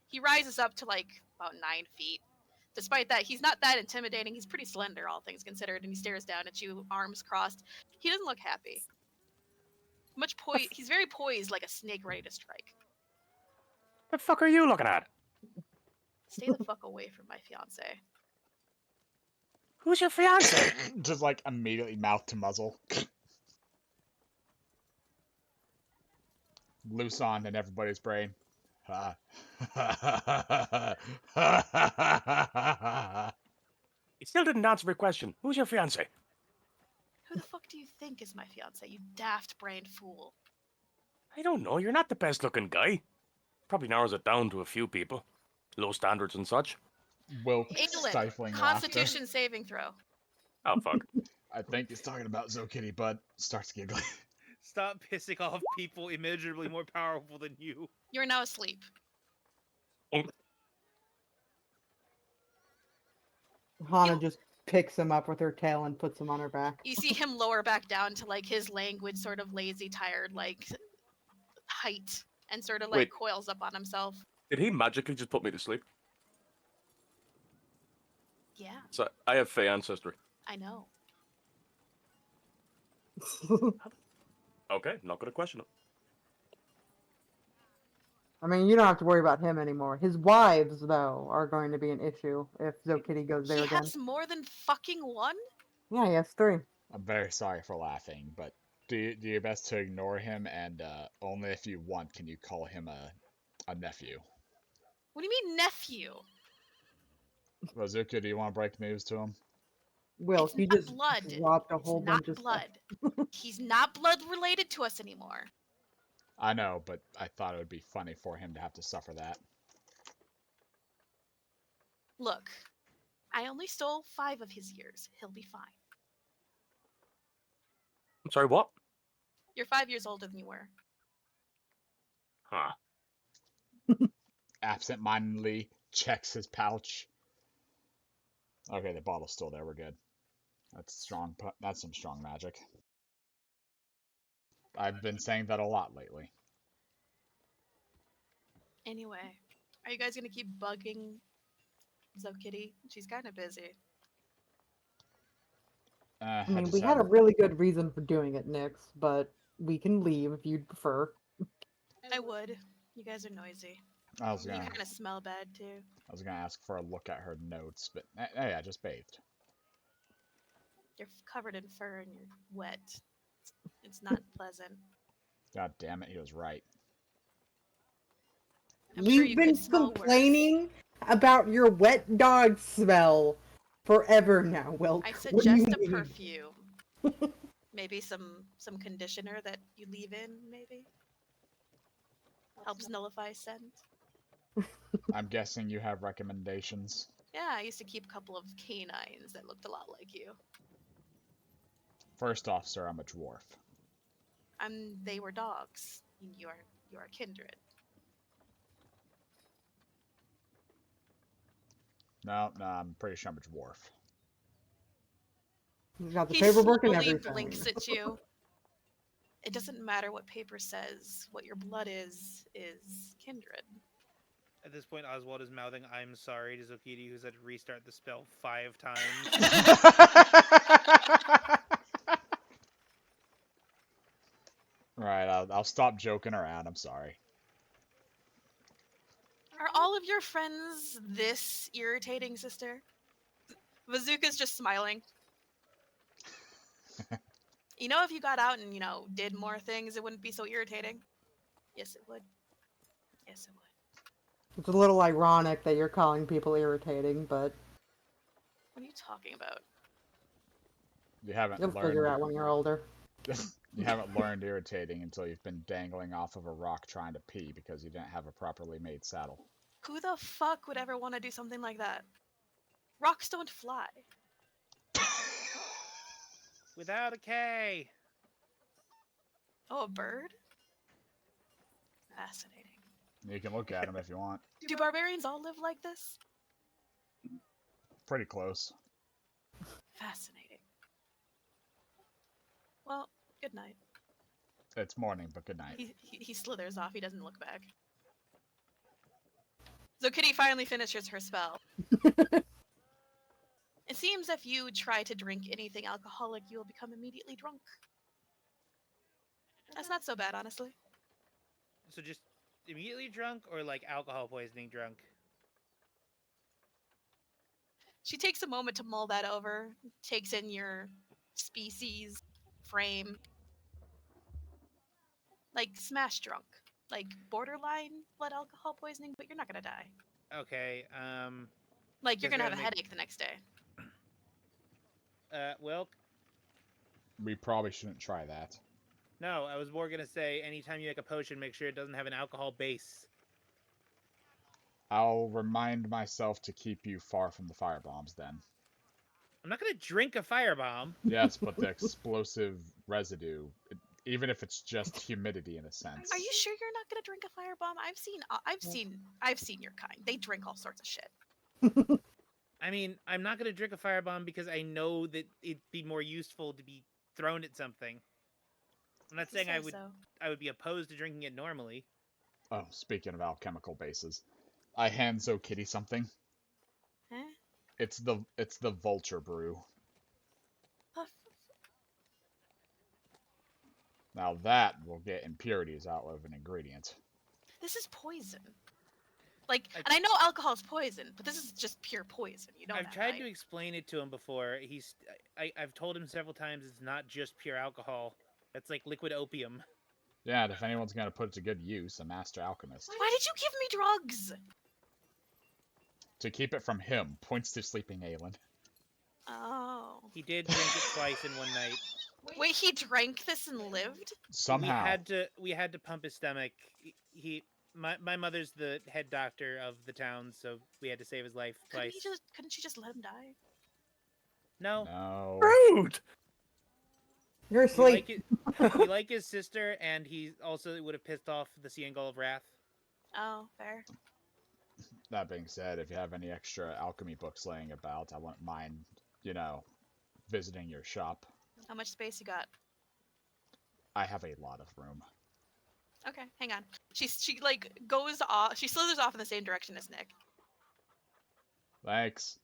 He rises up to like about 9 feet. Despite that, he's not that intimidating. He's pretty slender, all things considered, and he stares down at you, arms crossed. He doesn't look happy. He's very poised, like a snake ready to strike. The fuck are you looking at? Stay the fuck away from my fiance. Who's your fiance? Just like immediately mouth to muzzle. Loose on in everybody's brain. He still didn't answer my question. Who's your fiance? Who the fuck do you think is my fiance, you daft-brained fool? I don't know. You're not the best-looking guy. Probably narrows it down to a few people. Low standards and such. Wilk Aelin, stifling Constitution laughter. saving throw. Oh, fuck. I think he's talking about Zokitty, but starts giggling. Stop pissing off people immeasurably more powerful than you. You're now asleep. Aahana just picks him up with her tail and puts him on her back. You see him lower back down to like his languid, sort of lazy, tired, like height, and sort of like Wait. coils up on himself. Did he magically just put me to sleep? Yeah, So I have Fey ancestry. I know. Okay, not gonna question it. I mean, you don't have to worry about him anymore. His wives, though, are going to be an issue if Zokitty goes there He again. has more than fucking one? Yeah, he has 3. I'm very sorry for laughing, but Do your best to ignore him, and only if you want can you call him a nephew. What do you mean, nephew? Bazooka, do you want to break news to him? Will, It's he not just blood. dropped a It's whole not bunch of stuff. blood. He's not blood related to us anymore. I know, but I thought it would be funny for him to have to suffer that. Look, I only stole 5 of his years. He'll be fine. I'm sorry, what? You're 5 years older than you were. Huh. Absent-mindedly checks his pouch. Okay, the bottle's still there. We're good. That's strong. That's some strong magic. I've been saying that a lot lately. Anyway, are you guys gonna keep bugging Zokitty? She's kind of busy. I mean, we had a really good reason for doing it, Nyx, but we can leave if you'd prefer. I would. You guys are noisy. I was You gonna kind of smell bad too. ask for a look at her notes, but hey, I just bathed. You're covered in fur and you're wet. It's not pleasant. God damn it, he was right. I'm sure We've you been could smell worse. complaining about your wet dog smell forever now, Wilk. I What do you suggest a mean? perfume. Maybe some conditioner that you leave in, maybe? Helps nullify scent. I'm guessing you have recommendations. Yeah, I used to keep a couple of canines that looked a lot like you. First off, sir, I'm a dwarf. They were dogs. You are kindred. No, I'm pretty sure I'm a dwarf. He's got the He paperwork and slowly everything. blinks at you. It doesn't matter what paper says. What your blood is kindred. At this point, Oswald is mouthing "I'm sorry" to Zokiti, who's had to restart the spell 5 times. Right, I'll stop joking around. I'm sorry. Are all of your friends this irritating, sister? Bazooka's just smiling. You know, if you got out and, did more things, it wouldn't be so irritating. Yes, it would. Yes, it would. It's a little ironic that you're calling people irritating, but What are you talking about? You haven't you'll learned. figure out when you're older. You haven't learned irritating until you've been dangling off of a rock trying to pee because you didn't have a properly made saddle. Who the fuck would ever want to do something like that? Rocks don't fly. Without a K. Oh, a bird? Fascinating. You can look at him if you want. Do barbarians all live like this? Pretty close. Fascinating. Well, good night. It's morning, but good night. He slithers off. He doesn't look back. So Kitty finally finishes her spell. It seems if you try to drink anything alcoholic, you will become immediately drunk. That's not so bad, honestly. So just immediately drunk, or like alcohol poisoning drunk? She takes a moment to mull that over, takes in your species, frame. Like smash drunk. Like borderline blood alcohol poisoning, but you're not gonna die. Okay, Like you're Guess gonna I have a gotta headache the next day. Wilk? We probably shouldn't try that. No, I was more gonna say, anytime you make a potion, make sure it doesn't have an alcohol base. I'll remind myself to keep you far from the firebombs then. I'm not gonna drink a firebomb. Yes, but the explosive residue, even if it's just humidity in a sense. Are you sure you're not gonna drink a firebomb? I've seen your kind. They drink all sorts of shit. I mean, I'm not gonna drink a firebomb because I know that it'd be more useful to be thrown at something. I'm not saying I would be opposed to drinking it normally. Oh, speaking of alchemical bases, I hand Zokitty something. Huh? It's the vulture brew. Now that will get impurities out of an ingredient. This is poison. And I know alcohol is poison, but this is just pure poison. You know I've that, tried right? to explain it to him before. I've told him several times it's not just pure alcohol. That's like liquid opium. Yeah, and if anyone's gonna put it to good use, a master alchemist. Why did you give me drugs? To keep it from him, points to sleeping Aelin. Oh. He did drink it twice in one night. Wait, he drank this and lived? Somehow. We had to pump his stomach. My mother's the head doctor of the town, so we had to save his life twice. Couldn't you just let him die? No. No. Rude! You're asleep. He like his sister, and he also would have pissed off the Sea Gull of Wrath. Oh, fair. That being said, if you have any extra alchemy books laying about, I wouldn't mind, visiting your shop. How much space you got? I have a lot of room. Okay, hang on. She like goes off. She slithers off in the same direction as Nick. Thanks.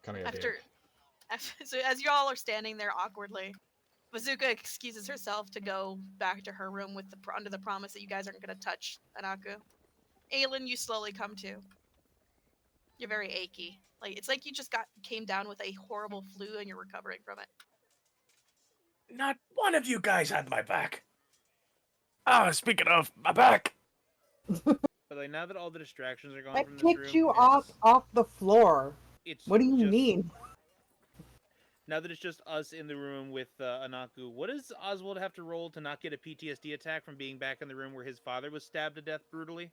Come here, After, so as y'all are standing there awkwardly, Bazooka excuses herself to go back to her room with under the promise that you guys aren't going to touch Anaku. Aelin, you slowly come to. You're very achy. Like it's like you just came down with a horrible flu and you're recovering from it. Not one of you guys had my back. Ah, speaking of my back. But like now that all the distractions are gone I from this room, kicked you off the floor. It's What do you just- mean? Now that it's just us in the room with Anaku, what does Oswald have to roll to not get a PTSD attack from being back in the room where his father was stabbed to death brutally?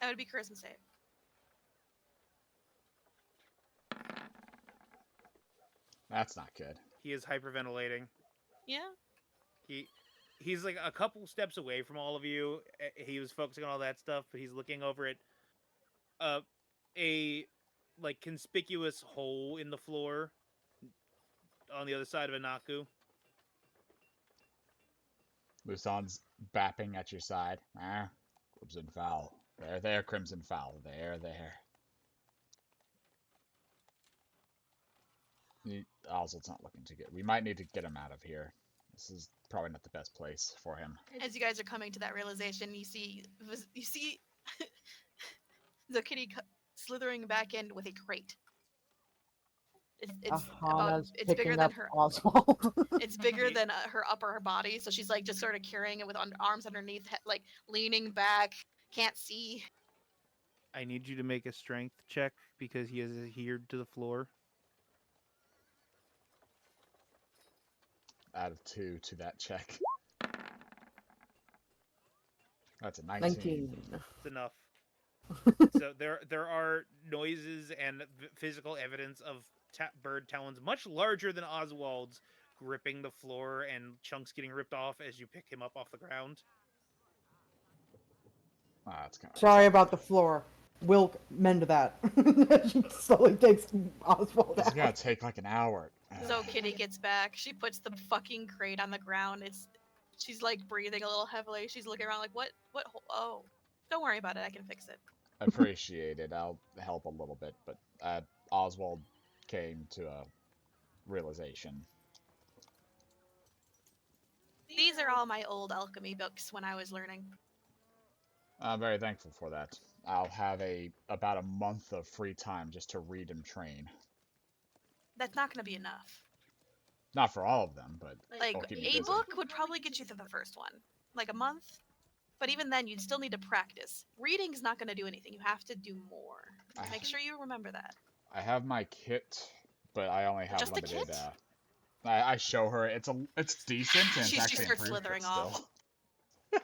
That would be charisma save. That's not good. He is hyperventilating. Yeah. He's like a couple steps away from all of you. He was focusing on all that stuff, but he's looking over at a like conspicuous hole in the floor on the other side of Anaku. Lusan's bapping at your side. Crimson Fowl. There, Crimson Fowl. There. Oswald's not looking too good. We might need to get him out of here. This is probably not the best place for him. As you guys are coming to that realization, you see the kitty slithering back in with a crate. Aahana's it's bigger picking than up her. Oswald. It's bigger than her upper body, so she's like just sort of carrying it with arms underneath, like leaning back, can't see. I need you to make a strength check because he is adhered to the floor. Out of 2 to that check. That's a 19. It's enough. So there are noises and physical evidence of bird talons much larger than Oswald's gripping the floor and chunks getting ripped off as you pick him up off the ground. That's kind of Sorry about the floor. Wilk, mend that. She slowly takes Oswald This is out. gonna take like an hour. So Kitty gets back. She puts the fucking crate on the ground. She's like breathing a little heavily. She's looking around like, what? Oh, don't worry about it. I can fix it. Appreciate it. I'll help a little bit, but Oswald came to a realization. These are all my old alchemy books when I was learning. I'm very thankful for that. I'll have about a month of free time just to read and train. That's not going to be enough. Not for all of them, but Like, it'll keep me a busy. book would probably get you through the first one. Like a month. But even then, you'd still need to practice. Reading's not going to do anything. You have to do more. Make sure you remember that. I have my kit, but I only have Just the limited. kit? I show her it's decent and She it's actually starts improved, slithering but off. still.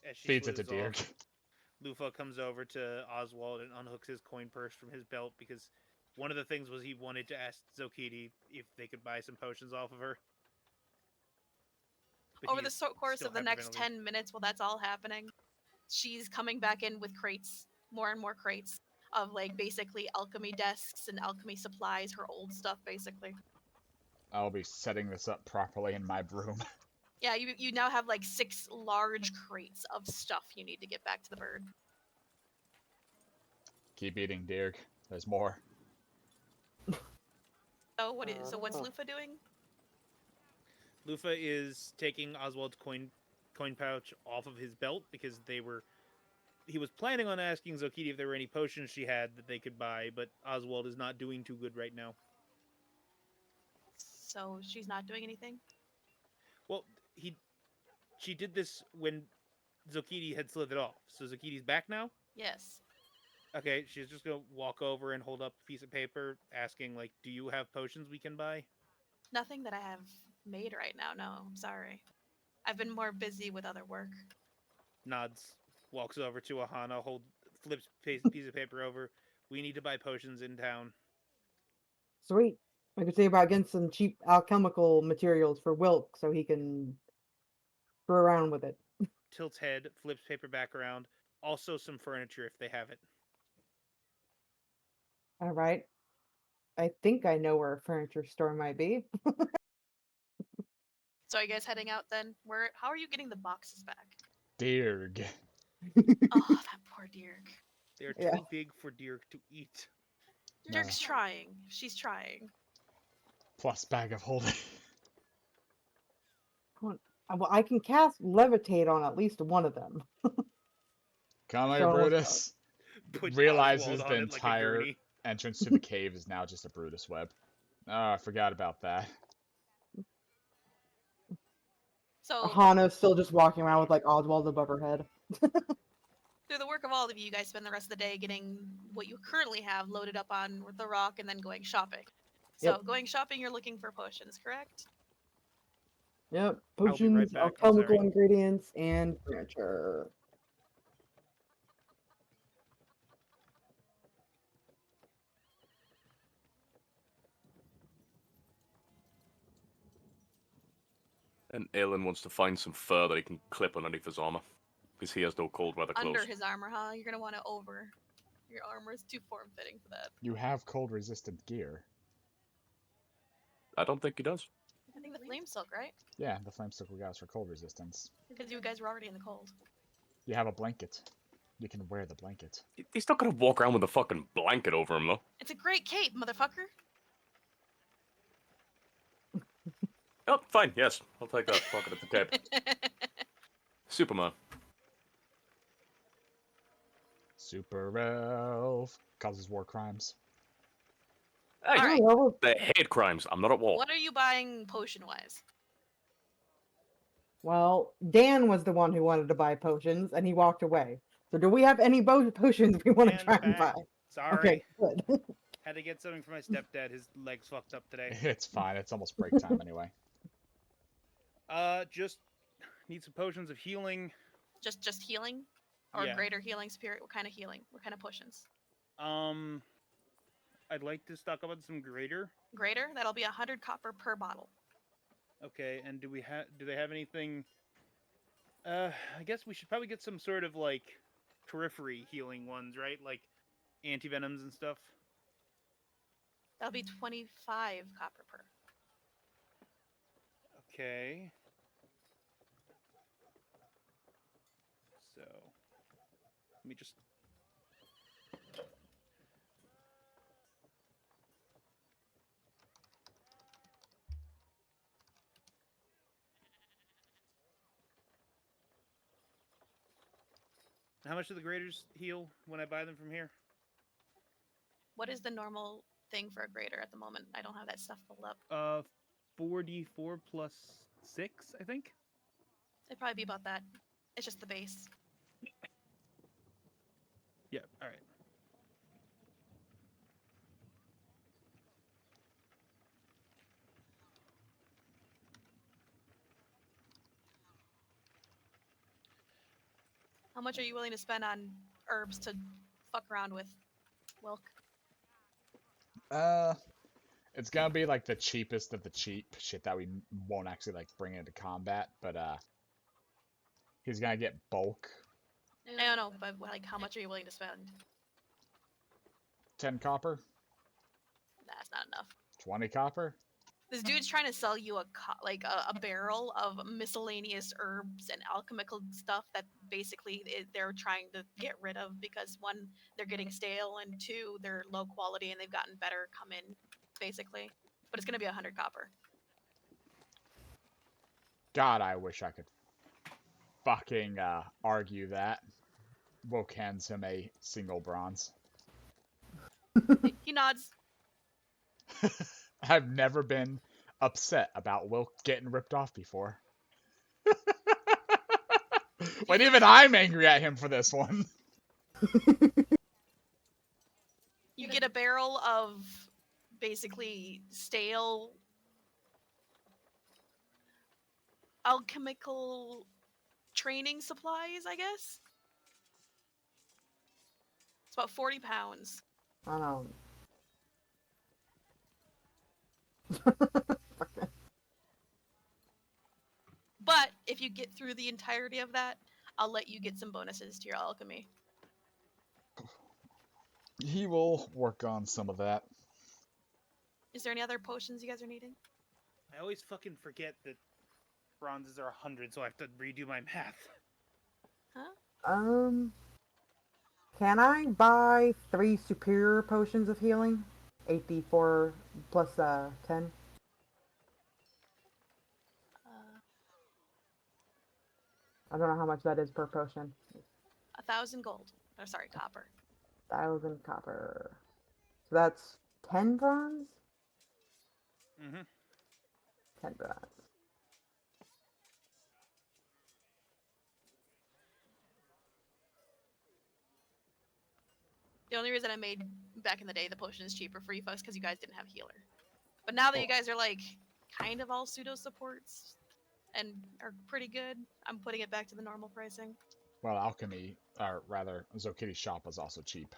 As she Feeds it to slithers Dirk. off, Lufa comes over to Oswald and unhooks his coin purse from his belt because one of the things was he wanted to ask Zokiti if they could buy some potions off of her. But Over he the is course still of the next hyperventilating. 10 minutes while that's all happening, she's coming back in with crates, more and more crates of like basically alchemy desks and alchemy supplies, her old stuff basically. I'll be setting this up properly in my room. Yeah, you now have like 6 large crates of stuff you need to get back to the bird. Keep eating, Dirk. There's more. So what's Lufa doing? Lufa is taking Oswald's coin pouch off of his belt because he was planning on asking Zokiti if there were any potions she had that they could buy, but Oswald is not doing too good right now. So she's not doing anything? Well, she did this when Zokiti had slithered off. So Zokiti's back now? Yes. Okay, she's just gonna walk over and hold up a piece of paper asking, like, do you have potions we can buy? Nothing that I have made right now, no. I'm sorry. I've been more busy with other work. Nods, walks over to Aahana, flips piece of paper over. We need to buy potions in town. Sweet. I could see about getting some cheap alchemical materials for Wilk so he can screw around with it. Tilts head, flips paper back around. Also some furniture if they have it. All right. I think I know where a furniture store might be. So are you guys heading out then? How are you getting the boxes back? Dearg. Oh, that poor Dirk. They're Yeah. too big for Dirk to eat. Dirk's trying. She's trying. Plus bag of holding. Well, I can cast levitate on at least one of them. Come here, So almost Brutus. Put Realizes Oswald the on it like a entire gurney. entrance to the cave is now just a Brutus web. Oh, I forgot about that. So Aahana's still just walking around with like Oswald above her head. through the work of all of you guys spend the rest of the day getting what you currently have loaded up on the rock and then going shopping. So Yep. going shopping, you're looking for potions, correct? Yep. I'll be Potions, right back, I'm alchemical sorry. ingredients, and furniture. And Aelin wants to find some fur that he can clip underneath his armor. Because he has no cold weather clothes. Under his armor, huh? You're gonna want to over. Your armor is too form-fitting for that. You have cold resistant gear. I don't think he does. I think the flame silk, right? Yeah, the flame stick we got is for cold resistance. Because you guys were already in the cold. You have a blanket. You can wear the blanket. He's not gonna walk around with a fucking blanket over him, though. It's a great cape, motherfucker. Oh, fine, yes. I'll take that. Pocket at the cape. Superman. Super elf causes war crimes. Hey, Alright. Oh, they hate crimes. I'm not at war. What are you buying potion-wise? well, Dan was the one who wanted to buy potions, and he walked away. So do we have any potions we want to Dan's try and back. buy? Sorry. Okay, good. Had to get something for my stepdad. His leg's fucked up today. It's fine. It's almost break time anyway. Just need some potions of healing. Just healing? Or Yeah. greater healing spirit? What kind of healing? What kind of potions? I'd like to stock up on some greater. Greater? That'll be 100 copper per bottle. Okay, and do they have anything? I guess we should probably get some sort of like periphery healing ones, right? Like antivenoms and stuff. That'll be 25 copper per. Okay. So, let me just. How much do the graders heal when I buy them from here? What is the normal thing for a grader at the moment? I don't have that stuff pulled up. 4d4 plus 6, I think. It'd probably be about that. It's just the base. Yeah, alright. How much are you willing to spend on herbs to fuck around with, Wilk? It's gonna be like the cheapest of the cheap shit that we won't actually like bring into combat, but he's gonna get bulk. I don't know, but like, how much are you willing to spend? 10 copper, That's not enough. 20 copper. This dude's trying to sell you a barrel of miscellaneous herbs and alchemical stuff that basically they're trying to get rid of because one, they're getting stale, and two, they're low quality and they've gotten better come in, basically. But it's gonna be 100 copper. God, I wish I could fucking argue that. Woke hands him a single bronze. He nods. I've never been upset about Wilk getting ripped off before. When even I'm angry at him for this one. You get a barrel of basically stale alchemical training supplies, I guess. It's about 40 pounds. I don't. But if you get through the entirety of that, I'll let you get some bonuses to your alchemy. He will work on some of that. Is there any other potions you guys are needing? I always fucking forget that bronzes are 100, so I have to redo my math. Can I buy 3 superior potions of healing? 8d4 plus 10. I don't know how much that is per potion. 1,000 gold. Oh, sorry, copper. 1,000 copper. So that's 10 bronze? Mm-hmm. 10 bronze. The only reason I made back in the day the potions cheaper for you folks because you guys didn't have a healer. But now that you guys are like kind of all pseudo supports and are pretty good, I'm putting it back to the normal pricing. Well, alchemy, or rather, Zokitti's shop was also cheap.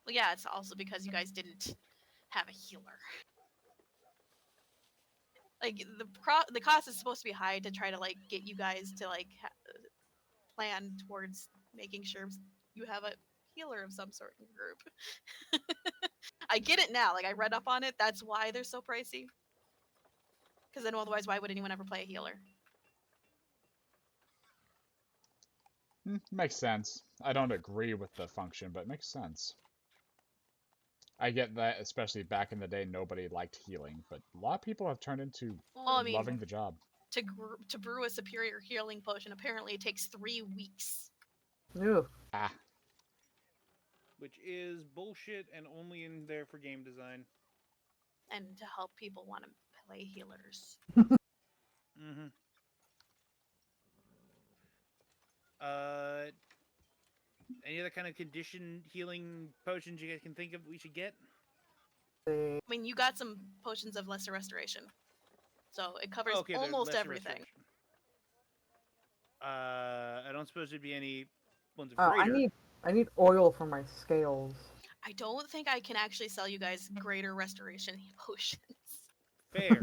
Well, yeah, it's also because you guys didn't have a healer. Like the cost is supposed to be high to try to like get you guys to like plan towards making sure you have a healer of some sort in the group. I get it now. Like I read up on it. That's why they're so pricey. Because then otherwise, why would anyone ever play a healer? Makes sense. I don't agree with the function, but it makes sense. I get that, especially back in the day, nobody liked healing, but a lot of people have turned into loving the job. To brew a superior healing potion, apparently it takes 3 weeks. Ew. Ah. Which is bullshit and only in there for game design. And to help people want to play healers. Mm-hmm. Any other kind of condition healing potions you guys can think of we should get? I mean, you got some potions of lesser restoration, so it covers almost everything. I don't suppose there'd be any ones of greater. I need oil for my scales. I don't think I can actually sell you guys greater restoration potions. Fair.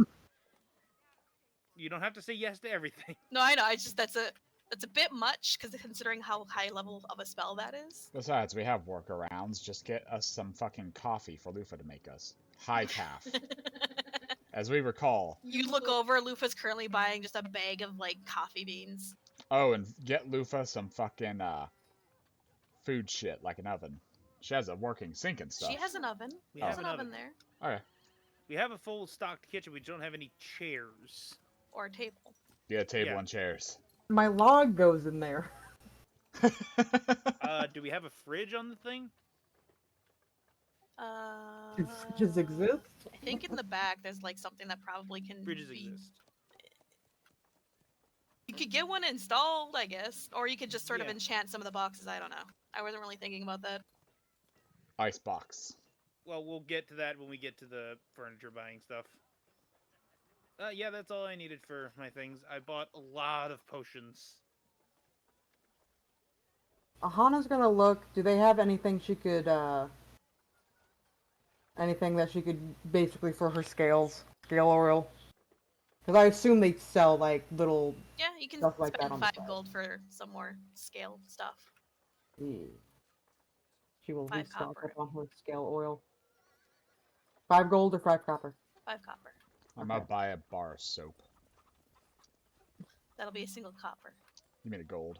You don't have to say yes to everything. No, I know. It's just that's a bit much because considering how high level of a spell that is. Besides, we have workarounds. Just get us some fucking coffee for Lufa to make us. High calf. As we recall. You look over, Lufa's currently buying just a bag of like coffee beans. Oh, and get Lufa some fucking food shit like an oven. She has a working sink and stuff. She has an oven. We have an oven there. Okay. We have a full stocked kitchen. We don't have any chairs. Or a table. Yeah, a table and chairs. My log goes in there. Do we have a fridge on the thing? Do fridges exist? I think in the back there's like something that probably can Fridges exist. You could get one installed, I guess. Or you could just sort of enchant some of the boxes, I don't know. I wasn't really thinking about that. Icebox. Well, we'll get to that when we get to the furniture buying stuff. Yeah, that's all I needed for my things. I bought a lot of potions. Aahana's gonna look. Do they have anything she could, anything that she could basically for her scales? Scale oil? Because I assume they sell, like, little Yeah, you can stuff like that spend on 5 the side. gold for some more scale stuff. Yeah. She will 5 restock copper. up on her scale oil. 5 gold or 5 copper? 5 copper. I'm gonna buy a bar of soap. That'll be a single copper. You mean a gold?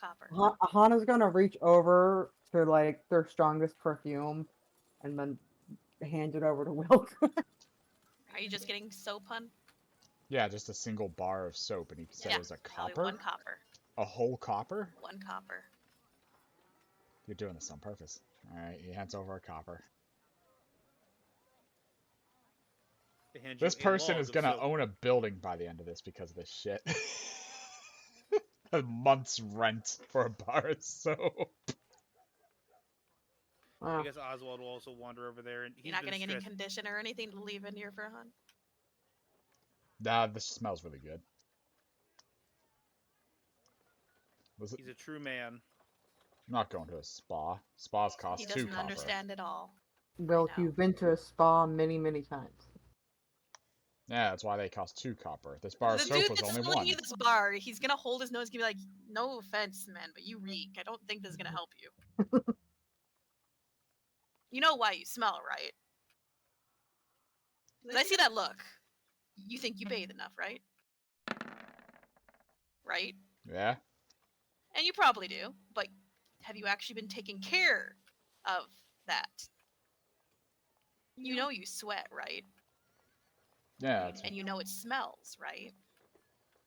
Copper. Ahana's gonna reach over to, like, their strongest perfume and then hand it over to Wilk. Are you just getting soap, hun? Yeah, just a single bar of soap, and he said it was a probably copper? 1 copper. A whole copper? 1 copper. You're doing this on purpose. Alright, he hands over a copper. They hand you This a person log is of gonna soap. own a building by the end of this because of this shit. A month's rent for a bar of soap. I Ah, guess Oswald will also wander over there, and he's You're not been getting any stressed. condition or anything to leave in here for a hunt. Nah, this smells really good. Was it? He's a true man. I'm not going to a spa. Spas cost He 2 doesn't copper. understand at all. Wilk, know. you've been to a spa many, many times. Yeah, that's why they cost 2 copper. This bar of The soap dude was that's only selling 1. you this bar, he's gonna hold his nose and be like, "No offense, man, but you reek. I don't think this is gonna help you." You know why you smell, right? 'Cause I see that look. You think you bathe enough, right? Right? Yeah? And you probably do, but have you actually been taking care of that? You know you sweat, right? Yeah, that's... And you know it smells, right?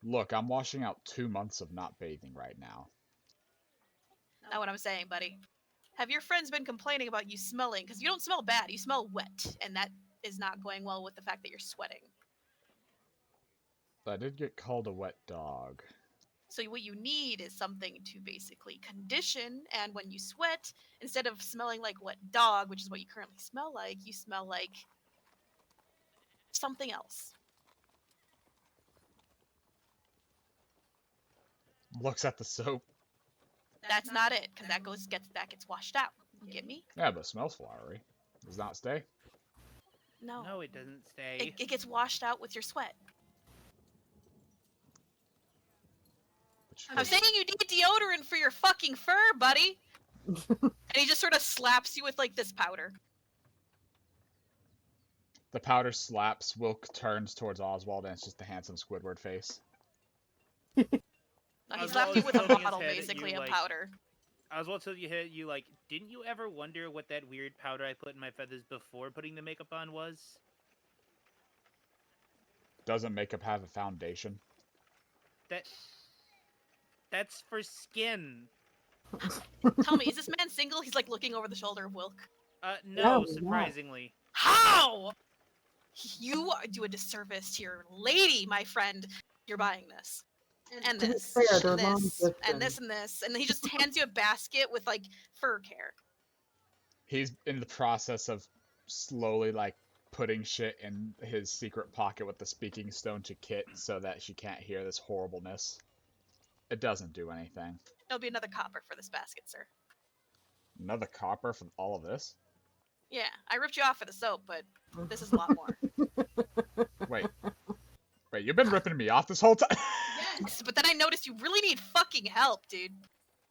Look, I'm washing out 2 months of not bathing right now. Not what I'm saying, buddy. Have your friends been complaining about you smelling? Because you don't smell bad, you smell wet, and that is not going well with the fact that you're sweating. I did get called a wet dog. So what you need is something to basically condition, and when you sweat, instead of smelling like wet dog, which is what you currently smell like, you smell like something else. Looks at the soap. That's not it, because that gets washed out. You get me? Yeah, but it smells flowery. Does not stay? No. No, it doesn't stay. It gets washed out with your sweat. I'm saying you need deodorant for your fucking fur, buddy. And he just sort of slaps you with like this powder. The powder slaps. Wilk turns towards Oswald, and it's just the handsome Squidward face. No, he slapped you with a Oswald tilting his bottle, head at basically, you of like- powder. Oswald told you like, didn't you ever wonder what that weird powder I put in my feathers before putting the makeup on was? Doesn't makeup have a foundation? That's for skin. Tell me, is this man single? He's like looking over the shoulder of Wilk. No, No. surprisingly. How? You do a disservice to your lady, my friend. You're buying this. And To be this. fair, they're And this. long-distance. And this and this. And he just hands you a basket with like fur care. He's in the process of slowly, like, putting shit in his secret pocket with the speaking stone to Kit so that she can't hear this horribleness. It doesn't do anything. It'll be another copper for this basket, sir. Another copper for all of this? Yeah, I ripped you off for the soap, but this is a lot more. Wait, you've been ripping me off this whole time? Yes, but then I noticed you really need fucking help, dude.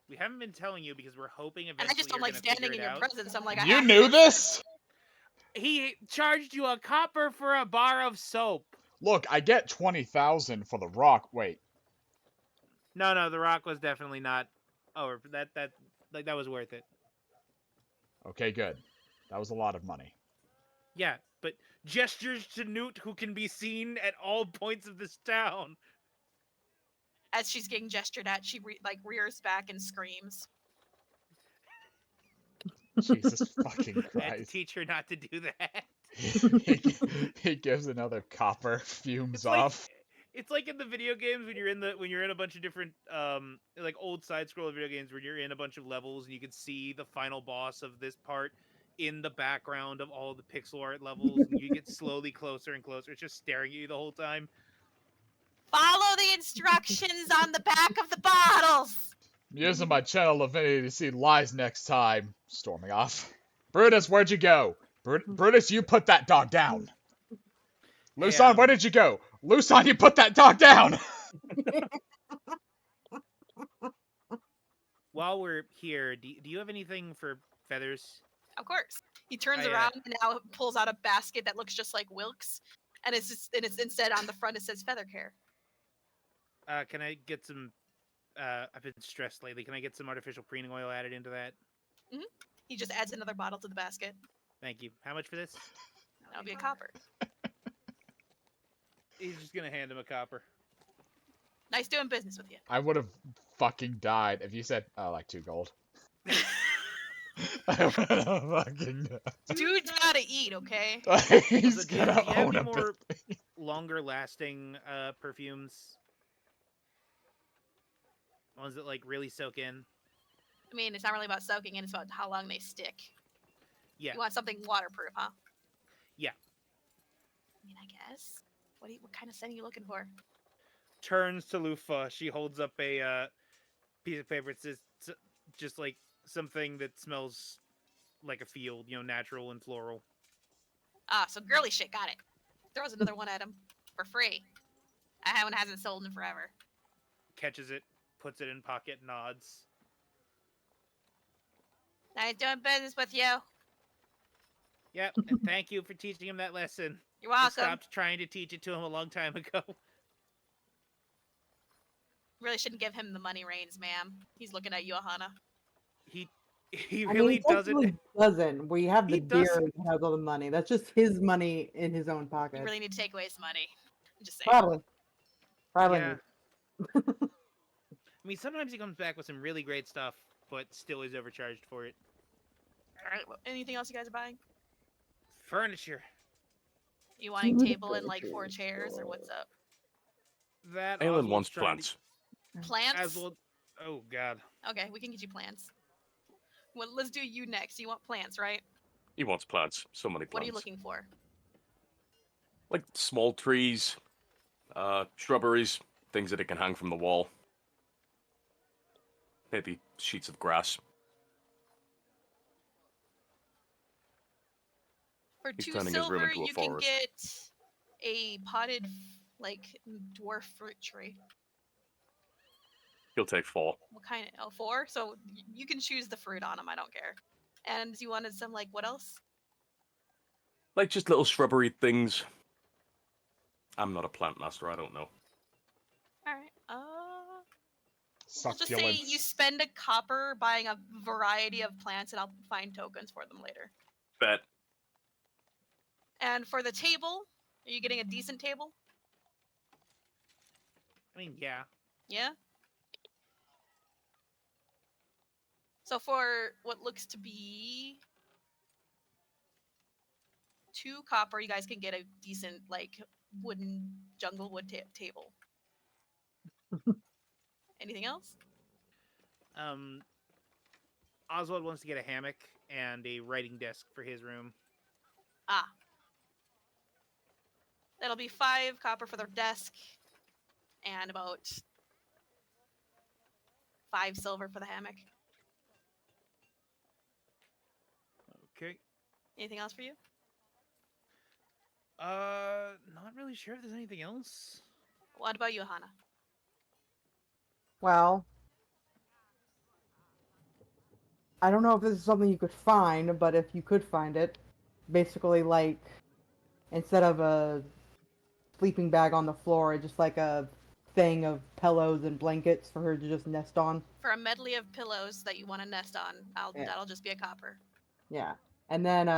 We haven't been telling you because we're hoping eventually And I just don't you're like gonna standing figure in it your out. presence. I'm like, I You have knew to. this? He charged you a copper for a bar of soap. Look, I get 20,000 for the rock. Wait, No, the rock was definitely not. Oh, that was worth it. okay, good. That was a lot of money. Yeah, but gestures to Newt, who can be seen at all points of this town. As she's getting gestured at, she rears back and screams. Jesus fucking I had to Christ. teach her not to do that. he gives another copper, fumes It's like, off. it's like in the video games when you're in a bunch of different like old side scroll video games where you're in a bunch of levels and you can see the final boss of this part in the background of all the pixel art levels and you get slowly closer and closer. It's just staring at you the whole time. Follow the instructions on the back of the bottles! I'm using my channel divinity to see lies next time. Storming off. Brutus, where'd you go? Brutus, you put that dog down. Luson, where did you go? Luson, you put that dog down! While we're here, do you have anything for feathers? Of course. He turns I, around and now pulls out a basket that looks just like Wilk's. And it's instead on the front it says feather care. Can I get some? I've been stressed lately. Can I get some artificial preening oil added into that? Mm-hmm. He just adds another bottle to the basket. Thank you. How much for this? That'll be a copper. He's just gonna hand him a copper. Nice doing business with you. I would have fucking died if you said, oh, like 2 gold. I'm gonna fucking. Dude's gotta eat, okay? He's Also, do you gonna have own any a more building. longer lasting perfumes? Ones that like really soak in? I mean, it's not really about soaking in, it's about how long they stick. Yeah. You want something waterproof, huh? Yeah. I mean, I guess. What kind of scent are you looking for? Turns to Lufa. She holds up a piece of paper. It says just like something that smells like a field, natural and floral. Ah, so girly shit, got it. Throws another one at him. For free. That one hasn't sold in forever. Catches it, puts it in pocket, nods. Nice doing business with you. Yep, and thank you for teaching him that lesson. You're I welcome. stopped trying to teach it to him a long time ago. Really shouldn't give him the money reins, ma'am. He's looking at you, Aahana. He I really mean, doesn't. technically doesn't. We have the He deer doesn't. that has all the money. That's just his money in his own pocket. You really need to take away his money. I'm just saying. Probably. Yeah. I mean, sometimes he comes back with some really great stuff, but still is overcharged for it. Alright, anything else you guys are buying? Furniture. You wanting table and like 4 chairs, or what's up? That Aelin Oswald's wants trying plants. Plants? Oswald. Oh God. Okay, we can get you plants. Well, let's do you next. You want plants, right? He wants plants. So many plants. What are you looking for? Like small trees, shrubberies, things that it can hang from the wall. Maybe sheets of grass. For He's 2 turning his room silver, into a you can forest. get a potted, like, dwarf fruit tree. He'll take 4. What kind of? Oh, 4? So you can choose the fruit on them. I don't care. And you wanted some, like, what else? Like just little shrubbery things. I'm not a plant master, I don't know. Alright, we'll just say you Succulents. spend a copper buying a variety of plants, and I'll find tokens for them later. Bet. And for the table, are you getting a decent table? I mean, yeah. Yeah? So for what looks to be 2 copper, you guys can get a decent, like, wooden jungle wood table. Anything else? Oswald wants to get a hammock and a writing desk for his room. Ah. That'll be 5 copper for the desk, and about 5 silver for the hammock. Okay. Anything else for you? Not really sure if there's anything else. What about you, Aahana? Well, I don't know if this is something you could find, but if you could find it, basically like instead of a sleeping bag on the floor, just like a thing of pillows and blankets for her to just nest on. For a medley of pillows that you want to nest on, that'll just be a copper. Yeah. And then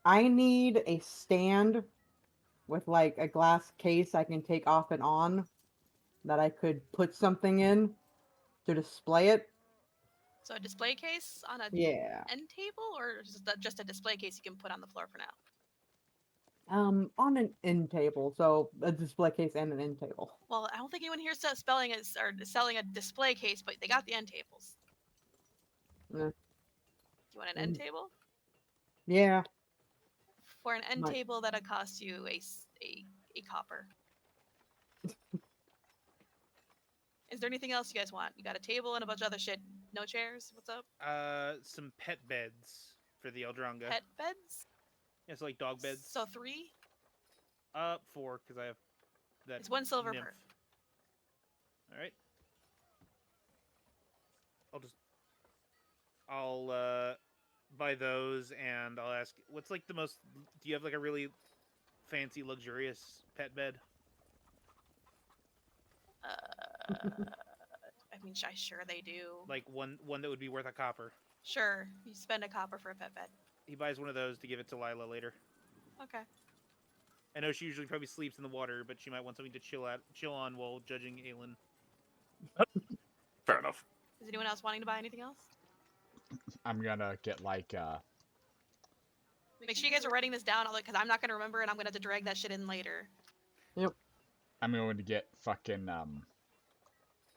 I need a stand with like a glass case I can take off and on that I could put something in to display it. So a display case on a Yeah. end table, or just a display case you can put on the floor for now? On an end table, so a display case and an end table. Well, I don't think anyone here is selling a display case, but they got the end tables. Yeah. Do you want an end table? Yeah. For an end Might. table, that'll cost you a copper. Is there anything else you guys want? You got a table and a bunch of other shit. No chairs? What's up? Some pet beds for the Eldronga. Pet beds? Yeah, so like dog beds. So 3? 4, because I have that. It's 1 silver nymph. per. All right. I'll buy those, and I'll ask, what's like the most? Do you have like a really fancy, luxurious pet bed? I mean, sure they do. Like one that would be worth a copper. Sure, you spend a copper for a pet bed. He buys one of those to give it to Lila later. Okay. I know she usually probably sleeps in the water, but she might want something to chill on while judging Aelin. Fair enough. Is anyone else wanting to buy anything else? I'm gonna get like Make sure you guys are writing this down, because I'm not gonna remember, and I'm gonna have to drag that shit in later. I'm going to get fucking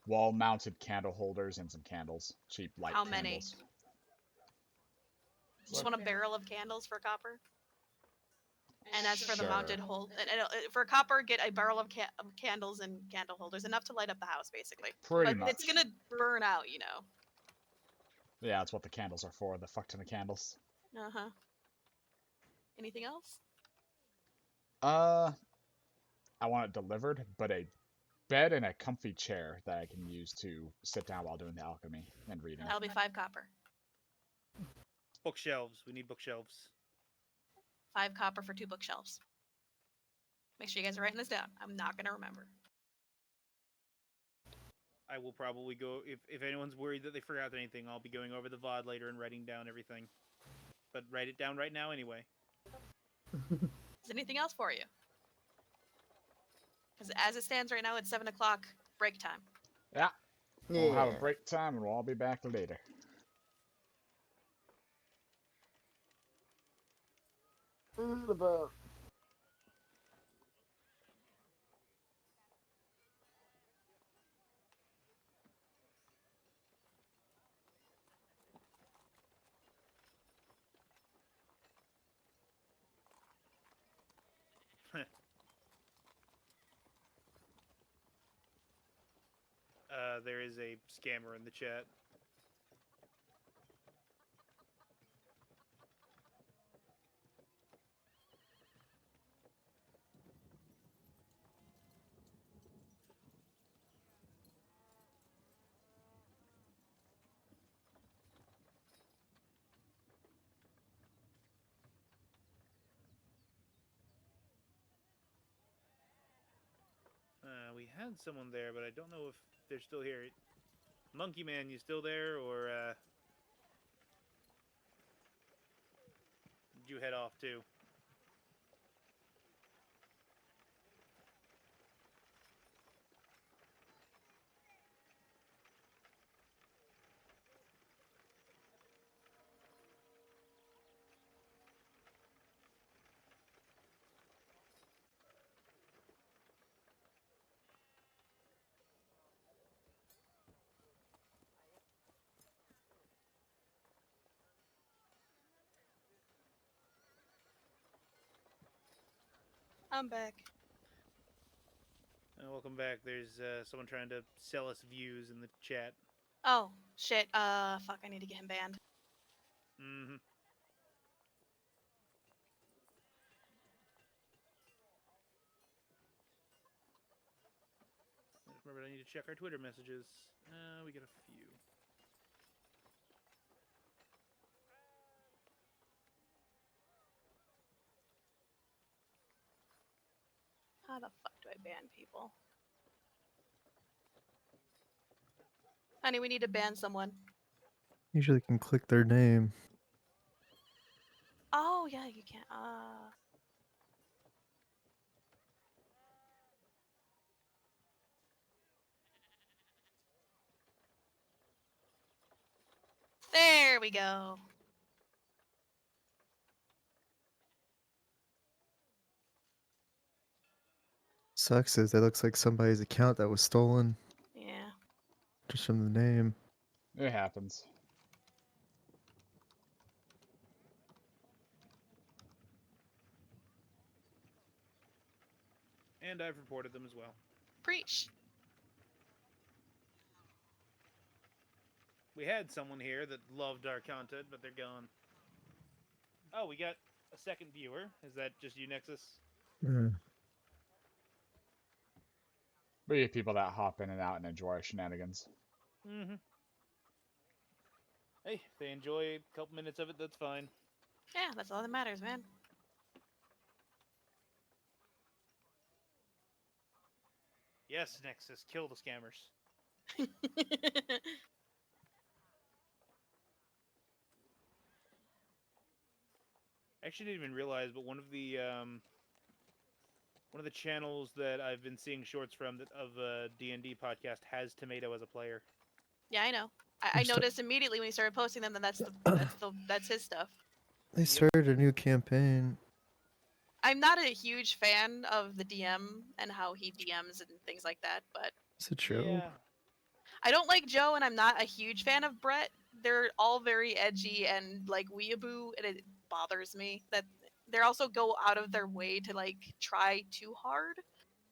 wall-mounted candle holders and some candles, cheap light How many? candles. Just want a barrel of candles for copper. And as for the Sure. mounted for copper, get a barrel of candles and candle holders, enough to light up the house, basically. Pretty But much. it's gonna burn out, you know. Yeah, that's what the candles are for. The fuck ton of candles. Uh-huh. Anything else? I want it delivered, but a bed and a comfy chair that I can use to sit down while doing the alchemy and reading. That'll be 5 copper. Bookshelves. We need bookshelves. 5 copper for 2 bookshelves. Make sure you guys are writing this down. I'm not gonna remember. I will probably go if anyone's worried that they forgot anything. I'll be going over the VOD later and writing down everything. But write it down right now anyway. Is anything else for you? Because as it stands right now, it's 7 o'clock break time. Yeah. We'll have a break time and we'll all be back later. There is a scammer in the chat. We had someone there, but I don't know if they're still here. Monkey Man, you still there, or did you head off too? I'm back. Welcome back. There's someone trying to sell us views in the chat. Oh, shit. Fuck, I need to get him banned. Mm-hmm. Remember, I need to check our Twitter messages. We got a few. How the fuck do I ban people? Honey, we need to ban someone. Usually can click their name. Oh, yeah, you can't. There we go. Sucks is that looks like somebody's account that was stolen Yeah. just from the name. It happens. And I've reported them as well. Preach. We had someone here that loved our content, but they're gone. Oh, we got a second viewer. Is that just you, Nexus? We get people that hop in and out and enjoy our shenanigans. Mm-hmm. Hey, if they enjoy a couple minutes of it, that's fine. Yeah, that's all that matters, man. Yes, Nexus, kill the scammers. I actually didn't even realize, but one of the channels that I've been seeing shorts from of a D&D podcast has Tomato as a player. Yeah, I know. I They're sta- noticed immediately when he started posting them that that's his stuff. They started a new campaign. I'm not a huge fan of the DM and how he DMs and things like that, but Is it Joe? Yeah. I don't like Joe, and I'm not a huge fan of Brett. They're all very edgy and like weeaboo, and it bothers me that they also go out of their way to like try too hard.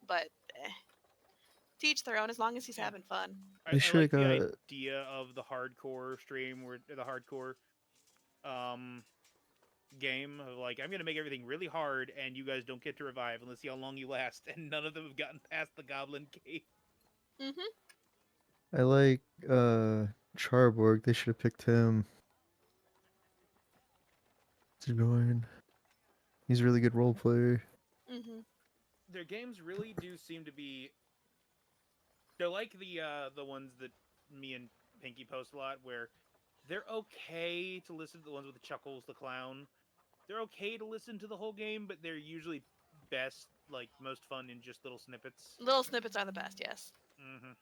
But teach their own as long as he's Yeah. having fun. They I should like have the got. idea of the hardcore stream or the hardcore game of like I'm gonna make everything really hard and you guys don't get to revive and let's see how long you last and none of them have gotten past the goblin cave. Mm-hmm. I like Charborg. They should have picked him to join. He's a really good role player. Mm-hmm. Their games really do seem to be they're like the ones that me and Pinky post a lot where they're okay to listen to the ones with the Chuckles the clown. They're okay to listen to the whole game, but they're usually best, like most fun in just little snippets. Little snippets are the best, yes. Mm-hmm.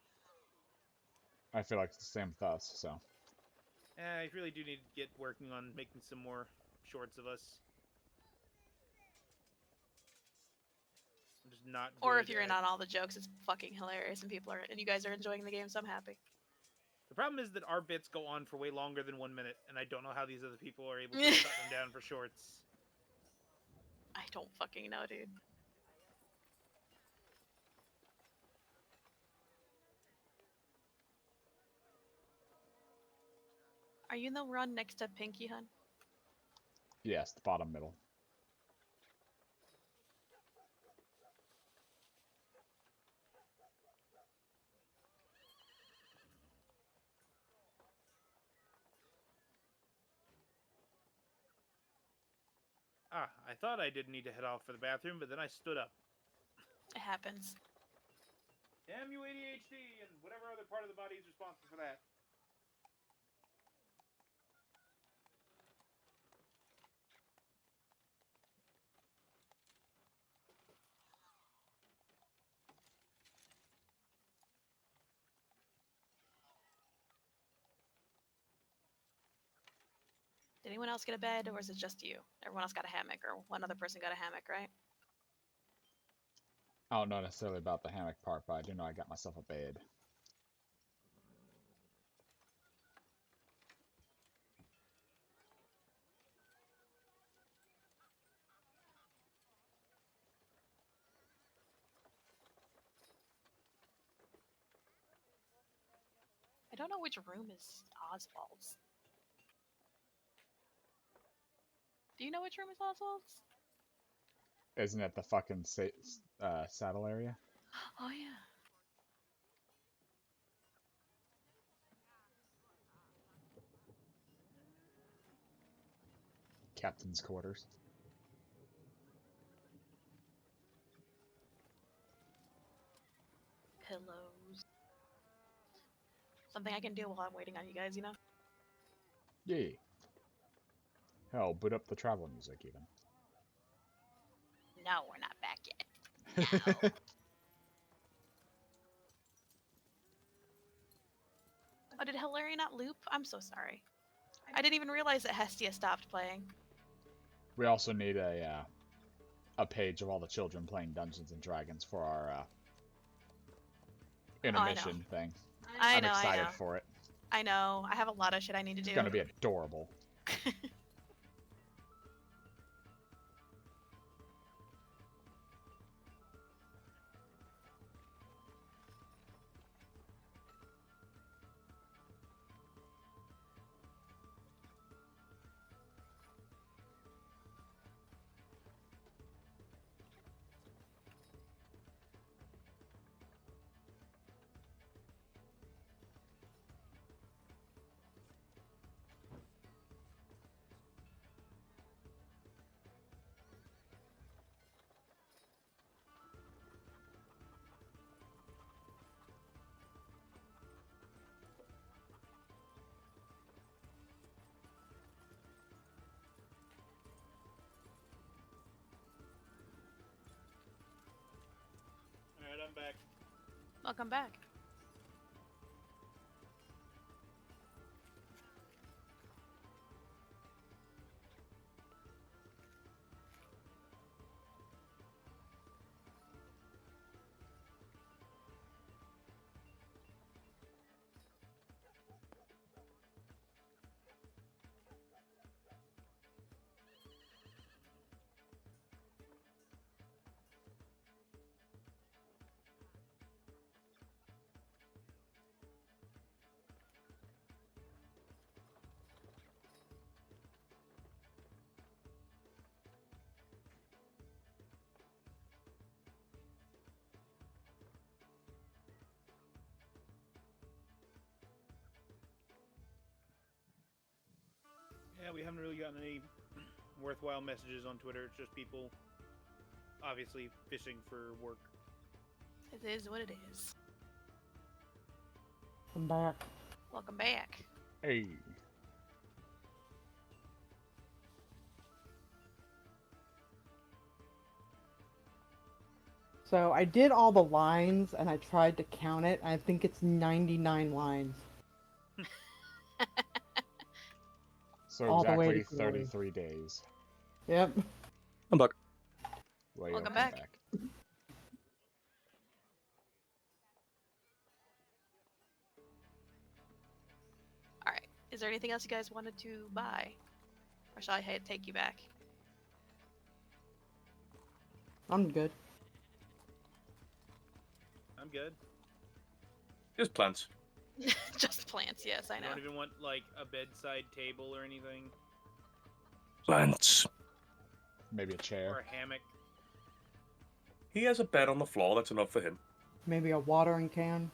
I feel like it's the same with us, so. I really do need to get working on making some more shorts of us. I'm just not. Or good if you're in at- on all the jokes, it's fucking hilarious, and people are, and you guys are enjoying the game, so I'm happy. The problem is that our bits go on for way longer than 1 minute, and I don't know how these other people are able to cut them down for shorts. I don't fucking know, dude. Are you in the run next to Pinky, hun? Yes, the bottom middle. I thought I didn't need to head off for the bathroom, but then I stood up. It happens. Damn you, ADHD, and whatever other part of the body is responsible for that. Did anyone else get a bed, or is it just you? Everyone else got a hammock, or one other person got a hammock, right? I don't know necessarily about the hammock part, but I do know I got myself a bed. I don't know which room is Oswald's. Do you know which room is Oswald's? Isn't it the fucking saddle area? Oh yeah. Captain's quarters. Pillows. Something I can do while I'm waiting on you guys, you know? Yay. Hell, boot up the travel music even. No, we're not back yet. No. Oh, did Hilary not loop? I'm so sorry. I didn't even realize that Hestia stopped playing. We also need a page of all the children playing Dungeons and Dragons for our intermission thing. I I'm know, excited for it. I know. I have a lot of shit I need to do. It's gonna be adorable. Alright, I'm back. Welcome back. Yeah, we haven't really gotten any worthwhile messages on Twitter. It's just people obviously fishing for work. It is what it is. I'm back. Welcome back. Hey. So I did all the lines and I tried to count it. I think it's 99 lines. So All the way exactly to glory. 33 days. Yep. I'm back. Well, Welcome come back. Alright. Is there anything else you guys wanted to buy? Or shall I take you back? I'm good. I'm good. Just plants. Just plants, yes, I You know. don't even want like a bedside table or anything, Plants. Maybe a or chair. a hammock. He has a bed on the floor. That's enough for him. Maybe a watering can.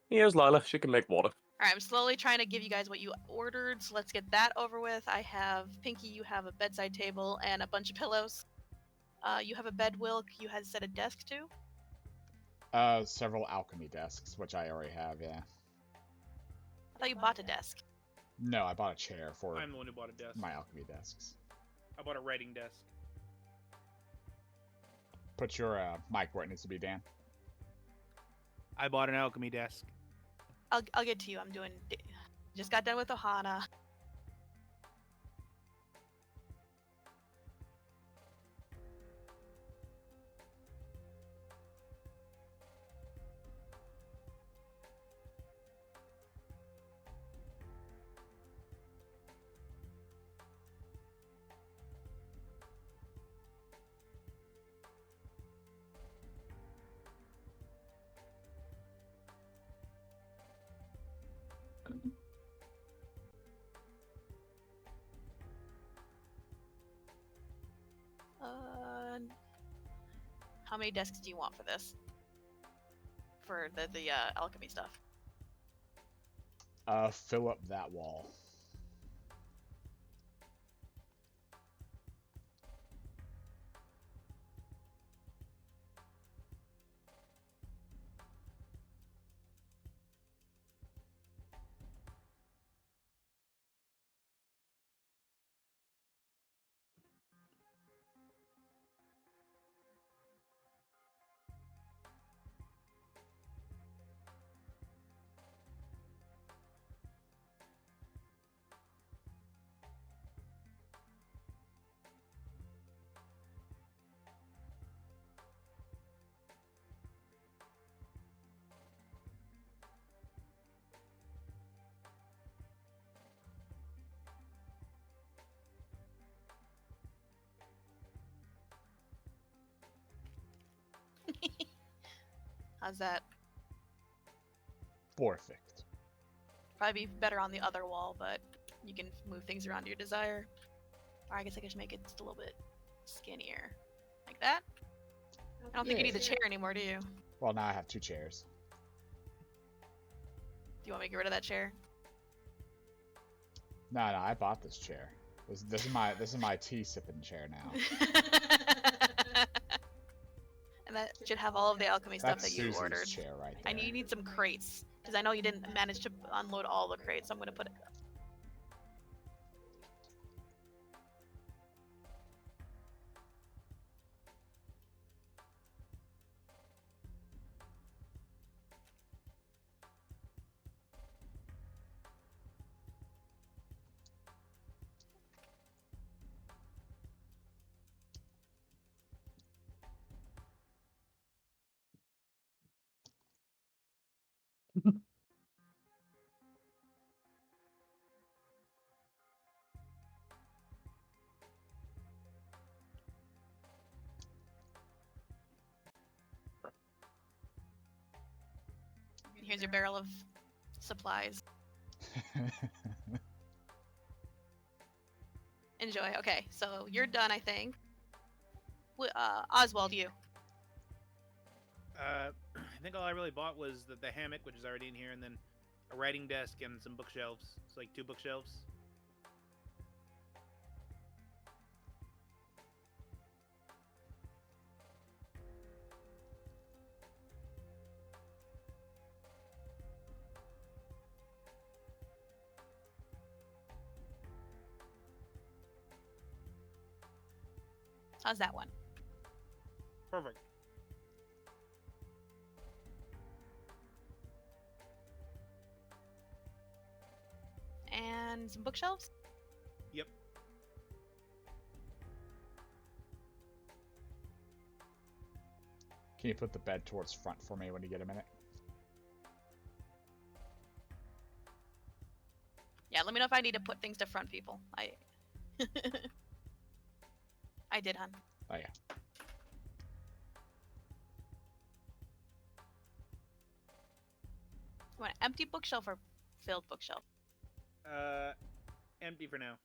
He has Lila. She can make water. Alright, I'm slowly trying to give you guys what you ordered, so let's get that over with. I have Pinky, you have a bedside table and a bunch of pillows. You have a bed, Wilk, you had set a desk too? Several alchemy desks, which I already have, yeah. I thought you bought a desk. No, I bought a chair for I'm the one who bought a desk. my alchemy desks. I bought a writing desk. Put your mic where it needs to be, Dan. I bought an alchemy desk. I'll get to you. I'm doing. Just got done with Aahana. How many desks do you want for this? For the alchemy stuff. Fill up that wall. How's that? Perfect. Probably be better on the other wall, but you can move things around to your desire. Or I guess I could make it just a little bit skinnier. Like that? I don't think you need the chair anymore, do you? Well, now I have 2 chairs. Do you want me to get rid of that chair? No, I bought this chair. This is my tea sipping chair now. And that should have all of the alchemy stuff That's that you Susie's ordered. chair right I there. you need some crates because I know you didn't manage to unload all the crates. So I'm gonna put it. Here's your barrel of supplies. Enjoy. Okay, so you're done, I think. Oswald, you. I think all I really bought was the hammock, which is already in here, and then a writing desk and some bookshelves. It's like 2 bookshelves. How's that one? Perfect. And some bookshelves? Yep. Can you put the bed towards front for me when you get a minute? Yeah, let me know if I need to put things to front, people. I did, hon. Oh yeah. You want an empty bookshelf or filled bookshelf? Empty for now.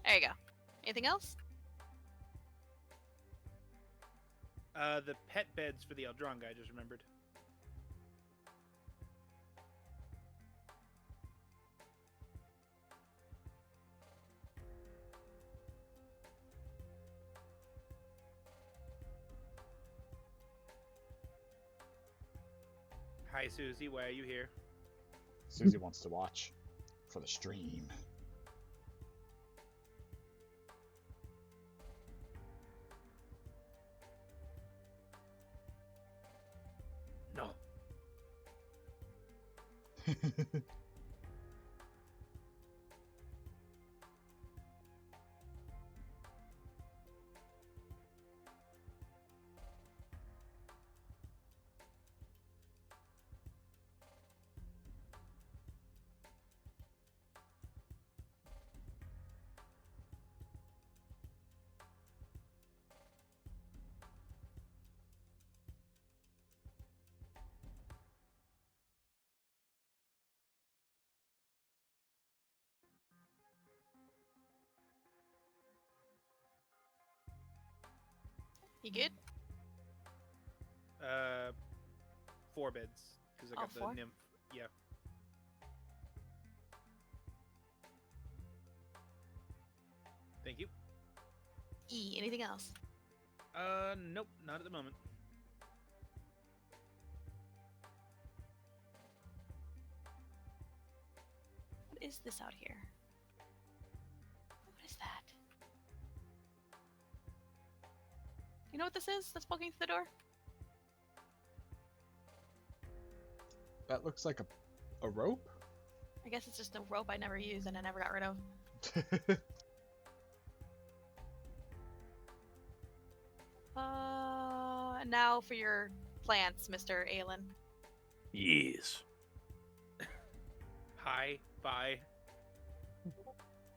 There you go. Anything else? The pet beds for the Eldronga, I just remembered. Hi, Susie. Why are you here? Susie wants to watch for the stream. No. You good? 4 beds because I Oh, got the 4? nymph. Yeah. Thank you. Anything else? Nope, not at the moment. What is this out here? What is that? You know what this is that's poking through the door? That looks like a rope? I guess it's just a rope I never used and I never got rid of. Now for your plants, Mr. Aelin. Yes. Hi, bye.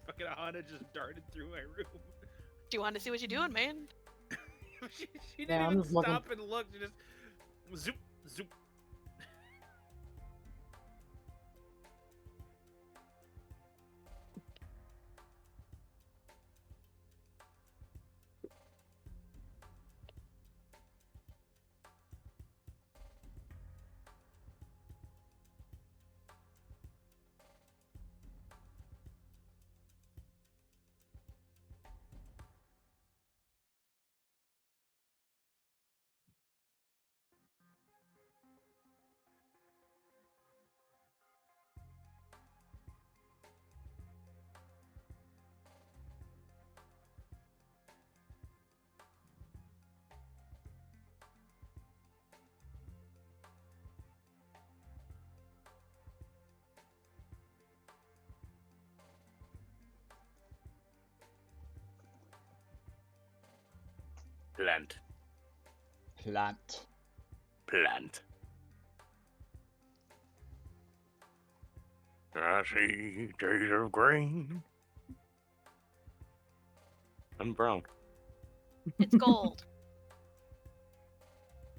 Fucking Aahana just darted through my room. Do you want to see what you're doing, man? she didn't Yeah, I'm even just looking. stop and look. She just zoop, zoop. Plant. Plant. Plant. I see shades of green and brown. It's gold.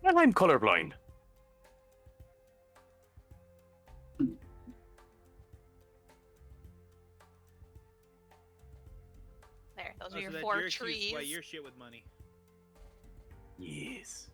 Well, I'm colorblind. There, those Oh, are your so that's 4 your excuse trees. why you're shit with money. Yes.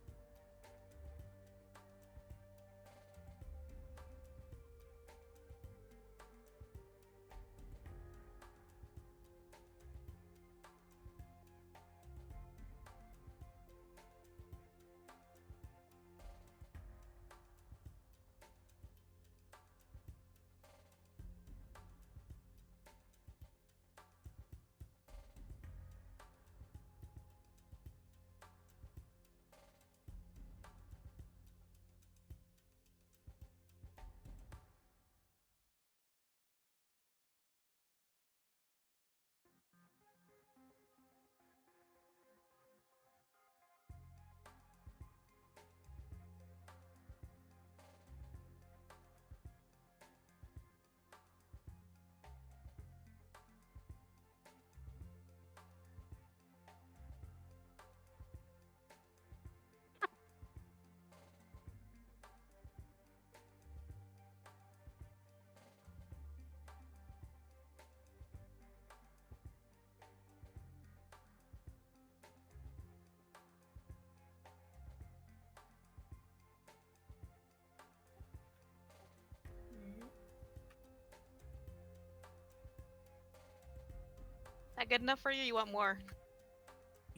That good enough for you? You want more?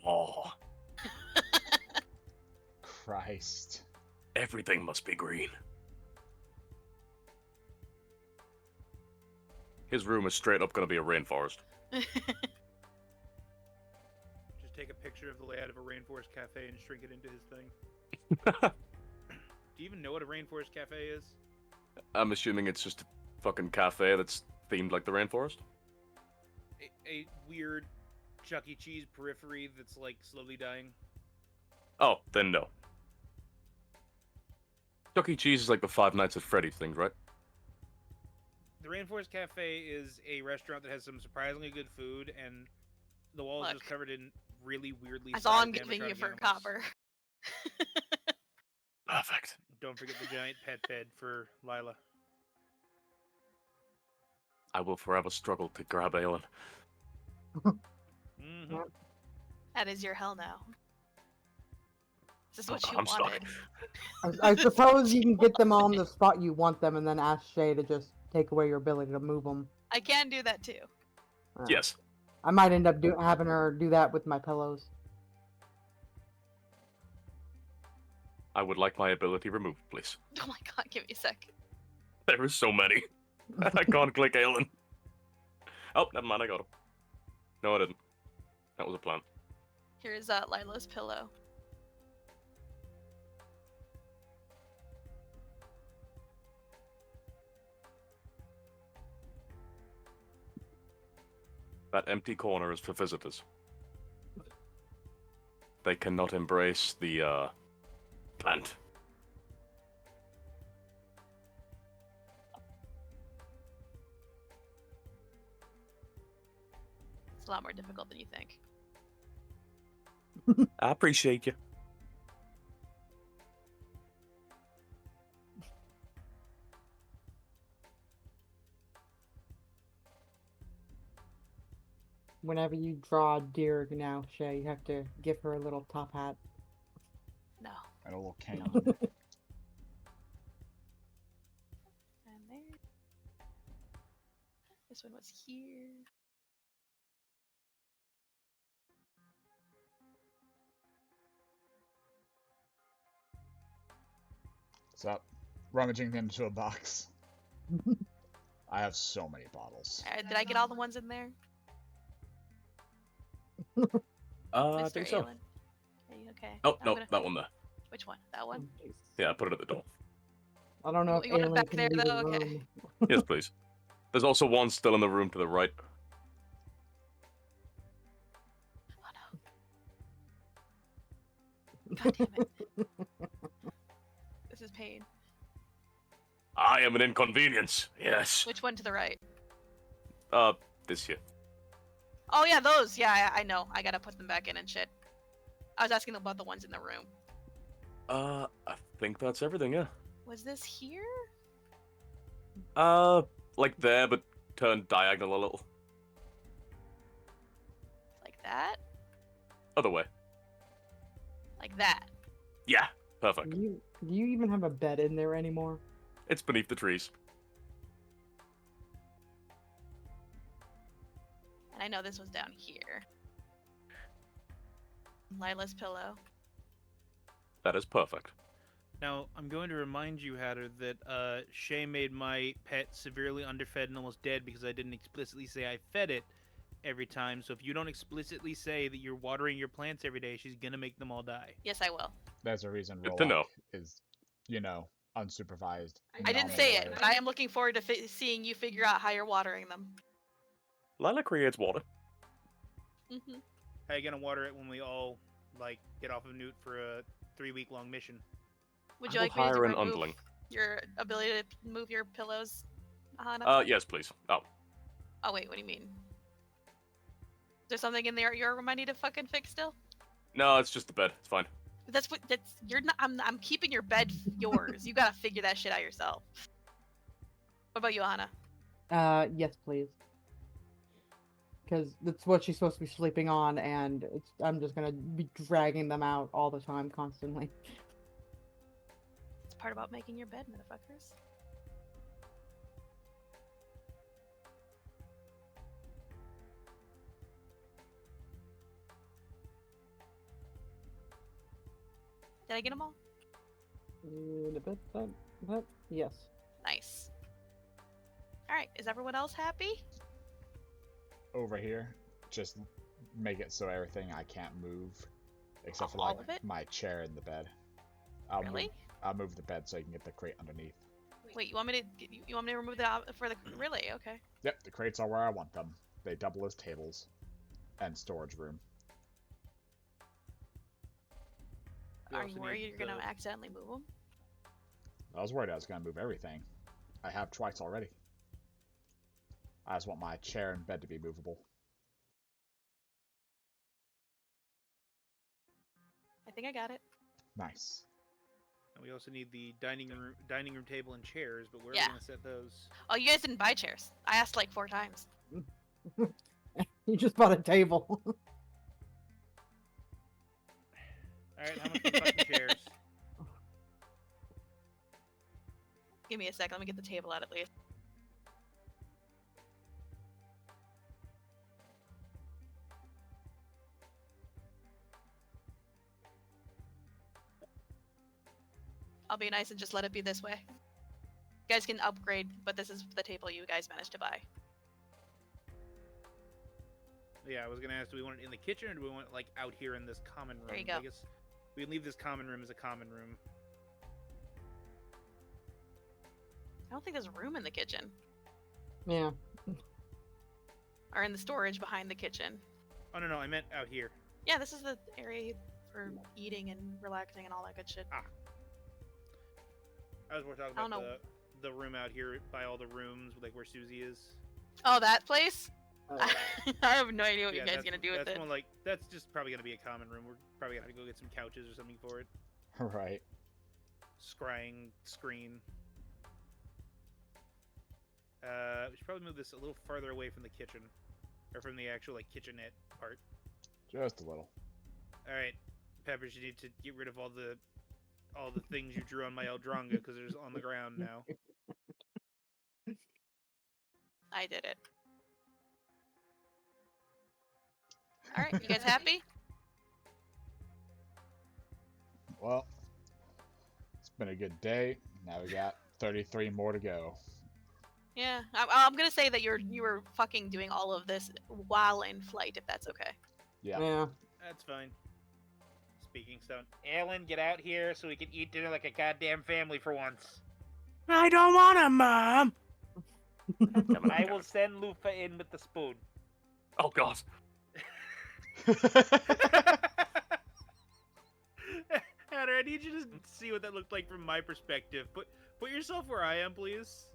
Oh, Christ. everything must be green. His room is straight up gonna be a rainforest. Just take a picture of the layout of a rainforest cafe and shrink it into his thing. Do you even know what a rainforest cafe is? I'm assuming it's just a fucking cafe that's themed like the rainforest. A weird Chuck E. Cheese periphery that's like slowly dying. Oh, then no. Chuck E. Cheese is like the Five Nights at Freddy's things, right? The Rainforest Cafe is a restaurant that has some surprisingly good food, and the walls are Look. just covered in really weirdly. That's all I'm sized giving you animatronic for animals. copper. Perfect. Don't forget the giant pet bed for Lila. I will forever struggle to grab Aelin. Mm-hmm. That is your hell now. Is this Oh, what you I'm stuck. wanted? I suppose you can get them on the spot you want them, and then ask Shay to just take away your ability to move them. I can do that too. Yes. I might end up having her do that with my pillows. I would like my ability removed, please. Oh my god, give me a sec. There are so many. I can't click Aelin. Oh, never mind, I got him. No, I didn't. That was a plan. Here's Lila's pillow. That empty corner is for visitors. They cannot embrace the, plant. It's a lot more difficult than you think. I appreciate you. Whenever you draw a deer now, Shay, you have to give her a little top hat. No. And a little cane. And there. This one was here. So, rummaging into a box. I have so many bottles. Did I get all the ones in there? I Mr. think so. Aelin? Are you okay? Oh, I'm no, gonna- that one there. Which one? That one? Yeah, I put it at the door. I don't know if You want it Aelin back can there, leave though? the Okay. room. Yes, please. There's also one still in the room to the right. Oh no. God damn it. This is pain. I am an inconvenience. Yes. Which one to the right? This here. Oh yeah, those. Yeah, I know. I gotta put them back in and shit. I was asking about the ones in the room. I think that's everything, yeah. Was this here? Like there, but turned diagonal a little. Like that? Other way. Like that. Yeah, perfect. Do you even have a bed in there anymore? It's beneath the trees. And I know this was down here. Lila's pillow. That is perfect. Now, I'm going to remind you, Hatter, that Shay made my pet severely underfed and almost dead because I didn't explicitly say I fed it every time. So if you don't explicitly say that you're watering your plants every day, she's going to make them all die. Yes, I will. There's a reason Good to know. Rollock is, unsupervised. I didn't nominal say it, way. but I am looking forward to seeing you figure out how you're watering them. Lila creates water. Hmm. How you going to water it when we all, get off of Newt for a 3-week-long mission? Would you I will like me to hire an remove underling. your ability to move your pillows, Aahana? Yes, please. Oh, Oh wait, what do you mean? Is there something in there your room I need to fucking fix still? no, it's just the bed. It's fine. That's you're not. I'm keeping your bed yours. You gotta figure that shit out yourself. What about you, Aahana? Yes, please. Because that's what she's supposed to be sleeping on, and I'm just gonna be dragging them out all the time, constantly. It's part about making your bed, motherfuckers. Did I get them all? Yes. Nice. All right. Is everyone else happy? Over here, just make it so everything I can't move, except for All of it? my chair and the bed. Really? I'll move the bed so you can get the crate underneath. Wait, you want me to remove the for the really? Okay. Yep, the crates are where I want them. They double as tables and storage room. Are you worried you're gonna accidentally move them? I was worried I was gonna move everything. I have twice already. I just want my chair and bed to be movable. I think I got it. Nice. And we also need the dining room table and chairs, but where are Yeah. we going to set those? Oh, you guys didn't buy chairs. I asked like 4 times. You just bought a table. Alright, how much for fucking chairs? Give me a sec. Let me get the table out at least. I'll be nice and just let it be this way. You guys can upgrade, but this is the table you guys managed to buy. Yeah, I was going to ask, do we want it in the kitchen or do we want it, out here in this common room? There you go. I guess we can leave this common room as a common room. I don't think there's room in the kitchen. Yeah. Or in the storage behind the kitchen. Oh, no, I meant out here. Yeah, this is the area for eating and relaxing and all that good shit. I was more talking I don't about the room out here by all the rooms, where Susie is. Oh, that place? Uh, I have no idea what you guys are that's- gonna do with that's it. One, that's just probably going to be a common room. We're probably going to go get some couches or something for it. Right. Scrying screen. We should probably move this a little farther away from the kitchen. Or from the actual, kitchenette part. Just a little. Alright, Peppers, you need to get rid of all the things you drew on my Eldronga, because they're just on the ground now. I did it. Alright, you guys happy? Well, it's been a good day. Now we got 33 more to go. Yeah, I'm gonna say that you were fucking doing all of this while in flight, if that's okay. Yeah. Yeah. That's fine. Speaking stone. Aelin, get out here so we can eat dinner like a goddamn family for once. I don't want to, Mom. I will send Lufa in with the spoon. Oh God. Hatter, I need you to see what that looked like from my perspective. Put yourself where I am, please.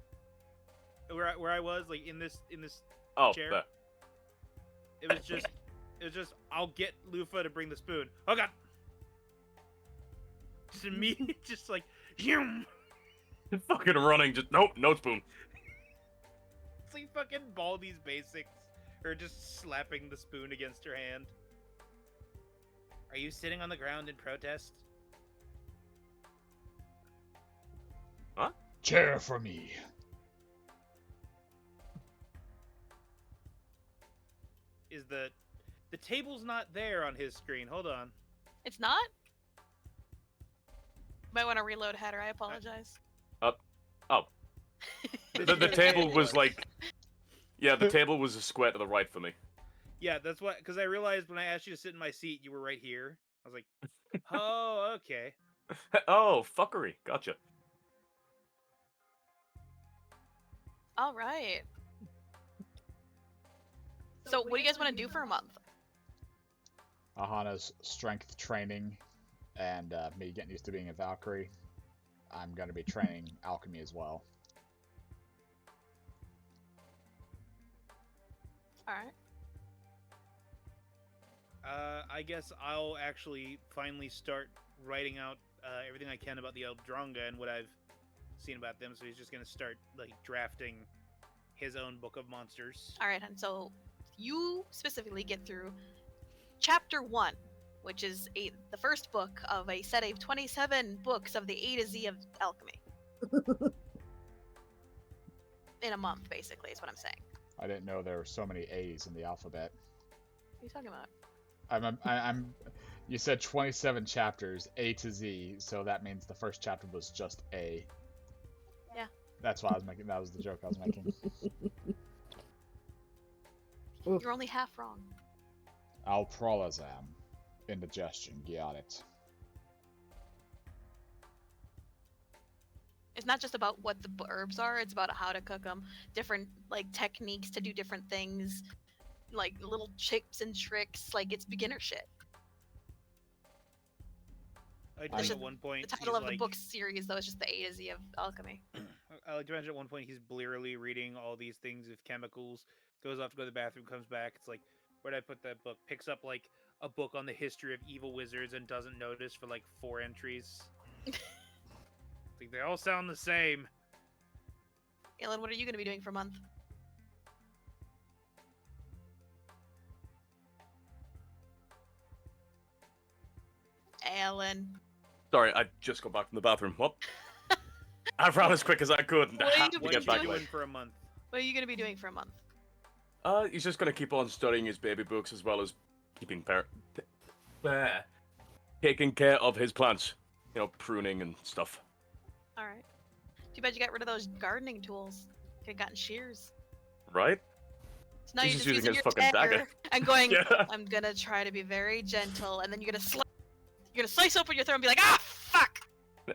Where I was, in this Oh, chair. there. It was just I'll get Lufa to bring the spoon. Oh God. To me, just zoom. Fucking running. Just nope. No spoon. It's like fucking Baldi's basics, or just slapping the spoon against her hand. Are you sitting on the ground in protest? Chair for me. Is the table's not there on his screen? Hold on. It's not? Might want to reload header. I apologize. Oh. The table was like... Yeah, the table was a square to the right for me. Yeah, that's what, because I realized when I asked you to sit in my seat, you were right here. I was like, oh, okay. Oh, fuckery. Gotcha. All right. So, what do you guys want to do for a month? Aahana's strength training and me getting used to being a Valkyrie. I'm going to be training alchemy as well. All right. I guess I'll actually finally start writing out everything I can about the Eldronga and what I've seen about them. So he's just gonna start like drafting his own book of monsters. All right, and so you specifically get through chapter 1, which is the first book of a set of 27 books of the A to Z of alchemy. In a month, basically, is what I'm saying. I didn't know there were so many A's in the alphabet. What are you talking about? You said 27 chapters, A to Z, so that means the first chapter was just A. Yeah. That's why I was making. That was the joke I was making. You're only half wrong. Alprolazam. Indigestion. Got it. It's not just about what the herbs are, it's about how to cook them, different like techniques to do different things, like little tips and tricks, like it's beginner shit. I That's did just at one point. The title he's of the like- book series, though, is just the A to Z of alchemy. I like to mention at one point he's blearily reading all these things with chemicals, goes off to go to the bathroom, comes back. It's like, where'd I put that book? Picks up like a book on the history of evil wizards and doesn't notice for like 4 entries. Like they all sound the same. Aelin, what are you going to be doing for a month? Aelin. Sorry, I just got back from the bathroom. What? I ran as quick as I could and What are had you to What get are back you away. doing for a month? What are you going to be doing for a month? He's just gonna keep on studying his baby books as well as keeping taking care of his plants. You know, pruning and stuff. Alright. Too bad you got rid of those gardening tools. Could have gotten shears. Right? So now He's you're just just using using his your fucking dagger. and going, Yeah. I'm gonna try to be very gentle, and then you're gonna slice open your throat and be like, ah, fuck!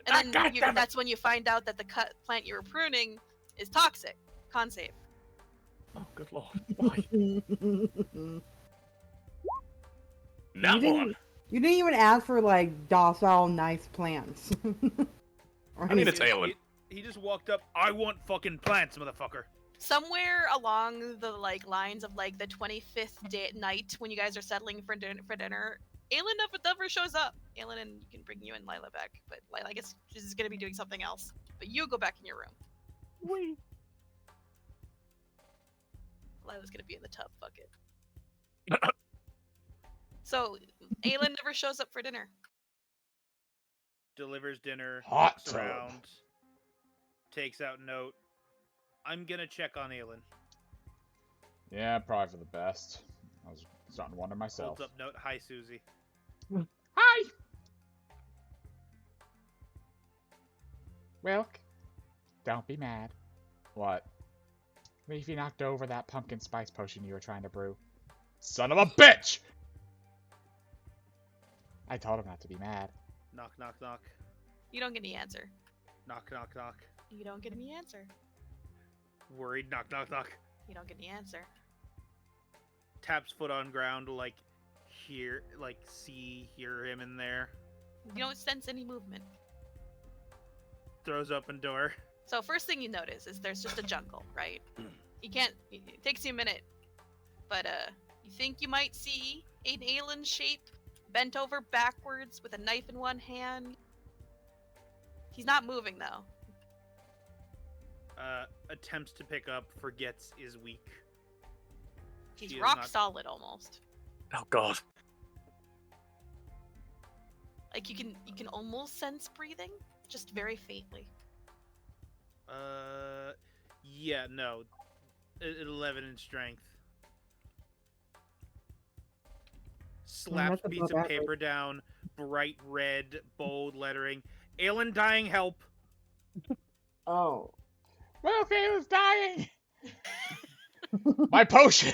And then that's when you find out that the cut plant you were pruning is toxic. Con save. Oh, good lord. Why? You Now didn't even ask for like docile, nice plants. I mean, it's Aelin. He just walked up. I want fucking plants, motherfucker. Somewhere along the like lines of like the 25th night when you guys are settling for dinner, Aelin never shows up. Aelin, and you can bring you and Lila back, but Lila, I guess she's gonna be doing something else. But you go back in your room. Wait. Lila's gonna be in the tub. Fuck it. So Aelin never shows up for dinner. Delivers dinner. Hot looks tub. around. Takes out note. I'm gonna check on Aelin. Yeah, probably for the best. I was starting to wonder myself. Holds up note. Hi, Susie. Hi! Wilk, don't be mad. What? Leafy knocked over that pumpkin spice potion you were trying to brew. Son of a bitch! I told him not to be mad. Knock, knock, knock. You don't get any answer. Knock, knock, knock. You don't get any answer. Worried. Knock, knock, knock. You don't get any answer. Taps foot on ground to like hear, like hear him in there. You don't sense any movement. Throws open door. So first thing you notice is there's just a jungle, right? You can't. It takes you a minute, but you think you might see an Aelin shape bent over backwards with a knife in one hand. He's not moving though. Attempts to pick up, forgets is weak. He's She is rock not- solid almost. Oh god. Like you can almost sense breathing, just very faintly. Yeah, no. 11 in strength. Slaps that's piece above of average. paper down, bright red, bold lettering. Aelin dying, help. Oh. Wilk is dying! My potion!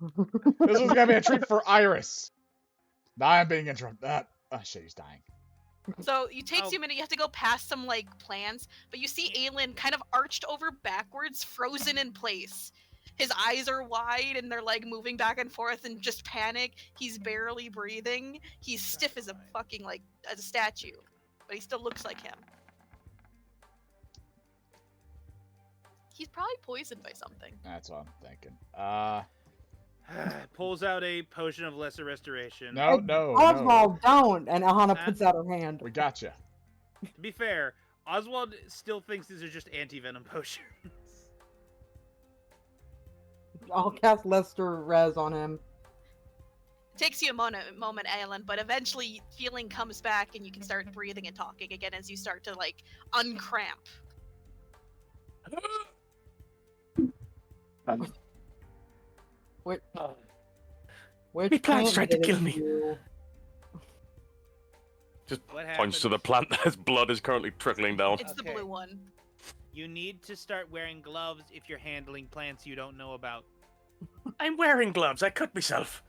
This was gonna be a treat for Iris. Now I'm being interrupted. Oh shit, he's dying. So you takes Oh. you a minute. You have to go past some like plants, but you see Aelin kind of arched over backwards, frozen in place. His eyes are wide and they're like moving back and forth in just panic. He's barely breathing. He's stiff as a fucking like as a statue, but he still looks like him. He's probably poisoned by something. That's what I'm thinking. Pulls out a potion of lesser restoration. No, no, no. Oswald, don't! And Aahana puts out her hand. We gotcha. To be fair, Oswald still thinks these are just anti-venom potions. I'll cast Lester Res on him. It takes you a moment, Aelin, but eventually feeling comes back and you can start breathing and talking again as you start to like uncramp. Which He plans plant tried to did it kill me. you? Just What points to the happens? plant as blood is currently trickling down. It's the Okay. blue one. You need to start wearing gloves if you're handling plants you don't know about. I'm wearing gloves. I cut myself.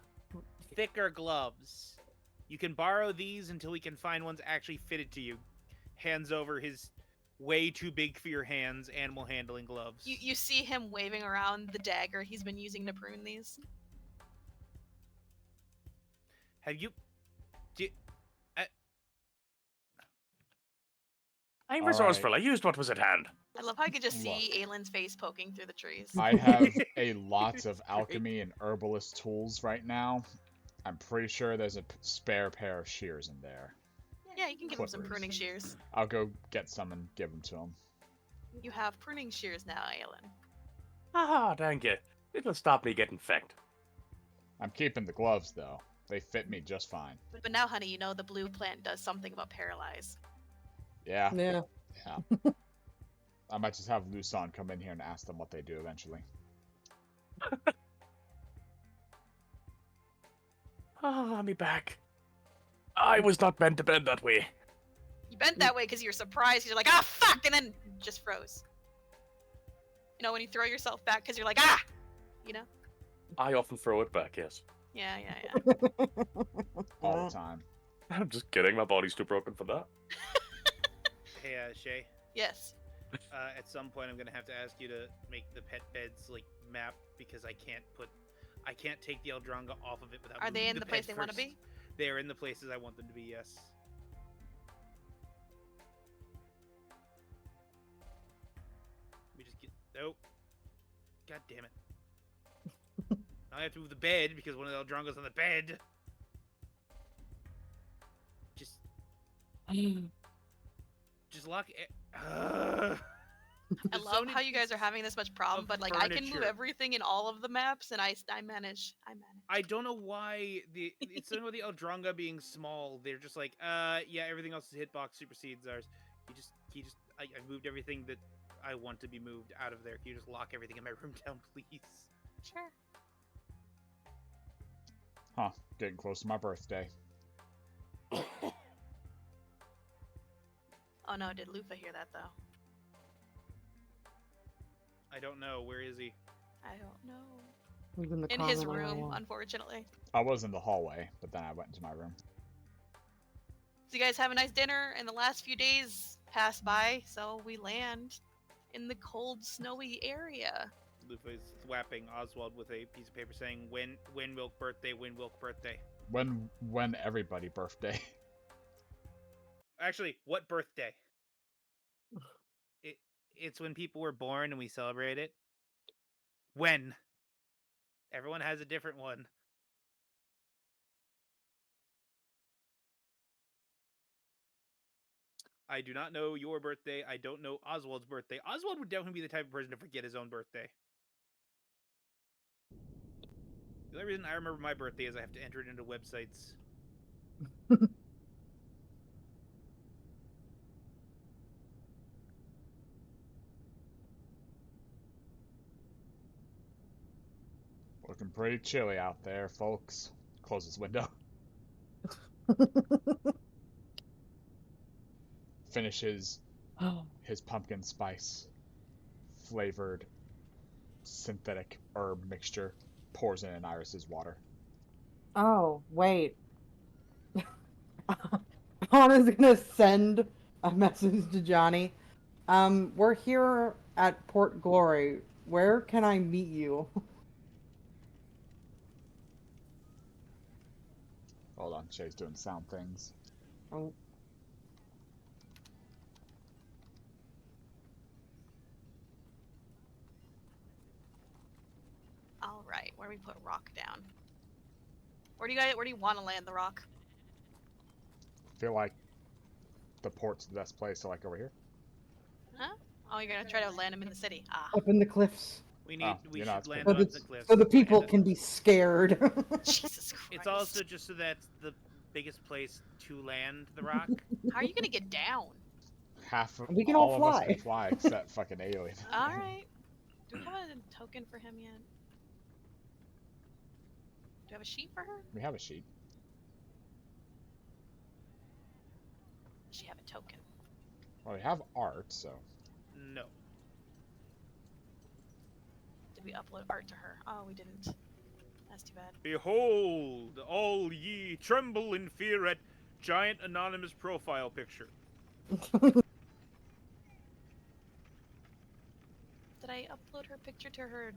Thicker gloves. You can borrow these until we can find ones actually fitted to you. Hands over his way too big for your hands animal handling gloves. You see him waving around the dagger he's been using to prune these. Have you... I'm All resourceful. right. I used what was at hand. I love how I could just Look. see Aelin's face poking through the trees. I have a lot of alchemy and herbalist tools right now. I'm pretty sure there's a spare pair of shears in there. Yeah, you can give him some Clippers. pruning shears. I'll go get some and give them to him. You have pruning shears now, Aelin. Ah, thank you. It'll stop me getting fecked. I'm keeping the gloves though. They fit me just fine. But now, honey, you know the blue plant does something about paralyze. Yeah. Yeah. Yeah. I might just have Luson come in here and ask them what they do eventually. Ah, me back. I was not meant to bend that way. You bent that way because you're surprised. You're like, ah, fuck, and then just froze. You know, when you throw yourself back because you're like, ah, you know? I often throw it back, yes. Yeah, yeah, yeah. All the time. I'm just kidding, my body's too broken for that. Hey, Shay. Yes. At some point, I'm gonna have to ask you to make the pet beds like map because I can't take the Eldronga off of it without. Are they moving in the pet place they want to first. be? They are in the places I want them to be. Yes. We just get nope. God damn it! Now I have to move the bed because one of the Eldronga's on the bed. Just lock it. I love how you guys are having this much problem, of but like I can move furniture. everything in all of the maps, and I manage. I don't know why it's something with the Eldronga being small. They're just like, yeah, everything else's hitbox supersedes ours. I moved everything that I want to be moved out of there. Can you just lock everything in my room down, please? Sure. Huh. Getting close to my birthday. Oh no, did Lufa hear that though? I don't know. Where is he? I don't know. He's in the In his common room, area. unfortunately. I was in the hallway, but then I went into my room. So you guys have a nice dinner, and the last few days pass by, so we land in the cold, snowy area. Lufa is thwapping Oswald with a piece of paper saying, "When Wilk birthday? When Wilk birthday?" When everybody birthday. Actually, what birthday? It's when people were born and we celebrate it. When? Everyone has a different one. I do not know your birthday. I don't know Oswald's birthday. Oswald would definitely be the type of person to forget his own birthday. The only reason I remember my birthday is I have to enter it into websites. Looking pretty chilly out there, folks. Close this window. Finishes his pumpkin spice flavored synthetic herb mixture, pours in Iris's water. Oh, wait. Aahana's gonna send a message to Johnny. We're here at Port Glory. Where can I meet you? Hold on, Shay's doing sound things. Oh. All right, where do we put rock down? Where do you want to land the rock? I feel like the port's the best place, so like over here. Huh? Oh, you're gonna try to land him in the city. Ah. Up in the cliffs. We you're not should land So on the, the cliff. so the people can be scared. Jesus Christ. It's also just so that's the biggest place to land the rock. How are you gonna get down? Half of We can all all of us fly. can fly except fucking Aelin. All right. Do we have a token for him yet? Do we have a sheet for her? We have a sheet. Does she have a token? Well, we have art, so. No. Did we upload art to her? Oh, we didn't. That's too bad. Behold, all ye tremble in fear at giant anonymous profile picture. Did I upload her picture to her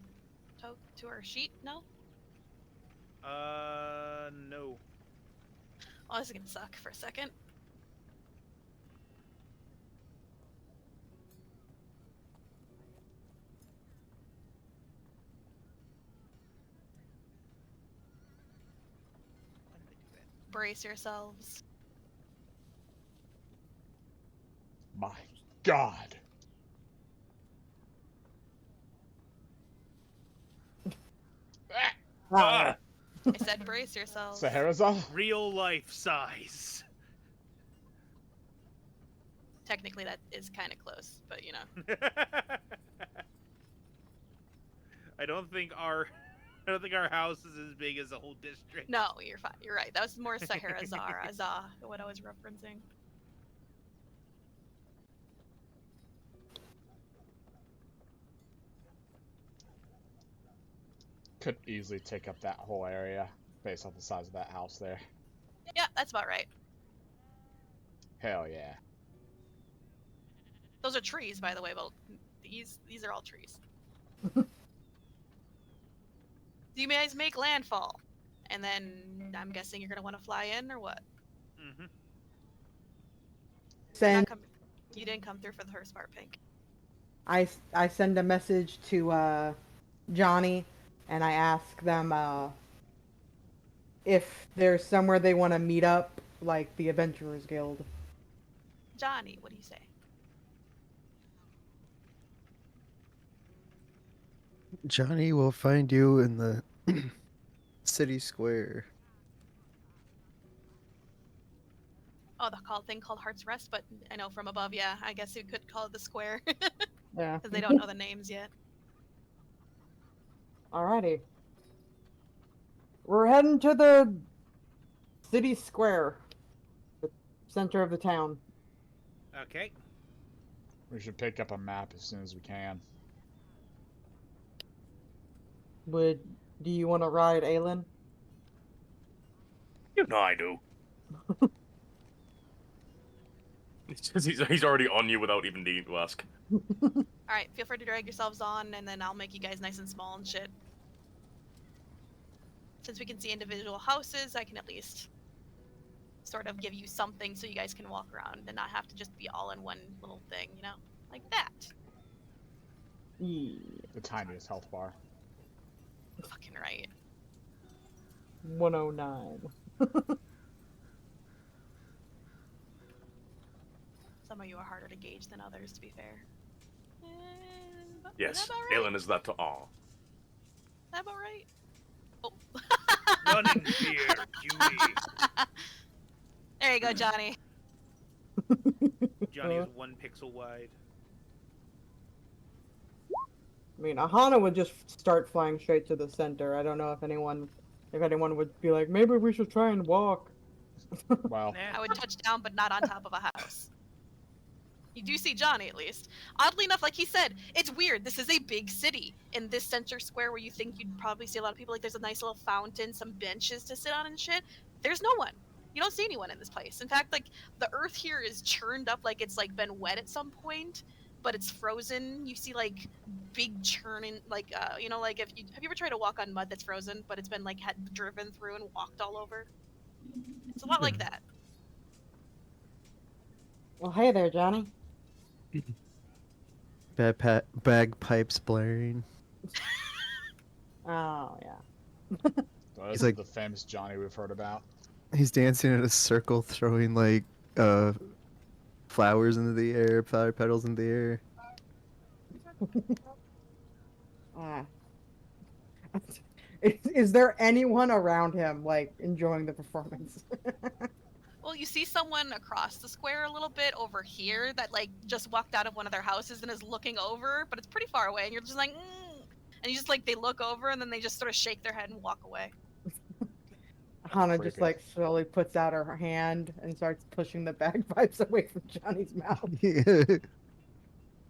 sheet? No? No. Oh, this is gonna suck for a second. Brace yourselves. My God. Ah! I said brace yourselves. Saharazal? Real life size. Technically, that is kind of close, but you know. I don't think our house is as big as the whole district. No, you're fine. You're right. That was more Azah, what I was referencing. Could easily take up that whole area based off the size of that house there. Yeah, that's about right. Hell yeah. Those are trees, by the way, but these are all trees. You guys make landfall, and then I'm guessing you're gonna want to fly in, or what? Mm-hmm. You didn't come through for the first part, Pink. I send a message to Johnny, and I ask them if there's somewhere they want to meet up, like the Adventurers Guild. Johnny, what do you say? Johnny will find you in the city square. Oh, the thing called Heart's Rest, but I know from above, yeah, I guess you could call it the square. Yeah. Because they don't know the names yet. Alrighty. We're heading to the city square, the center of the town. Okay. We should pick up a map as soon as we can. Do you want to ride Aelin? You know I do. He's already on you without even needing to ask. Alright, feel free to drag yourselves on, and then I'll make you guys nice and small and shit. Since we can see individual houses, I can at least sort of give you something so you guys can walk around and not have to just be all in one little thing, you know? Like that. Yeah. The tiniest health bar. Fucking right. 109. Some of you are harder to gauge than others, to be fair. But Yes, is that about right? Aelin is that to all. Is that about right? Oh. Run in fear, Huey. There you go, Johnny. Johnny is 1 pixel wide. I mean, Aahana would just start flying straight to the center. I don't know if anyone would be like, maybe we should try and walk. Well, Nah. I would touch down, but not on top of a house. You do see Johnny, at least. Oddly enough, like he said, it's weird. This is a big city. In this center square where you think you'd probably see a lot of people, like there's a nice little fountain, some benches to sit on and shit, there's no one. You don't see anyone in this place. In fact, like, the earth here is churned up like it's, like, been wet at some point, but it's frozen. You see, like, big churning, like, like, have you ever tried to walk on mud that's frozen, but it's been, like, driven through and walked all over? It's a lot like that. Well, hey there, Johnny. Bagpipes blaring. Oh, yeah. so He's this like- is the famous Johnny we've heard about. He's dancing in a circle, throwing like flowers into the air, flower petals in the air. Ah. Is there anyone around him, like, enjoying the performance? Well, you see someone across the square a little bit over here that, like, just walked out of one of their houses and is looking over, but it's pretty far away, and you're just like, and you just, like, they look over and then they just sort of shake their head and walk away. Hana just, Creepy. like, slowly puts out her hand and starts pushing the bagpipes away from Johnny's mouth.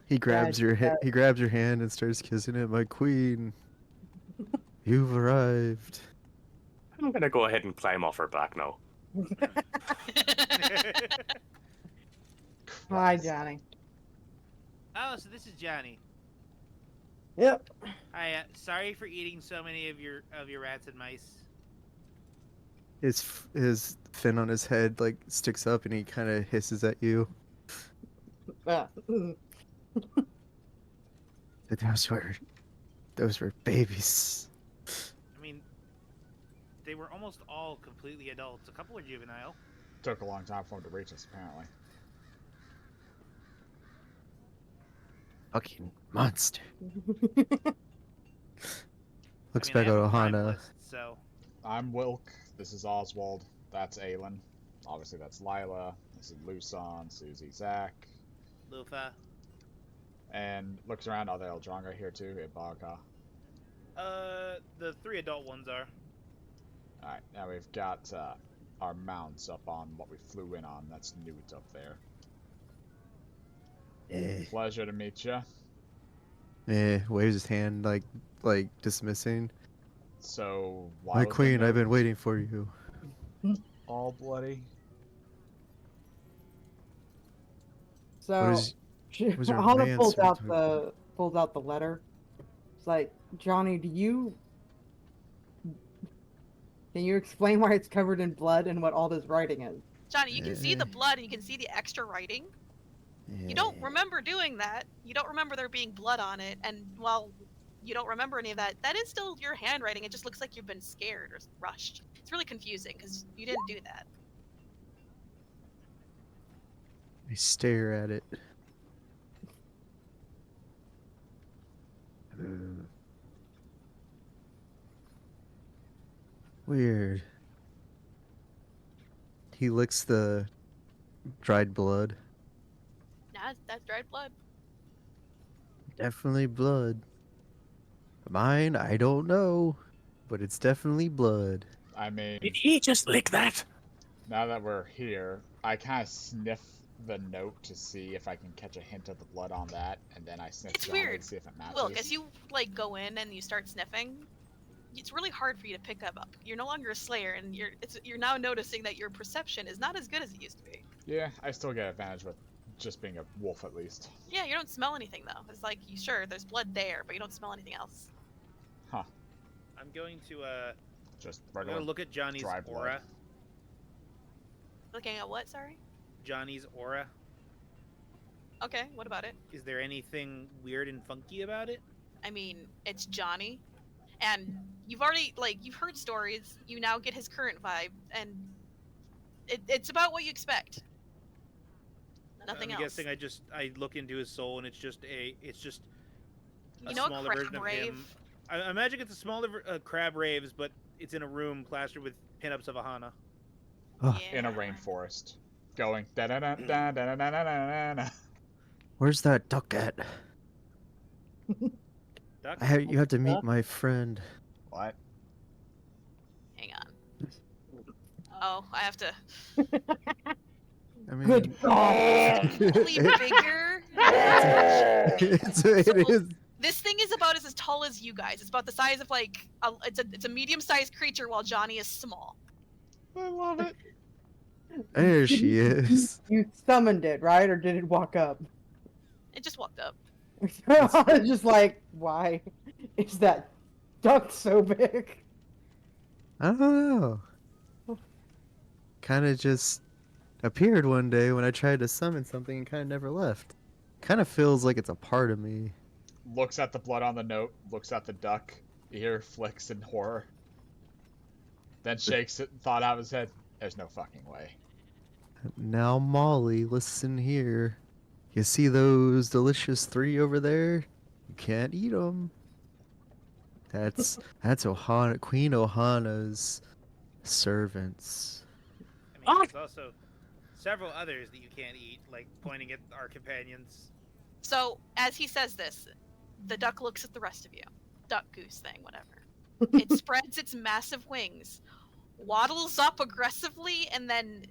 He grabs Yeah, your yeah. he grabs your hand and starts kissing it. My queen, you've arrived. I'm gonna go ahead and climb off her back now. Hi, Johnny. Oh, so this is Johnny. Yep. Hi, sorry for eating so many of your rats and mice. His fin on his head like sticks up and he kind of hisses at you. Those were babies. I mean, they were almost all completely adults. A couple were juvenile. Took a long time for him to reach us, apparently. Fucking monster. Looks I back mean, at I am a Aahana. primalist, so I'm Wilk. This is Oswald. That's Aelin. Obviously, that's Lila. This is Luson, Susie, Zach. Lufa. And looks around. Are they all Dronga here too? Ibaka. The 3 adult ones are. Alright, now we've got our mounts up on what we flew in on. That's Newt up there. Pleasure to meet you. Waves his hand like dismissing. So, why My was the queen, I've note been waiting for you. all bloody? So, was your Hana man pulls out sort the letter. It's like, Johnny, can you explain why it's covered in blood and what all this writing is? Johnny, you can see the blood and you can see the extra writing. You don't remember doing that. You don't remember there being blood on it, and while you don't remember any of that, that is still your handwriting. It just looks like you've been scared or rushed. It's really confusing because you didn't do that. I stare at it. Weird. He licks the dried blood. Nah, that's dried blood. Definitely blood. Mine, I don't know, but it's definitely blood. I mean, Did he just lick that? now that we're here, I kind of sniff the note to see if I can catch a hint of the blood on that, and then I sniff It's Johnny weird. to see if it matches. Wilk, as you like go in and you start sniffing, it's really hard for you to pick that up. You're no longer a slayer, and you're now noticing that your perception is not as good as it used to be. Yeah, I still get advantage with just being a wolf at least. Yeah, you don't smell anything though. It's like sure, there's blood there, but you don't smell anything else. Huh. I'm going to Just I'm regular gonna look at Johnny's dry blood. aura. Looking at what? Sorry. Johnny's aura. Okay, what about it? Is there anything weird and funky about it? I mean, it's Johnny, and you've already you've heard stories. You now get his current vibe, and it's about what you expect. Nothing I'm else. guessing I look into his soul and it's just a You know a smaller version crab of him. rave? I imagine it's a smaller crab raves, but it's in a room plastered with pinups of Aahana. In a rainforest. Going da da da da da da da da da. Where's that duck at? Duck? You have to meet my friend. What? Hang on. Oh, I have to. I mean, Good God. Slightly bigger. it is. This thing is about as tall as you guys. It's about the size of like it's a medium-sized creature, while Johnny is small. I love it. There she is. You summoned it, right? Or did it walk up? It just walked up. I was just like, why is that duck so big? I don't know. Kind of just appeared one day when I tried to summon something and kind of never left. Kind of feels like it's a part of me. Looks at the blood on the note, looks at the duck, ear flicks in horror. Then shakes it, thought out of his head. There's no fucking way. Now, Molly, listen here. You see those delicious 3 over there? You can't eat them. That's Aahana, Queen Aahana's servants. I mean, there's also several others that you can't eat, like pointing at our companions. So as he says this, the duck looks at the rest of you. Duck, goose thing, whatever. It spreads its massive wings, waddles up aggressively, and then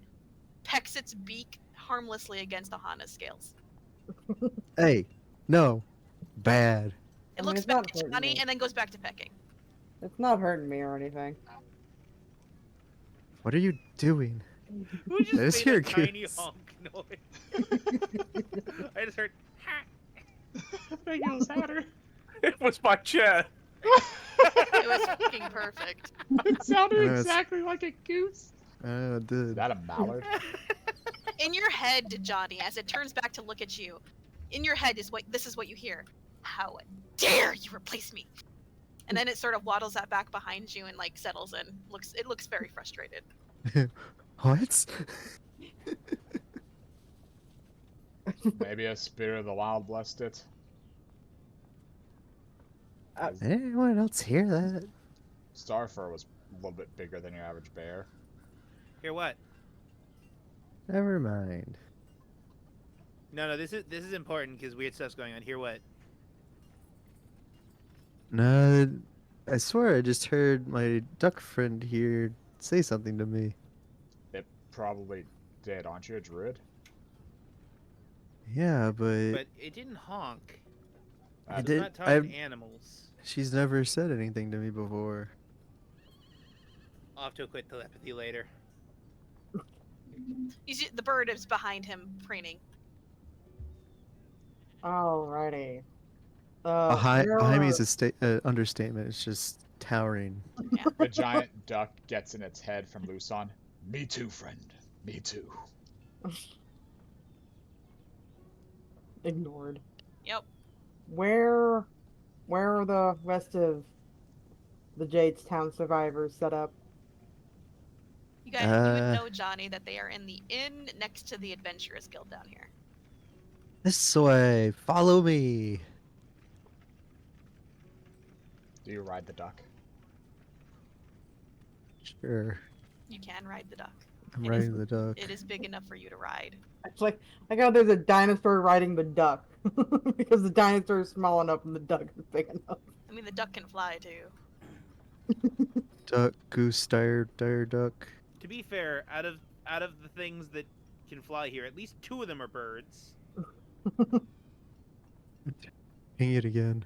pecks its beak harmlessly against Ahana's scales. Hey, no. Bad. It I mean, looks it's back not at hurting Johnny me. and then goes back to pecking. It's not hurting me or anything. What are you doing? Who just I just made hear a tiny goose. honk noise? I just heard. Thank you, Saturn. It was my chair. It was fucking perfect. It sounded Yes. exactly like a goose. Oh, it Is did. that a mallard? In your head, Johnny, as it turns back to look at you, in your head is this is what you hear. How dare you replace me? And then it sort of waddles that back behind you and like settles in. It looks very frustrated. What? Maybe a spirit of the wild blessed it. Anyone else hear that? Starfur was a little bit bigger than your average bear. Hear what? Never mind. No, this is important because weird stuff's going on. Hear what? No, I swear I just heard my duck friend here say something to me. It probably did. Aren't you a druid? Yeah, But it didn't honk. I It's did. not talking to animals. She's never said anything to me before. I'll have to quit telepathy later. You see, the bird is behind him, preening. Alrighty. Behind me is where a understatement. It's just towering. The giant duck gets in its head from Luson. Me too, friend. Me too. ignored. Yep. Where are the rest of the Jade's Town survivors set up? You guys, you would know, Johnny, that they are in the inn next to the Adventurers Guild down here. This way. Follow me. Do you ride the duck? Sure. You can ride the duck. I'm It riding the duck. It is big enough for you to ride. It's like how there's a dinosaur riding the duck because the dinosaur is small enough and the duck is big enough. I mean, the duck can fly too. Duck, goose, dire duck. To be fair, out of the things that can fly here, at least 2 of them are birds. Hang it again.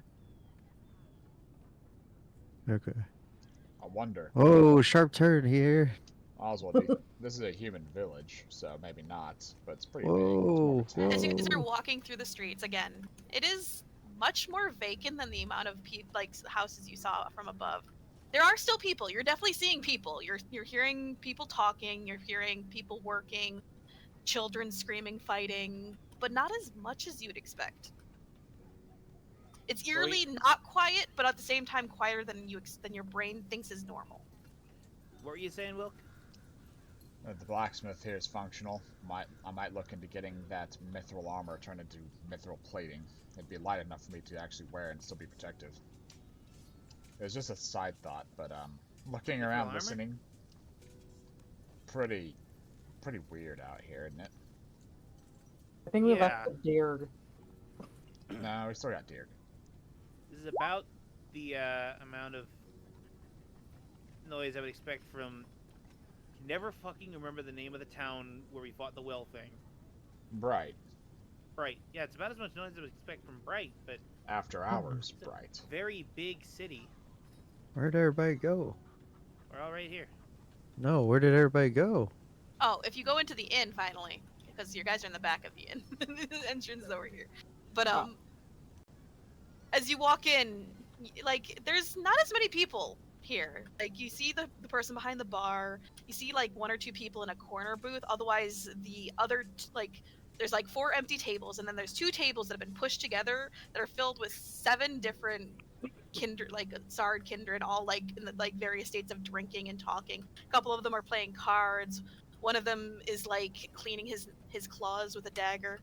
Okay. I wonder. Oh, sharp turn here. Oswald, this is a human village, so maybe not, but it's pretty Whoa, big. It's more of a town. As you guys are Oh. walking through the streets, again, it is much more vacant than the amount of houses you saw from above. There are still people. You're definitely seeing people. You're hearing people talking. You're hearing people working, children screaming, fighting, but not as much as you'd expect. It's eerily not quiet, but at the same time quieter than your brain thinks is normal. What were you saying, Wilk? The blacksmith here is functional. I might look into getting that mithril armor turned into mithril plating. It'd be light enough for me to actually wear and still be protective. It was just a side thought, but looking Mithril around, armor? listening, pretty weird out here, isn't it? I think we Yeah. left the deer. No, we still got deer. This is about the amount of noise I would expect from. Never fucking remember the name of the town where we fought the well thing. Bright. Bright. Yeah, it's about as much noise as I would expect from Bright, but After hours, it's a Bright. very big city. Where'd everybody go? We're all right here. No, where did everybody go? Oh, if you go into the inn finally, because your guys are in the back of the inn. The entrance is over here. But as you walk in, like there's not as many people here. Like you see the person behind the bar, you see like one or two people in a corner booth. Otherwise, the other there's like 4 empty tables, and then there's 2 tables that have been pushed together that are filled with 7 different kindred, like Sard kindred, all like in the, like various states of drinking and talking. A couple of them are playing cards. One of them is like cleaning his claws with a dagger.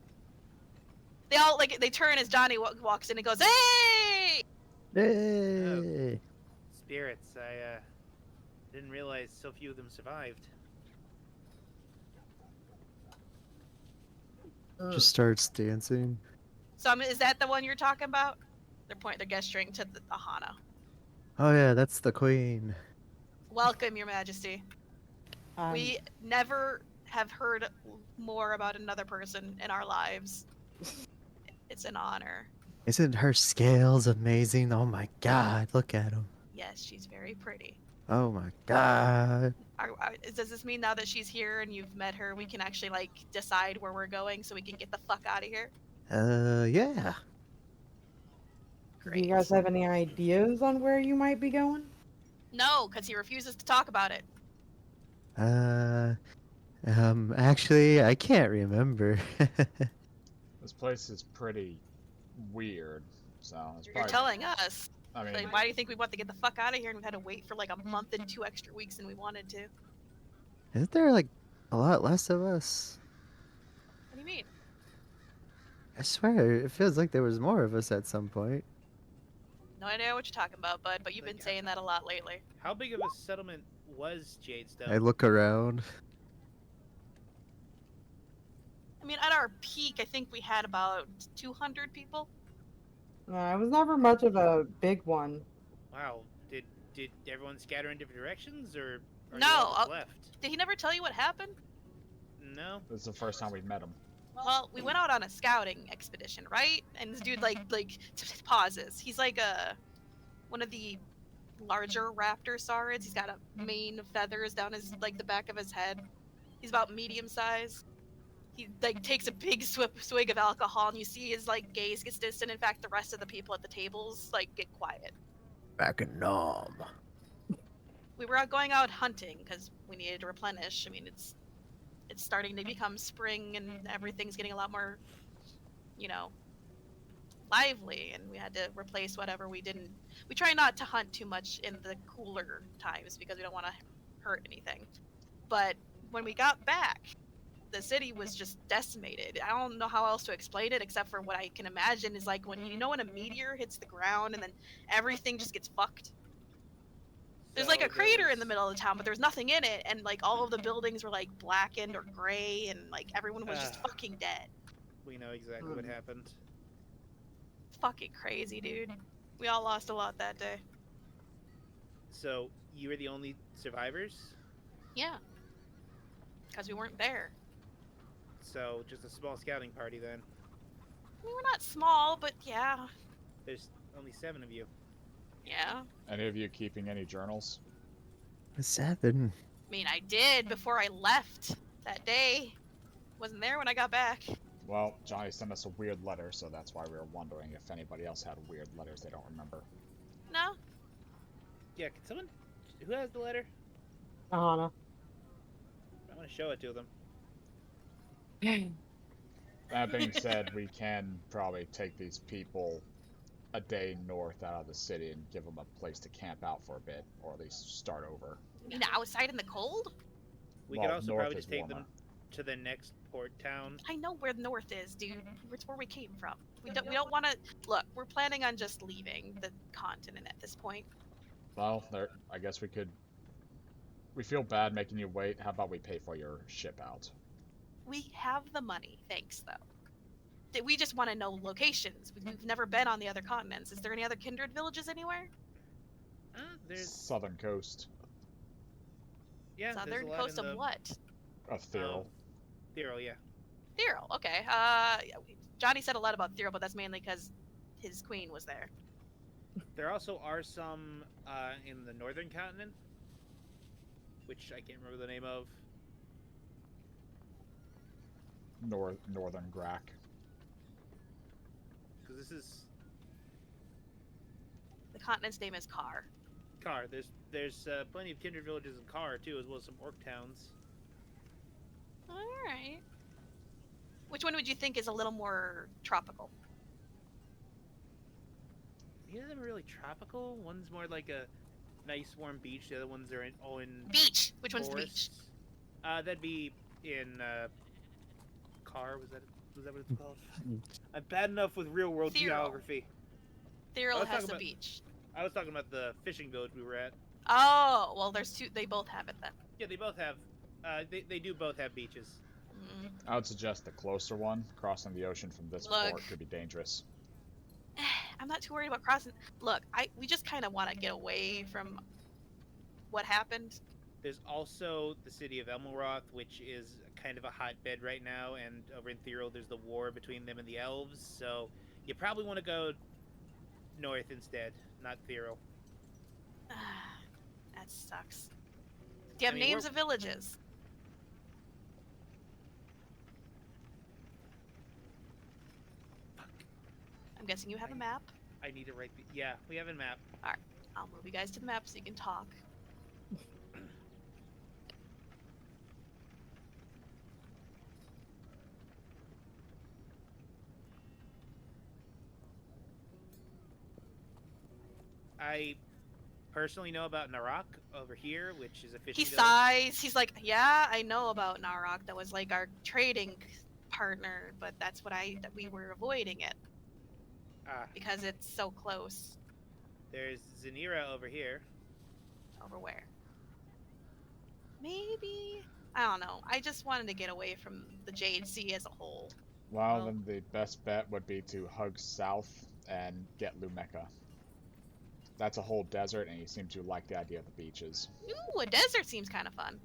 They all like they turn as Johnny walks in and goes, "Hey!" Hey! Spirits. I didn't realize so few of them survived. Just starts dancing. So is that the one you're talking about? They're gesturing to the Aahana. Oh yeah, that's the queen. Welcome, Your Majesty. We never have heard more about another person in our lives. It's an honor. Isn't her scales amazing? Oh my god, look at them. Yes, she's very pretty. Oh my god. Does this mean now that she's here and you've met her, we can actually like decide where we're going so we can get the fuck out of here? Yeah. Do you guys have any ideas on where you might be going? No, because he refuses to talk about it. Actually, I can't remember. This place is pretty weird, so it's You're probably. telling us. I mean, Like, why do you think we want to get the fuck out of here and we've had to wait for like a month and 2 extra weeks than we wanted to? Isn't there like a lot less of us? What do you mean? I swear, it feels like there was more of us at some point. No idea what you're talking about, bud, but you've been saying that a lot lately. How big of a settlement was Jadestone? I look around. I mean, at our peak, I think we had about 200 people. It was never much of a big one. Wow. Did everyone scatter in different directions, or are No, you all just left? Did he never tell you what happened? No. this is the first time we met him. Well, we went out on a scouting expedition, right? And this dude like pauses. He's like one of the larger raptor saurids. He's got a mane of feathers down his like the back of his head. He's about medium size. He like takes a big swig of alcohol, and you see his like gaze gets distant. In fact, the rest of the people at the tables like get quiet. Back in Nom. We were going out hunting because we needed to replenish. I mean, it's starting to become spring, and everything's getting a lot more, lively, and we had to replace whatever we didn't. We try not to hunt too much in the cooler times because we don't want to hurt anything. But when we got back, the city was just decimated. I don't know how else to explain it except for what I can imagine is like when when a meteor hits the ground and then everything just gets fucked. There's like a crater in the middle of the town, but there's nothing in it, and like all of the buildings were like blackened or gray, and like everyone was just fucking dead. We know exactly what happened. Fucking crazy, dude. We all lost a lot that day. So you were the only survivors? Yeah. Because we weren't there. So just a small scouting party then. I mean, we're not small, but yeah. There's only 7 of you. Yeah. Any of you keeping any journals? 7. I mean, I did before I left that day. Wasn't there when I got back. Well, Johnny sent us a weird letter, so that's why we were wondering if anybody else had weird letters they don't remember. No. Yeah, can someone... Who has the letter? Aahana. I want to show it to them. That being said, we can probably take these people a day north out of the city and give them a place to camp out for a bit, or at least start over. You mean outside in the cold? We Well, could also north probably is just take them warmer. to the next port town. I know where the north is, dude. It's where we came from. We don't want to... Look, we're planning on just leaving the continent at this point. Well, I guess we could... We feel bad making you wait. How about we pay for your ship out? We have the money, thanks, though. We just want to know locations. We've never been on the other continents. Is there any other kindred villages anywhere? there's southern coast there's a Southern lot coast in of the what? of Thirl. Thero, yeah. Thirl. Okay. Johnny said a lot about Thirl, but that's mainly because his queen was there. There also are some in the northern continent, which I can't remember the name of. Northern Grack. Because this is The continent's name is Kar. Kar. There's plenty of kindred villages in Kar too, as well as some orc towns. All right. Which one would you think is a little more tropical? Neither of them are really tropical. One's more like a nice warm beach. The other ones are all in Beach. Which one's the beach? forests. That'd be in Kar. Was that what it's called? I'm bad enough with real world Thirl. geography. Thirl was has talking the about- beach. I was talking about the fishing village we were at. Oh, well, there's two. They both have it then. Yeah, they both have. They do both have beaches. Mm. I would suggest the closer one. Crossing the ocean from this Look. port could be dangerous. I'm not too worried about crossing. Look, we just kind of want to get away from what happened. There's also the city of Elmoroth, which is kind of a hotbed right now, and over in Thero, there's the war between them and the elves. So you probably want to go north instead, not Thero. That sucks. Do you have I mean, names we're- of villages? I'm guessing you have a map. I need to write the. Yeah, we have a map. I'll move you guys to the map so you can talk. I personally know about Narok over here, which is a fishing He village. sighs. He's like, "Yeah, I know about Narok. That was like our trading partner, but that's what we were avoiding it Ah, because it's so close." there's Zanira over here. Over where? Maybe, I don't know. I just wanted to get away from the Jade Sea as a whole. Well, Well- then the best bet would be to hug south and get Lumeka. That's a whole desert, and you seem to like the idea of the beaches. Ooh, a desert seems kind of fun.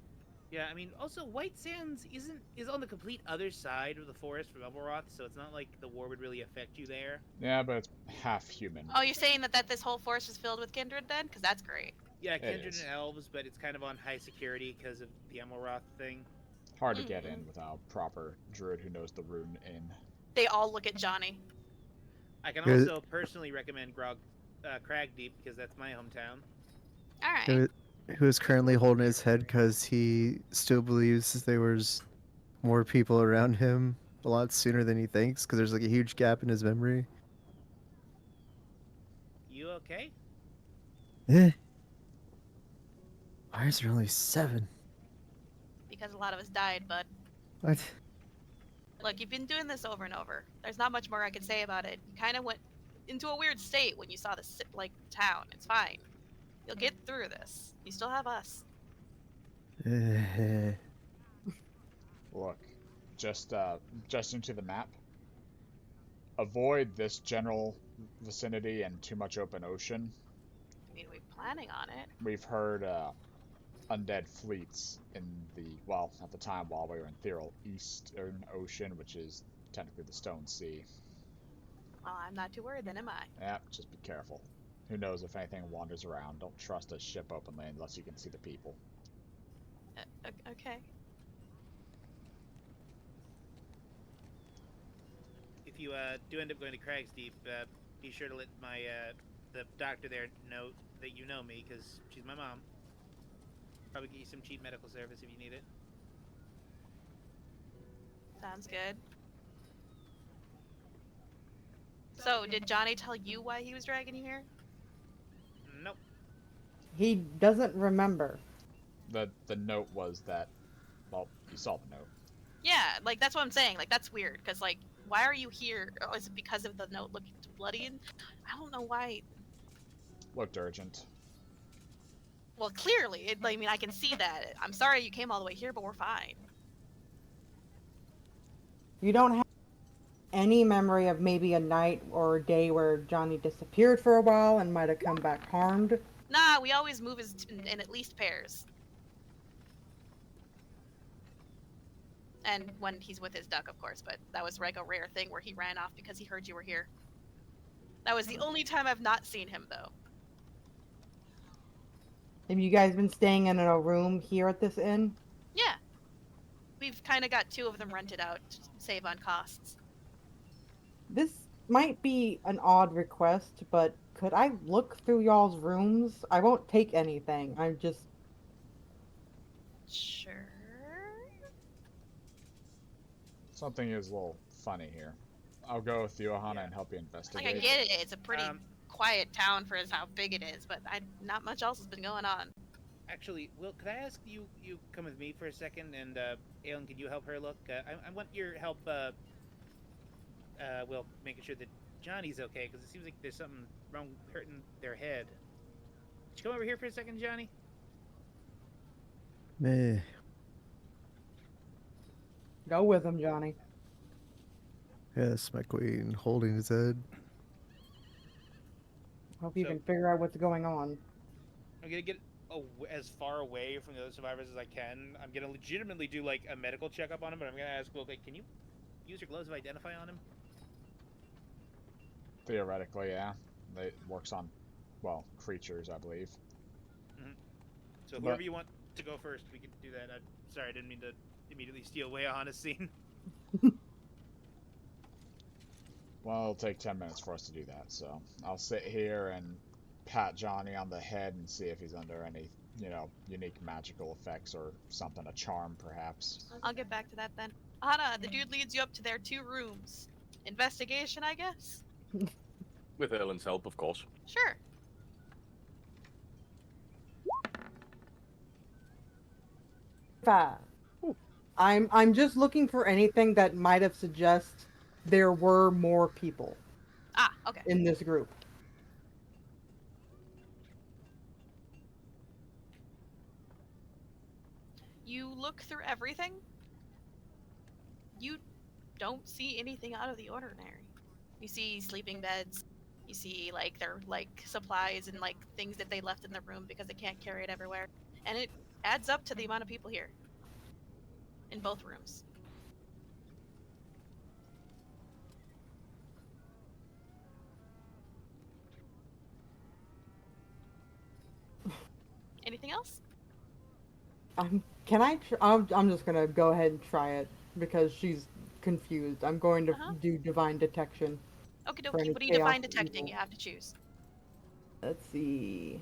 Yeah, I mean, also White Sands is on the complete other side of the forest from Elmoroth, so it's not like the war would really affect you there. Yeah, but it's half human. Oh, you're saying that this whole forest is filled with kindred then? Because that's great. Yeah, Kindred is. and Elves, but it's kind of on high security because of the Elmoroth thing. Hard to get in without a proper druid who knows the rune in. They all look at Johnny. I can Good. also personally recommend Kraigdeep because that's my hometown. All right. Who is currently holding his head because he still believes there was more people around him a lot sooner than he thinks because there's like a huge gap in his memory. You okay? Eh. Why is there only 7? Because a lot of us died, but What? look, you've been doing this over and over. There's not much more I can say about it. You kind of went into a weird state when you saw this town. It's fine. You'll get through this. You still have us. Look, just into the map. Avoid this general vicinity and too much open ocean. I mean, we're planning on it. We've heard undead fleets in at the time while we were in Thirl, Eastern Ocean, which is technically the Stone Sea. Well, I'm not too worried then, am I? Yeah, just be careful. Who knows if anything wanders around. Don't trust a ship openly unless you can see the people. Okay. If you do end up going to Kraigdeep, be sure to let the doctor there know that you know me because she's my mom. Probably get you some cheap medical service if you need it. Sounds good. So, did Johnny tell you why he was dragging you here? Nope. He doesn't remember. The note was that, well, you saw the note. Yeah, like that's what I'm saying. Like that's weird because like why are you here? Oh, is it because of the note looking bloody? And I don't know why. Looked urgent. Well, clearly, I mean, I can see that. I'm sorry you came all the way here, but we're fine. You don't have any memory of maybe a night or a day where Johnny disappeared for a while and might have come back harmed? Nah, we always move in at least pairs. And when he's with his duck, of course, but that was like a rare thing where he ran off because he heard you were here. That was the only time I've not seen him, though. Have you guys been staying in a room here at this inn? Yeah. We've kind of got 2 of them rented out to save on costs. This might be an odd request, but could I look through y'all's rooms? I won't take anything. I'm just... Sure. Something is a little funny here. I'll go with you, Aahana, and help you investigate. Like, I get it. It's a pretty quiet town for how big it is, but not much else has been going on. Actually, Wilk, could I ask you come with me for a second, and Aelin, can you help her look? I want your help, Wilk, making sure that Johnny's okay, because it seems like there's something wrong, hurting their head. Could you come over here for a second, Johnny? Meh. Go with him, Johnny. Yes, my queen, holding his head. Hope you So- can figure out what's going on. I'm gonna get as far away from the other survivors as I can. I'm gonna legitimately do like a medical checkup on him, but I'm gonna ask Wilk, like, can you use your gloves of identify on him? Theoretically, yeah. It works on, well, creatures, I believe. So whoever you want to go first, we can do that. I'm sorry, I didn't mean to immediately steal away on a scene. Well, it'll take 10 minutes for us to do that, so I'll sit here and pat Johnny on the head and see if he's under any, unique magical effects or something, a charm, perhaps. I'll get back to that then. Aahana, the dude leads you up to their 2 rooms. Investigation, I guess? With Aelin's help, of course. Sure. I'm just looking for anything that might have suggest there were more people Ah, okay. in this group. You look through everything. You don't see anything out of the ordinary. You see sleeping beds. You see their supplies and things that they left in the room because they can't carry it everywhere. And it adds up to the amount of people here. In both rooms. Anything else? I'm just gonna go ahead and try it because she's confused. I'm going to do divine detection. Okie for any dokie. What are you chaos divine or detecting? evil. You have to choose. Let's see.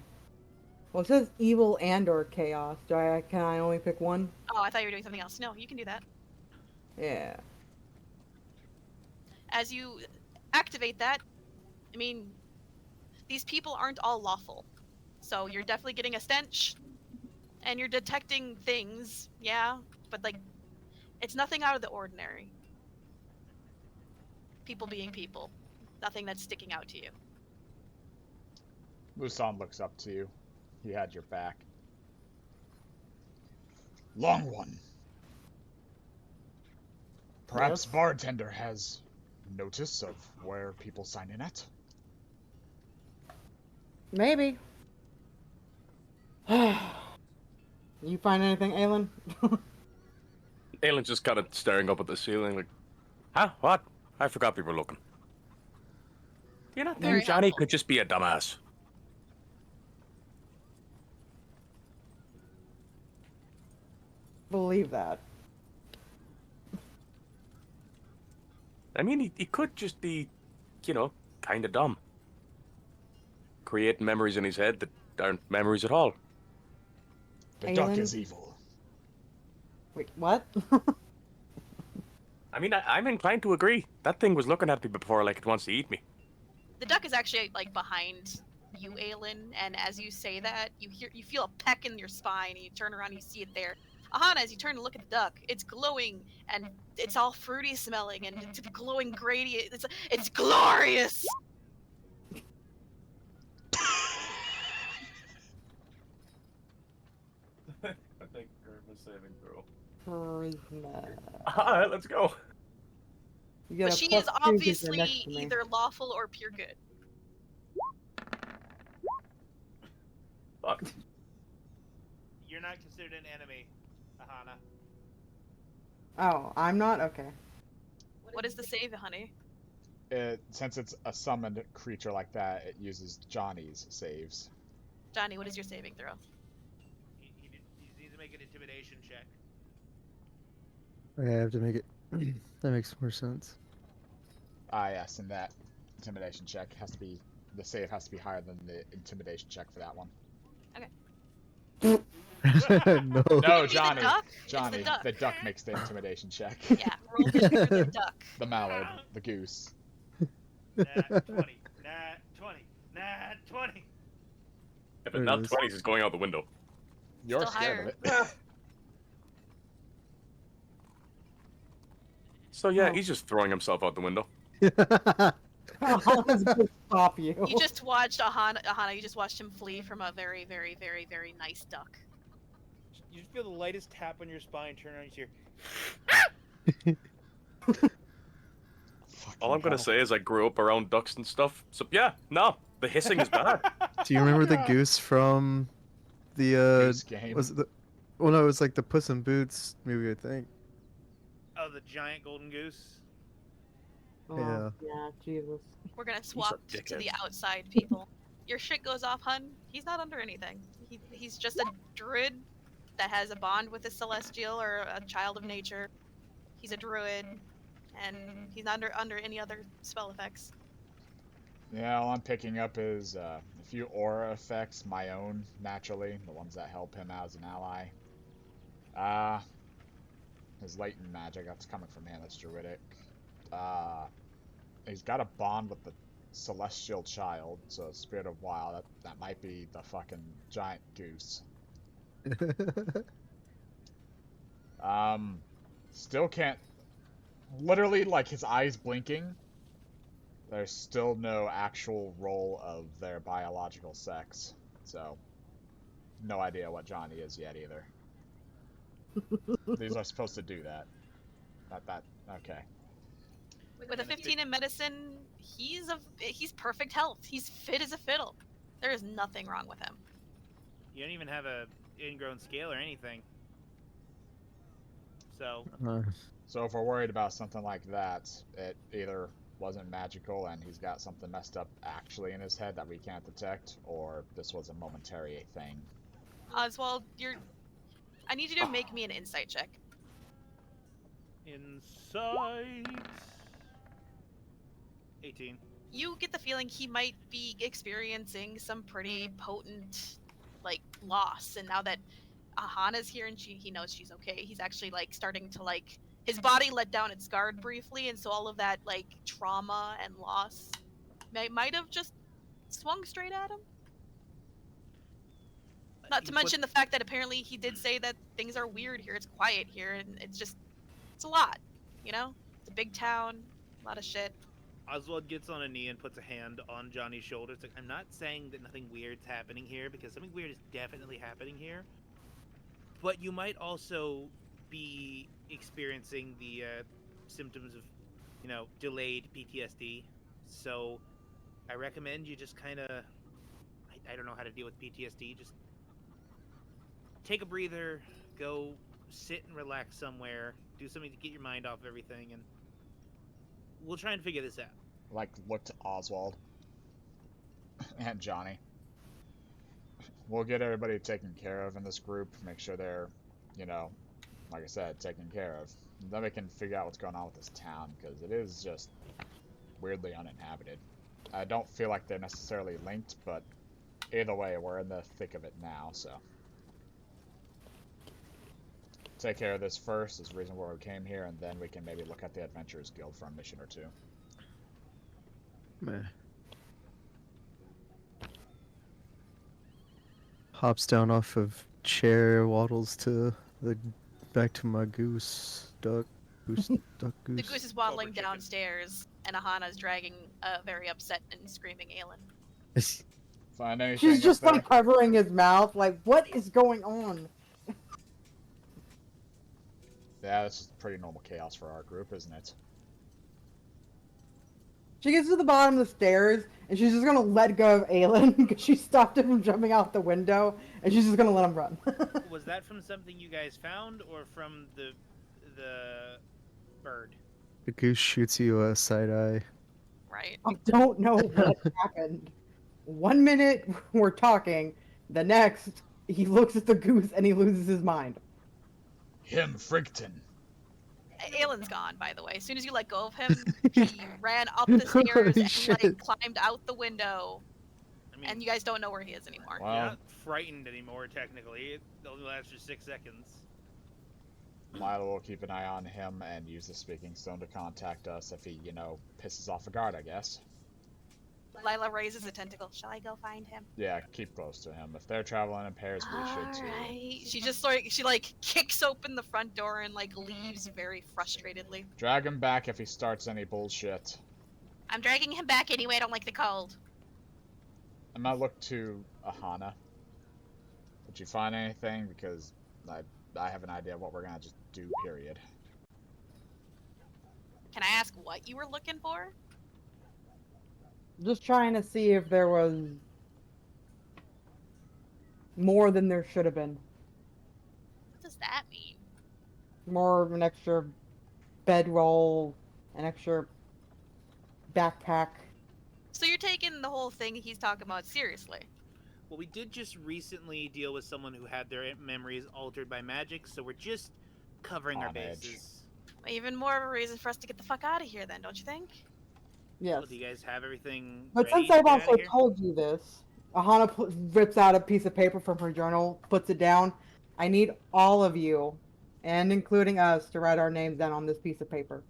Well, it says evil and/or chaos. Can I only pick one? Oh, I thought you were doing something else. No, you can do that. Yeah. As you activate that, I mean, these people aren't all lawful. So you're definitely getting a stench, and you're detecting things, yeah, but it's nothing out of the ordinary. People being people. Nothing that's sticking out to you. Musan looks up to you. He had your back. Long one. Perhaps Yes? bartender has notice of where people sign in at? Maybe. You find anything, Aelin? Aelin's just kind of staring up at the ceiling like, huh? What? I forgot we were looking. Do you not think Very Johnny helpful. could just be a dumbass? Believe that. I mean, he could just be, kind of dumb. Creating memories in his head that aren't memories at all. The duck Aelin? is evil. Wait, what? I mean, I'm inclined to agree. That thing was looking at me before like it wants to eat me. The duck is actually behind you, Aelin, and as you say that, you feel a peck in your spine, and you turn around and you see it there. Aahana, as you turn to look at the duck, it's glowing and it's all fruity smelling and it's glowing gradient. It's glorious. I think Charisma saving throw. Charisma. Alright, let's go. You get But a she plus is 2 'cause you're obviously next to me. either lawful or pure good. Fuck. You're not considered an enemy, Aahana. Oh, I'm not? Okay. What is the save, honey? Since it's a summoned creature like that, it uses Johnny's saves. Johnny, what is your saving throw? He needs to make an intimidation check. Okay, I have to make it. That makes more sense. Ah, yes, and that intimidation check has to be, the save has to be higher than the intimidation check for that one. No. No, It's the Johnny. duck. Johnny, It's the duck. makes the intimidation check. Yeah, roll this for the duck. The mallard, the goose. Nat 20. Nat 20. Nat 20. Yeah, but There it now is. 20s is going out the window. You're Still scared higher. of it. So yeah, Oh. he's just throwing himself out the window. I'll just stop you. You just watched Aahana, you just watched him flee from a very, very, very, very nice duck. You just feel the lightest tap on your spine. Turn around, you hear. All I'm gonna say is I grew up around ducks and stuff. So yeah, no, the hissing is bad. Do you remember the goose from the Goose game. was it the well no, it was like the Puss in Boots movie, I think. Oh, the giant golden goose. Oh, Yeah. yeah, Jesus. We're gonna swap to dickhead. the outside people. Your shit goes off, hun. He's not under anything. He's just a druid that has a bond with a celestial or a child of nature. He's a druid, and he's not under any other spell effects. Yeah, all I'm picking up is a few aura effects, my own, naturally, the ones that help him out as an ally. His latent magic, that's coming from him, that's druidic. He's got a bond with the celestial child, so spirit of wild, that might be the fucking giant goose. Still can't, literally, like, his eyes blinking, there's still no actual roll of their biological sex, so no idea what Johnny is yet either. These are supposed to do that. Okay. With a 15 in medicine, he's perfect health. He's fit as a fiddle. There is nothing wrong with him. You don't even have a ingrown scale or anything. So So if we're worried about something like that, it either wasn't magical and he's got something messed up actually in his head that we can't detect, or this was a momentary thing. Oswald, I need you to make me an insight check. insight. 18. You get the feeling he might be experiencing some pretty potent, like, loss, and now that Aahana's here and he knows she's okay, he's actually, like, starting to, like, his body let down its guard briefly, and so all of that, like, trauma and loss might have just swung straight at him. Not to mention the fact that apparently he did say that things are weird here, it's quiet here, and it's a lot, you know? It's a big town, a lot of shit. Oswald gets on a knee and puts a hand on Johnny's shoulder. It's like, I'm not saying that nothing weird's happening here, because something weird is definitely happening here. But you might also be experiencing the symptoms of, delayed PTSD. So I recommend you just kind of, I don't know how to deal with PTSD, just take a breather, go sit and relax somewhere, do something to get your mind off of everything, and we'll try and figure this out. Like, look to Oswald and Johnny. We'll get everybody taken care of in this group, make sure they're, like I said, taken care of. And then we can figure out what's going on with this town, because it is just weirdly uninhabited. I don't feel like they're necessarily linked, but either way, we're in the thick of it now, so. Take care of this first, is the reason why we came here, and then we can maybe look at the Adventurers Guild for a mission or two. Meh. Hops down off of chair, waddles to back to my goose, duck, goose, duck, goose. The goose is waddling downstairs, and Ahana's dragging a very upset and screaming Aelin. Find anything She's just up there? like covering his mouth, like, what is going on? Yeah, this is pretty normal chaos for our group, isn't it? She gets to the bottom of the stairs, and she's just gonna let go of Aelin because she stopped him from jumping out the window, and she's just gonna let him run. Was that from something you guys found, or from the bird? The goose shoots you a side eye. Right. I don't know what happened. 1 minute we're talking, the next he looks at the goose and he loses his mind. Him Frigton. Aelin's gone, by the way. As soon as you let go of him, he ran up the stairs Holy and shit. like climbed out the window. I mean, And you guys don't know where he is anymore. Wow. you're not frightened anymore, technically. It only lasts for 6 seconds. Lila will keep an eye on him and use the speaking stone to contact us if he, pisses off a guard, I guess. Lila raises a tentacle. Shall I go find him? Yeah, keep close to him. If they're traveling in pairs, we should too. Alright. She just kicks open the front door and like leaves very frustratedly. Drag him back if he starts any bullshit. I'm dragging him back anyway. I don't like the cold. I'm gonna look to Aahana. Did you find anything? Because I have an idea of what we're gonna just do, period. Can I ask what you were looking for? Just trying to see if there was more than there should have been. What does that mean? More of an extra bedroll, an extra backpack. So you're taking the whole thing he's talking about seriously. Well, we did just recently deal with someone who had their memories altered by magic, so we're just covering our On edge. bases. Even more of a reason for us to get the fuck out of here then, don't you think? Yes. Well, do you guys have everything But ready since to I've get out of also here? told you this, Aahana rips out a piece of paper from her journal, puts it down. I need all of you, and including us, to write our names down on this piece of paper.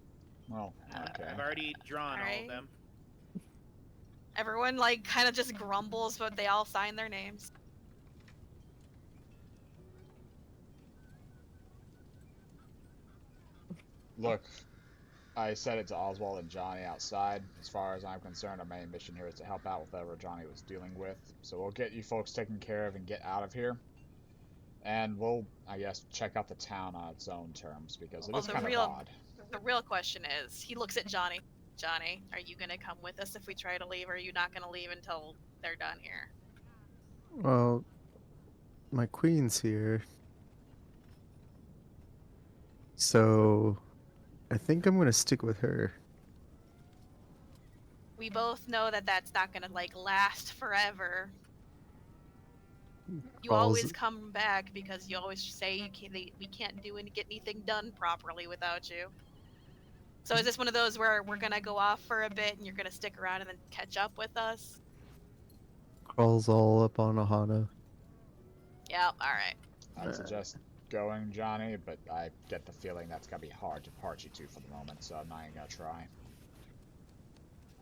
Well, okay. I've already drawn all of Alright. them. Everyone kind of just grumbles, but they all sign their names. Look, I said it to Oswald and Johnny outside. As far as I'm concerned, our main mission here is to help out with whatever Johnny was dealing with. So we'll get you folks taken care of and get out of here. And we'll, I guess, check out the town on its own terms, because it Well, is the kind of real- odd. The real question is, he looks at Johnny. Johnny, are you gonna come with us if we try to leave, or are you not gonna leave until they're done here? Well, my queen's here. So, I think I'm gonna stick with her. We both know that that's not gonna last forever. You Balls- always come back because you always say we can't get anything done properly without you. So is this one of those where we're gonna go off for a bit and you're gonna stick around and then catch up with us? Crawls all up on Aahana. Yeah, alright. I'd suggest going, Johnny, but I get the feeling that's gonna be hard to part you two for the moment, so I'm not even gonna try.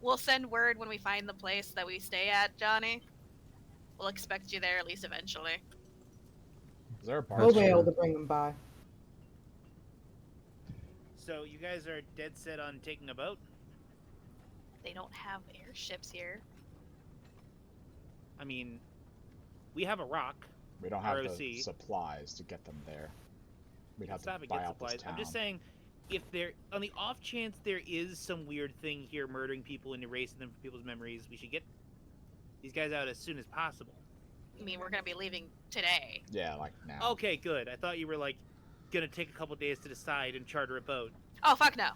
We'll send word when we find the place that we stay at, Johnny. We'll expect you there at least eventually. Is there a bar? We'll be Archer. able to bring them by. So you guys are dead set on taking a boat? They don't have airships here. I mean, we have a rock. We don't have ROC. the supplies to get them there. We'd have Stop to and buy get out this supplies. town. I'm just saying, if there, on the off chance there is some weird thing here murdering people and erasing them from people's memories, we should get these guys out as soon as possible. I mean, we're gonna be leaving today. Yeah, like now. Okay, good. I thought you were gonna take a couple days to decide and charter a boat. Oh, fuck no.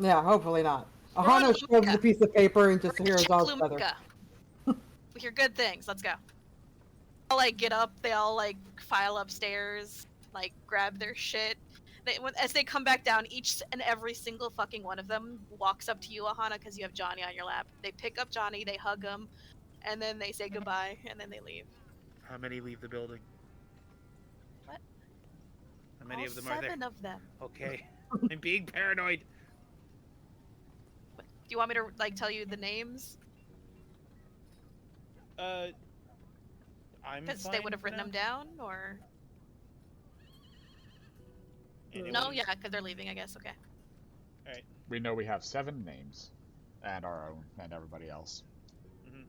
Yeah, hopefully not. on Ahana shoves Luca. the piece of paper and just We're hears all together. Chicklumka. We hear good things. Let's go. All get up. They all file upstairs. Grab their shit. As they come back down, each and every single fucking one of them walks up to you, Aahana, because you have Johnny on your lap. They pick up Johnny. They hug him, and then they say goodbye, and then they leave. How many leave the building? What? How many All of them are there? 7 of them. Okay. I'm being paranoid. Do you want me to tell you the names? I'm Because they fine would have for written now. them down, or Anyone? no? Yeah, because they're leaving. I guess. Okay. We know we have 7 names, and our own, and everybody else. Mhm.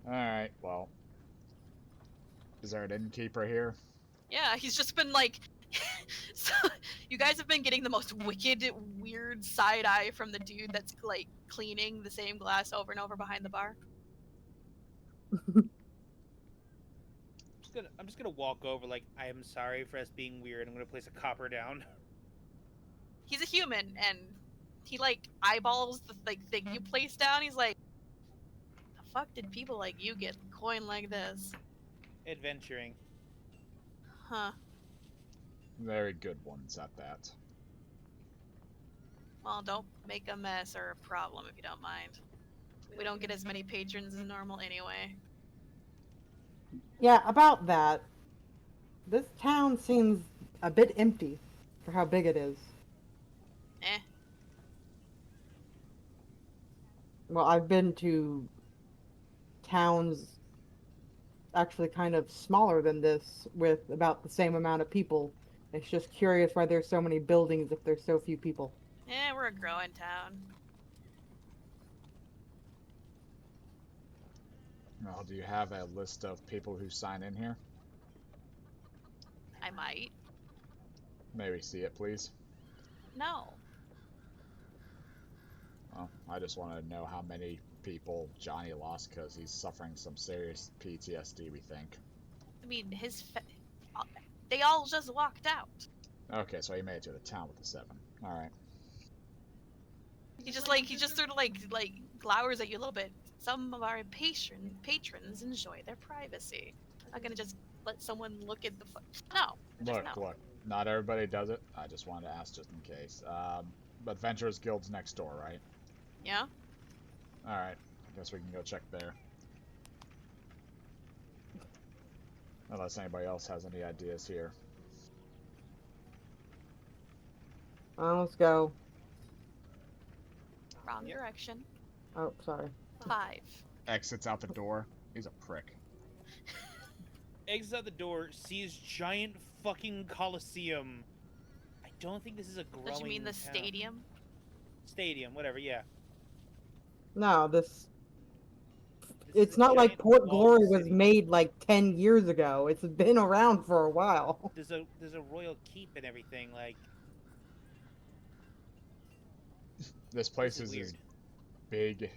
Alright, well. Is there an innkeeper here? Yeah, he's just been like. So, you guys have been getting the most wicked, weird side eye from the dude that's like cleaning the same glass over and over behind the bar. I'm just gonna walk over like I am sorry for us being weird. I'm gonna place a copper down. He's a human, and he like eyeballs the like thing you place down. He's like, "The fuck did people like you get coin like this?" Adventuring. Huh. Very good ones at that. Well, don't make a mess or a problem if you don't mind. We don't get as many patrons as normal anyway. Yeah, about that. This town seems a bit empty for how big it is. Eh. Well, I've been to towns actually kind of smaller than this with about the same amount of people. It's just curious why there's so many buildings if there's so few people. Eh, we're a growing town. Well, do you have a list of people who sign in here? I might. May we see it, please? No. Well, I just want to know how many people Johnny lost because he's suffering some serious PTSD, we think. I mean, they all just walked out. Okay, so he made it to the town with the 7. Alright. He just sort of like glowers at you a little bit. Some of our patrons enjoy their privacy. I'm not gonna just let someone look at the no. Look, not everybody does it. I just wanted to ask just in case. Adventurers Guild's next door, right? Yeah? Alright, I guess we can go check there. Unless anybody else has any ideas here. Let's go. Wrong direction. Oh, sorry. 5. Exits out the door. He's a prick. Exits out the door, sees giant fucking coliseum. I don't think this is a growing Don't you mean the town. stadium? Stadium, whatever, yeah. No, This it's is a not like giant Port walled Glory was city. made like 10 years ago. It's been around for a while. There's a royal keep and everything, like This place This is is as big,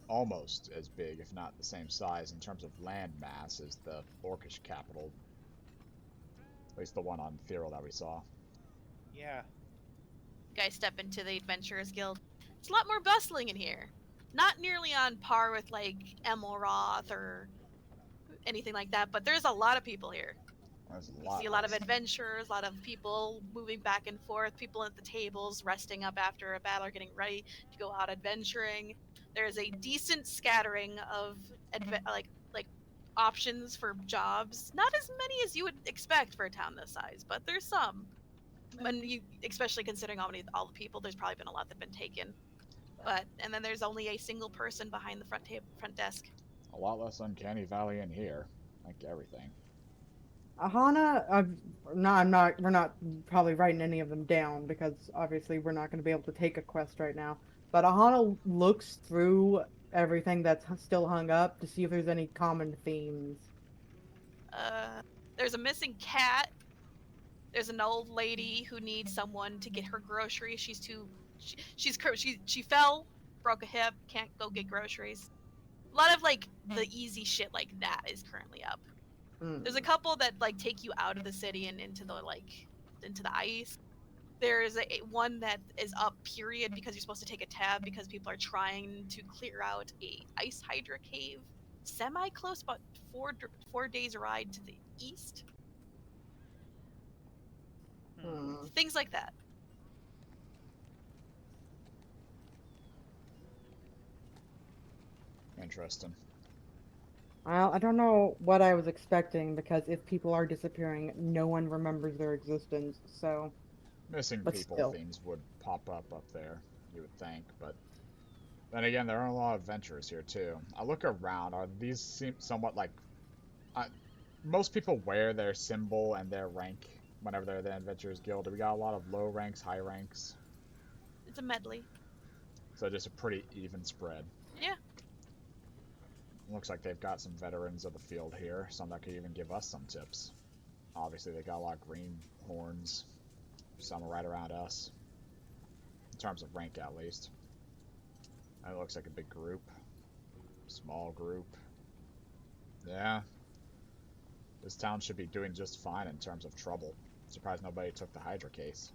almost as big, if not the same size, in terms of land mass as the Orcish capital. At least the one on Therial that we saw. yeah. You guys step into the Adventurers Guild. It's a lot more bustling in here. Not nearly on par with like Emelroth or anything like that, but there's a lot of people here. There's You see a lot of adventurers, a lot of people moving back and forth, people at the tables resting up after a battle or getting ready to go out adventuring. There's a decent scattering of like options for jobs. Not as many as you would expect for a town this size, but there's some. When you, especially considering all the people, there's probably been a lot that've been taken. And then there's only a single person behind the front desk. A lot less uncanny valley in here. Like everything. Aahana, we're not probably writing any of them down because obviously we're not going to be able to take a quest right now. But Aahana looks through everything that's still hung up to see if there's any common themes. There's a missing cat. There's an old lady who needs someone to get her groceries. She fell, broke a hip, can't go get groceries. A lot of like the easy shit like that is currently up. There's a couple that like take you out of the city and into the ice. There's one that is up period because you're supposed to take a tab because people are trying to clear out a ice hydra cave semi close, about 4 days ride to the east. Things like that. Interesting. Well, I don't know what I was expecting because if people are disappearing, no one remembers their existence. So, Missing but people still. themes would pop up there, you would think, but then again, there are a lot of adventurers here too. I look around. Are these seem somewhat like? Most people wear their symbol and their rank whenever they're the Adventurers Guild. Do we got a lot of low ranks, high ranks? It's a medley. So just a pretty even spread. Yeah. Looks like they've got some veterans of the field here, some that could even give us some tips. Obviously, they got a lot of green horns. Some are right around us. In terms of rank, at least. And it looks like a big group. Small group. Yeah. This town should be doing just fine in terms of trouble. Surprised nobody took the Hydra case.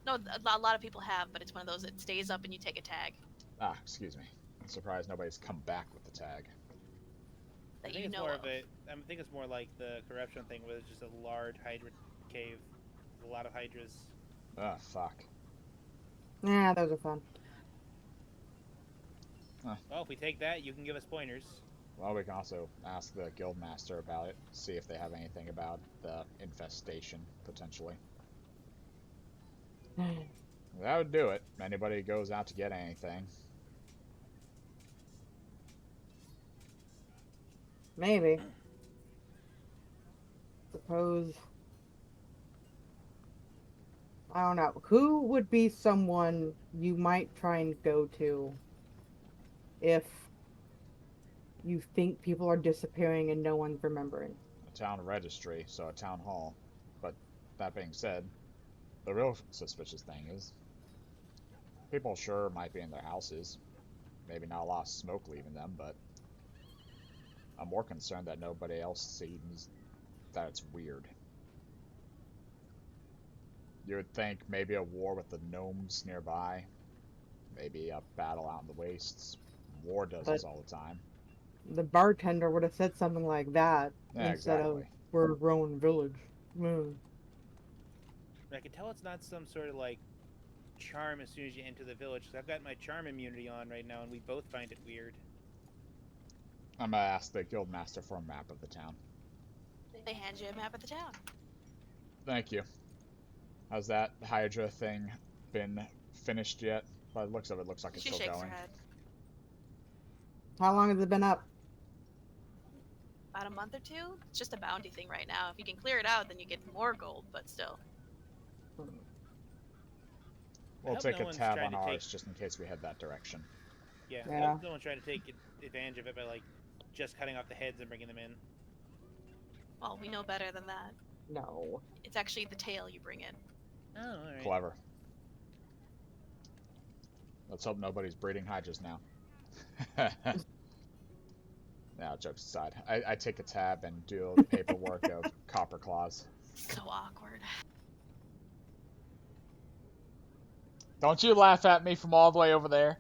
No, a lot of people have, but it's one of those that stays up and you take a tag. Ah, excuse me. I'm surprised nobody's come back with the tag. That I think you it's know more of. I think it's more like the corruption thing, where it's just a large Hydra cave, with a lot of Hydras. Ah, fuck. Yeah, those are fun. Well, if we take that, you can give us pointers. Well, we can also ask the guildmaster about it, see if they have anything about the infestation, potentially. That would do it. Anybody goes out to get anything. Maybe. Suppose. I don't know. Who would be someone you might try and go to if you think people are disappearing and no one's remembering? A town registry, so a town hall. But that being said, the real suspicious thing is people sure might be in their houses. Maybe not a lot of smoke leaving them, but I'm more concerned that nobody else seems that it's weird. You would think maybe a war with the gnomes nearby. Maybe a battle out in the wastes. War does this all the time. The bartender would have said something like that Yeah, instead exactly. of we're a Rowan village. Mm. I can tell it's not some sort of like charm as soon as you enter the village, because I've got my charm immunity on right now, and we both find it weird. I'm gonna ask the guildmaster for a map of the town. They hand you a map of the town. Thank you. Has that Hydra thing been finished yet? By the looks of it, looks like it's She still shakes going. her head. How long has it been up? About a month or two? It's just a bounty thing right now. If you can clear it out, then you get more gold, but still. We'll hope take no a one's tab trying on to ours take- just in case we head that direction. Yeah, Yeah. no one's trying to take advantage of it by like just cutting off the heads and bringing them in. Well, we know better than that. No. It's actually the tail you bring in. Oh, alright. Clever. Let's hope nobody's breeding Hydras now. Now, jokes aside, I take a tab and do the paperwork of Copper Claws. So awkward. Don't you laugh at me from all the way over there.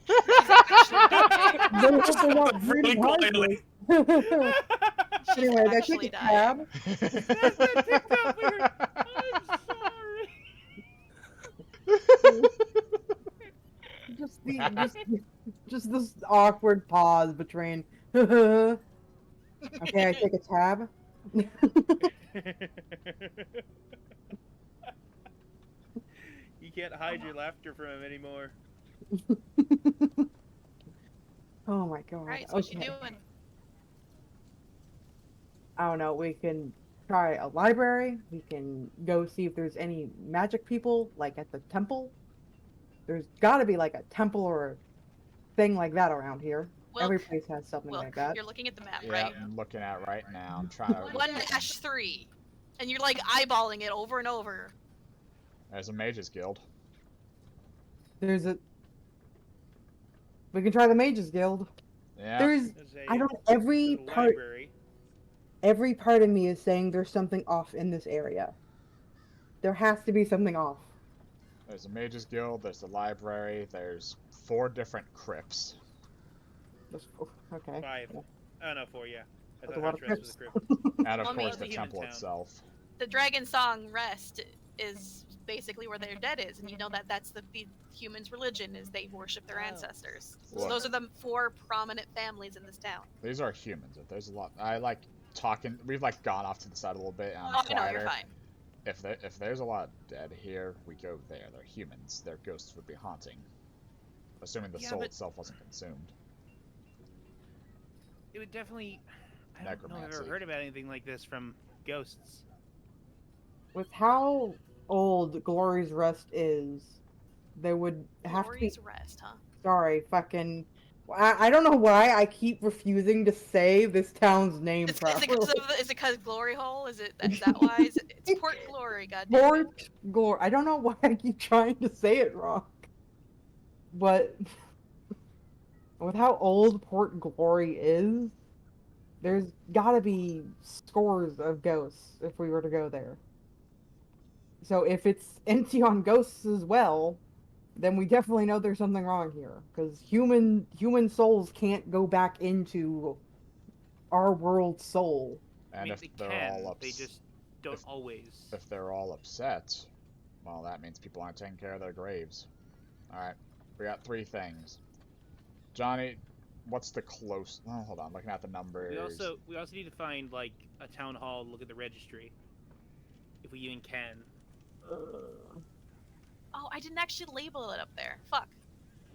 They also want breeding quietly. hydras. Anyway, I take actually a dying. tab. I'm sorry. Just this awkward pause between. Okay, I take a tab. You can't hide your laughter from him anymore. Oh my god. Alright, so what you Okay. doing? I don't know. We can try a library. We can go see if there's any magic people, like at the temple. There's got to be like a temple or a thing like that around here. Every Wilk, place has something Wilk, like that. you're looking at the map, Yeah, right? I'm looking at right now. I'm trying to. 1-3. And you're like eyeballing it over and over. There's a mages guild. There's a. We can try the Mages Guild. Yeah. There's. There's a I don't. Every little part. library. Every part of me is saying there's something off in this area. There has to be something off. There's a mages guild. There's the library. There's 4 different crypts. Okay. 5. Oh no, 4. Yeah. I That's a thought lot of Huntress was a crypts. crypt. And of Well, I mean, course, the the human temple town. itself. The Dragon Song Rest is basically where their dead is, and you know that that's the humans' religion, is they worship their Oh. ancestors. So Look. those are the 4 prominent families in this town. These are humans. If there's a lot, I like talking. We've like gone off to the side a little bit. And I'm Oh, no, quieter. you're fine. If there's a lot dead here, we go there. They're humans. Their ghosts would be haunting. Assuming the Yeah, soul but- itself wasn't consumed. It would definitely. I don't know if I've ever Necromancy. heard about anything like this from ghosts. With how old Glory's Rest is, there would have to be. Glory's Rest, huh? Sorry, fucking I don't know why I keep refusing to say this town's name Is properly. it because Glory Hole? Is that why? It's Port Glory, goddammit. Port Glory. I don't know why I keep trying to say it wrong. But with how old Port Glory is, there's gotta be scores of ghosts if we were to go there. So if it's empty on ghosts as well, then we definitely know there's something wrong here. Because human souls can't go back into our world soul. I And mean, if they they're can, all they just don't always. if they're all upset, well, that means people aren't taking care of their graves. Alright, we got 3 things. Johnny, what's the close... Oh, hold on, looking at the numbers. We also need to find, like, a town hall, look at the registry. If we even can. Oh, I didn't actually label it up there. Fuck.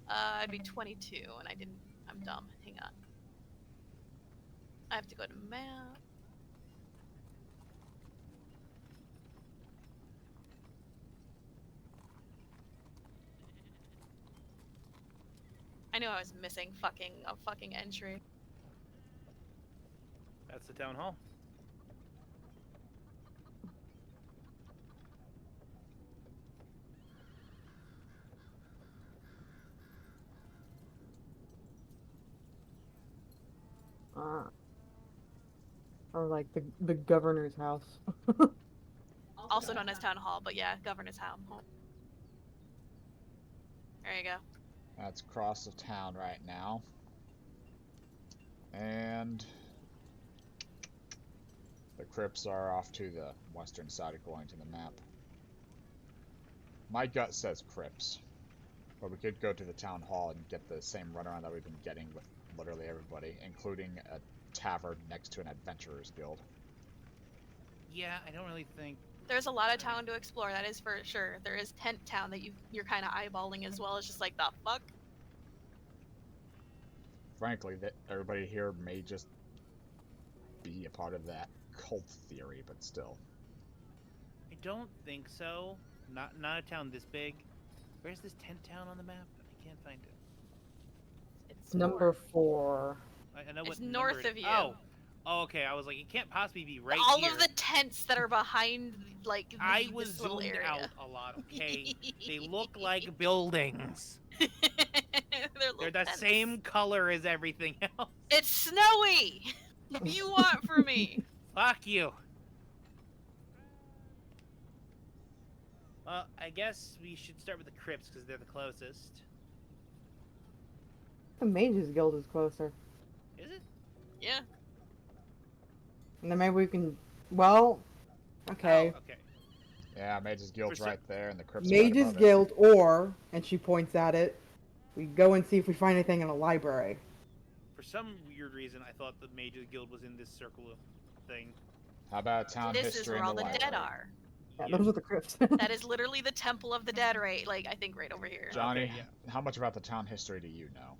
I'd be 22, and I didn't. I'm dumb. Hang on. I have to go to map. I knew I was missing a fucking entry. That's the town hall. Or like the governor's house. Also known as Town Hall, but yeah, Governor's Home. There you go. That's across the town right now. And the crypts are off to the western side according to the map. My gut says crypts. But we could go to the town hall and get the same runaround that we've been getting with literally everybody, including a tavern next to an adventurer's guild. Yeah, I don't really think... There's a lot of town to explore, that is for sure. There is Tent Town that you're kind of eyeballing as well. It's just like, the fuck? Frankly, that everybody here may just be a part of that cult theory, but still. I don't think so. Not a town this big. Where's this tent town on the map? I can't find it. It's Number 4. I know It's what north number it- of you. Oh, okay. I was like, it can't possibly be right All here. of the tents that are behind, like, I this was little zoomed area. out a lot, okay? They look like buildings. They're the tents. same color as everything else. It's snowy! What do you want from me? Fuck you. Well, I guess we should start with the crypts because they're the closest. The Mages Guild is closer. Is it? Yeah. And then maybe we can... Well... Okay. Oh, okay. Yeah, Mages Guild's For some- right there, and the crypts are right Mages above it. Guild, or... And she points at it. We go and see if we find anything in a library. For some weird reason, I thought the Mages Guild was in this circle thing. How about town This is history where in all the the library? dead are. Yeah, Yep. those are the crypts. That is literally the Temple of the Dead, right? Like, I think right over here. Johnny, Okay, yeah. how much about the town history do you know?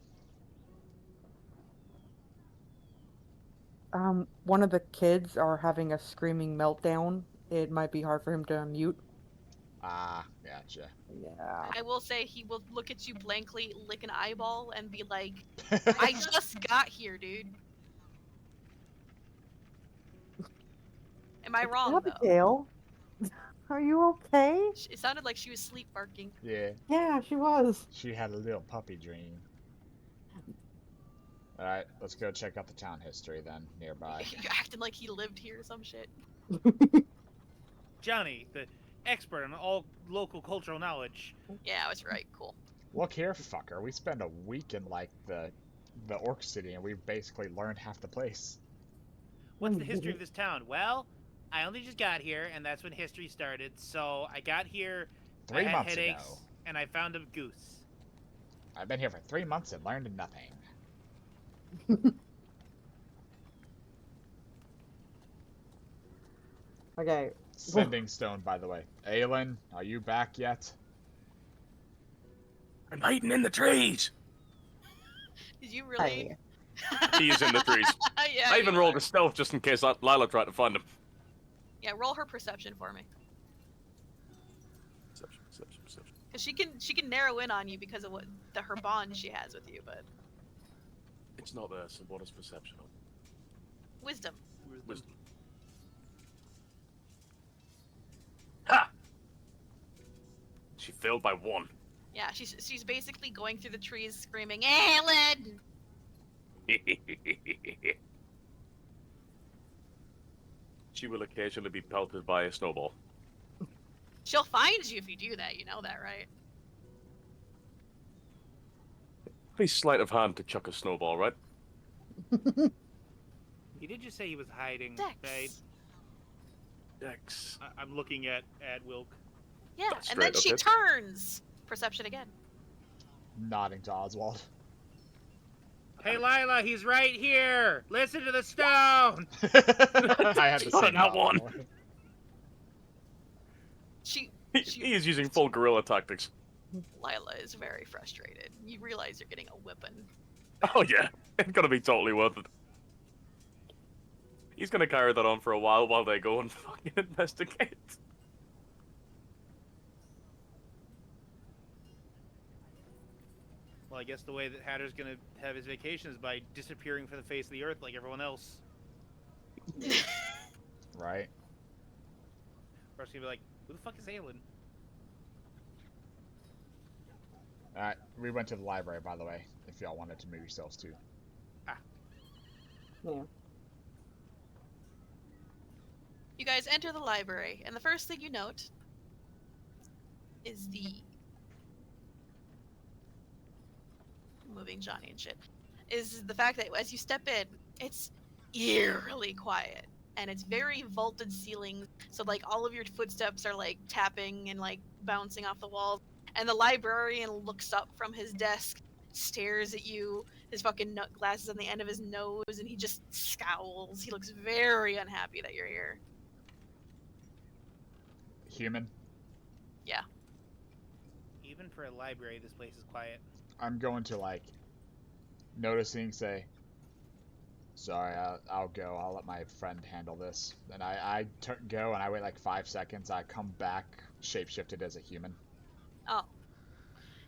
One of the kids are having a screaming meltdown. It might be hard for him to unmute. Ah, gotcha. Yeah. I will say he will look at you blankly, lick an eyeball, and be like, I just got here, dude. Am I wrong, though? Abigail, are you okay? It sounded like she was sleep barking. Yeah, Yeah, she was. she had a little puppy dream. Alright, let's go check out the town history then, nearby. You're acting like he lived here or some shit. Johnny, the expert on all local cultural knowledge. Yeah, I was right. Cool. Look here, fucker, we spent a week in, like, the Orc City, and we've basically learned half the place. What's the history of this town? Well, I only just got here, and that's when history started. So I got here, 3 I had months headaches, ago. and I found a goose. I've been here for 3 months and learned nothing. Okay. Sending stone, by the way. Aelin, are you back yet? I'm hiding in the trees. Did you really? He is in the trees. Yeah. I even you rolled are. a stealth just in case Lila tried to find him. Yeah, roll her perception for me. Perception. Cause she can narrow in on you because of her bond she has with you, but It's not there, so what is perception of? Wisdom. Wisdom. Ha! She failed by 1. Yeah, she's basically going through the trees screaming, Aelin! She will occasionally be pelted by a snowball. She'll find you if you do that, you know that, right? Pretty sleight of hand to chuck a snowball, right? He did just say he was hiding, Dex. right? Dex. I'm looking at Wilk. Yeah, That's and then straight, she okay. turns. Perception again. Nodding to Oswald. Hey, Lila, he's right here. Listen to the stone. I had to Not say in that one. She He is using full guerrilla tactics. Lila is very frustrated. You realize you're getting a whipping. Oh yeah, it's gonna be totally worth it. He's gonna carry that on for a while they go and fucking investigate. Well, I guess the way that Hatter's gonna have his vacation is by disappearing from the face of the earth like everyone else. Right. Or it's gonna be like, who the fuck is Aelin? Alright, we went to the library, by the way, if y'all wanted to move yourselves too. Yeah. You guys enter the library, and the first thing you note is the moving Johnny and shit. Is the fact that as you step in, it's eerily quiet. And it's very vaulted ceilings, so like all of your footsteps are like tapping and like bouncing off the walls. And the librarian looks up from his desk, stares at you, his fucking glasses on the end of his nose, and he just scowls. He looks very unhappy that you're here. Human? Yeah. Even for a library, this place is quiet. I'm going to, like, noticing, say, sorry, I'll go. I'll let my friend handle this. And I go, and I wait like 5 seconds. I come back, shapeshifted as a human. Oh.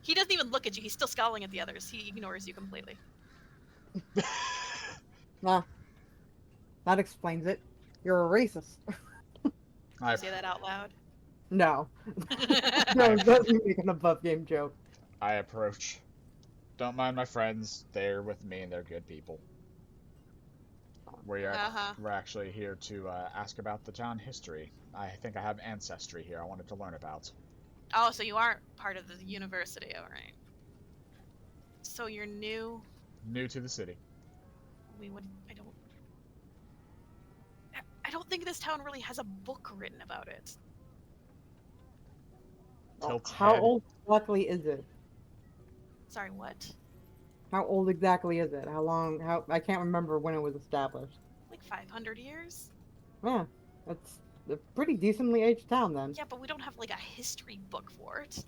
He doesn't even look at you. He's still scowling at the others. He ignores you completely. Nah. That explains it. You're a racist. I, Say that out loud. No. No, that's make an above game joke. I approach. Don't mind my friends. They're with me, and they're good people. We're actually here to ask about the town history. I think I have ancestry here I wanted to learn about. Oh, so you aren't part of the university, alright. So you're new? New to the city. I don't think this town really has a book written about it. Tilt's How head. old exactly is it? Sorry, what? How old exactly is it? How long? I can't remember when it was established. Like 500 years? Yeah, that's a pretty decently aged town then. Yeah, but we don't have like a history book for it.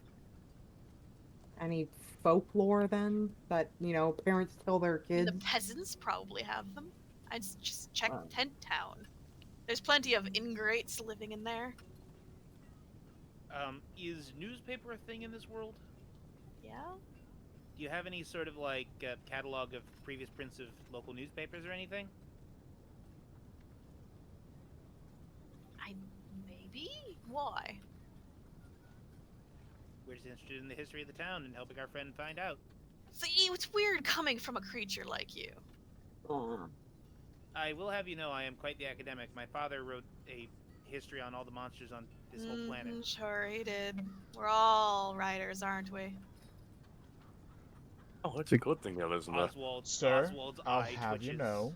Any folklore then that, you know, parents tell their kids? The peasants probably have them. I'd just check Oh. Tent Town. There's plenty of ingrates living in there. Is newspaper a thing in this world? Yeah? Do you have any sort of like catalog of previous prints of local newspapers or anything? Maybe? Why? We're just interested in the history of the town and helping our friend find out. See, it's weird coming from a creature like you. I will have you know I am quite the academic. My father wrote a history on all the monsters on this whole planet. Sure he did. We're all writers, aren't we? Oh, that's a good thing that isn't there. Sir, Oswald's I'll eye have you twitches. know,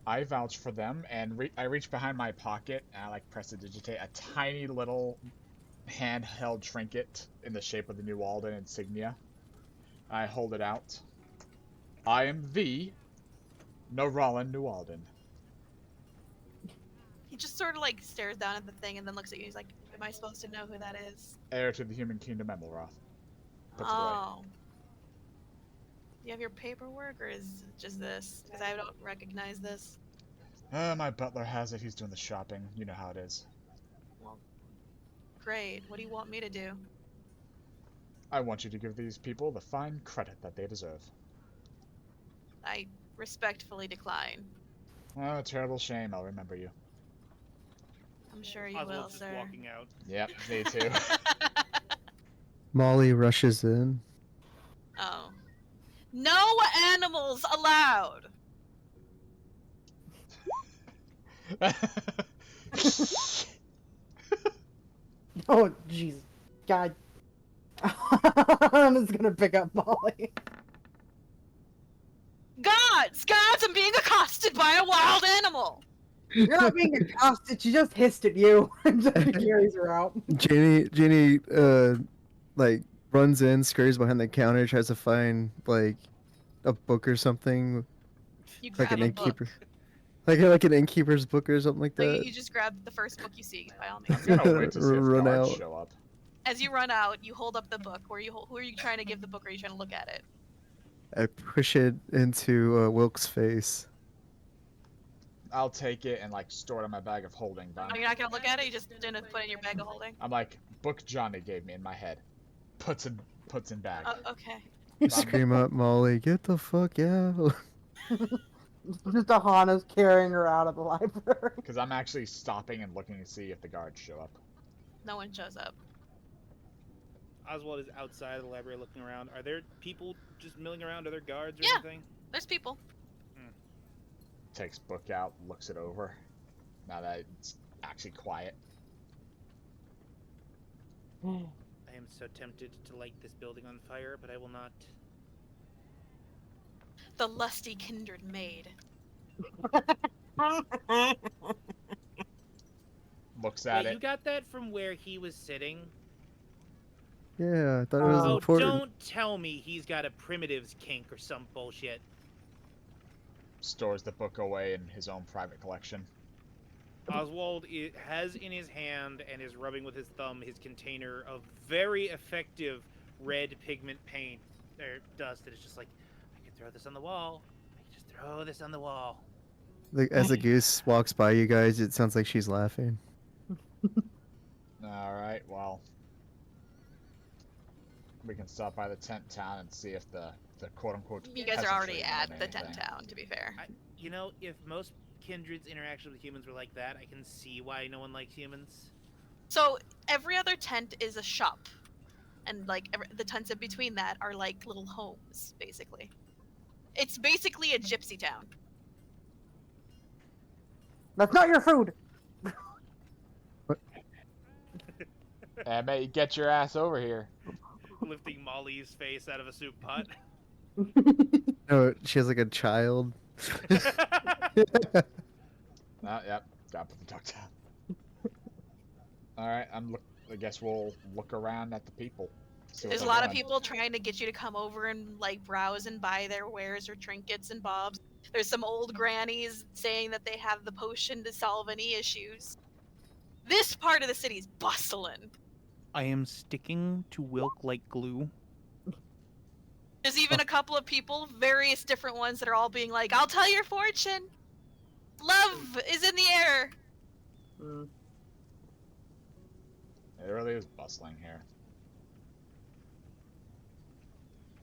I vouch for them, and I reach behind my pocket, and I like prestidigitate a tiny little handheld trinket in the shape of the New Alden insignia. I hold it out. I am the Norallan New Alden. He just sort of like stares down at the thing and then looks at you. He's like, am I supposed to know who that is? Heir to the human kingdom Emelroth. Puts it away. Oh. Do you have your paperwork, or is it just this? Because I don't recognize this. My butler has it. He's doing the shopping. You know how it is. Well, great. What do you want me to do? I want you to give these people the fine credit that they deserve. I respectfully decline. Oh, a terrible shame. I'll remember you. I'm sure you will, Oswald's just sir. walking out. Yep, me too. Molly rushes in. Oh. No animals allowed! Oh, jeez. God. I'm just gonna pick up Molly. Gods! Gods, I'm being accosted by a wild animal! You're not being accosted, she just hissed at you. And just carries her out. Jeannie, like runs in, scurries behind the counter, tries to find like a book or something, You like grab an a book. innkeeper, like an innkeeper's book or something like So that. you just grab the first book you see, by all I'm means. gonna wait to see if Run guards out. show up. As you run out, you hold up the book. Who are you trying to give the book, or are you trying to look at it? I push it into Wilk's face. I'll take it and like store it in my bag of holding. But Oh, you're not gonna look at it? You just gonna put it in your bag of holding? I'm like, book Johnny gave me in my head. Puts in bag. Oh, okay. Scream up, Molly, get the fuck out. Just Aahana's carrying her out of the library. Because I'm actually stopping and looking to see if the guards show up. No one shows up. Oswald is outside of the library looking around. Are there people just milling around? Are there guards or Yeah. anything? There's people. Takes book out, looks it over. Now that it's actually quiet. I am so tempted to light this building on fire, but I will not. The lusty Kindred maid. Looks at Wait, it. you got that from where he was sitting? Yeah, I thought it was Oh, important. don't tell me he's got a primitives kink or some bullshit. Stores the book away in his own private collection. Oswald has in his hand and is rubbing with his thumb his container of very effective red pigment paint or dust. And it's just like, I could throw this on the wall. I could just throw this on the wall. Like, as the goose walks by you guys, it sounds like she's laughing. Alright, well. We can stop by the tent town and see if the quote-unquote You guys are peasantry already know at the anything. tent town, to be fair. You know, if most Kindred's interaction with humans were like that, I can see why no one likes humans. So every other tent is a shop, and like the tents in between that are like little homes, basically. It's basically a gypsy town. That's not your food. Hey, mate, get your ass over here. Lifting Molly's face out of a soup pot. No, she has like a child. Yep, gotta put the dog down. Alright, I guess we'll look around at the people. See what There's a they're lot of doing. people trying to get you to come over and like browse and buy their wares or trinkets and bobs. There's some old grannies saying that they have the potion to solve any issues. This part of the city's bustling. I am sticking to Wilk like glue. There's even a couple of people, various different ones, that are all being like, I'll tell your fortune! Love is in the air! It really is bustling here.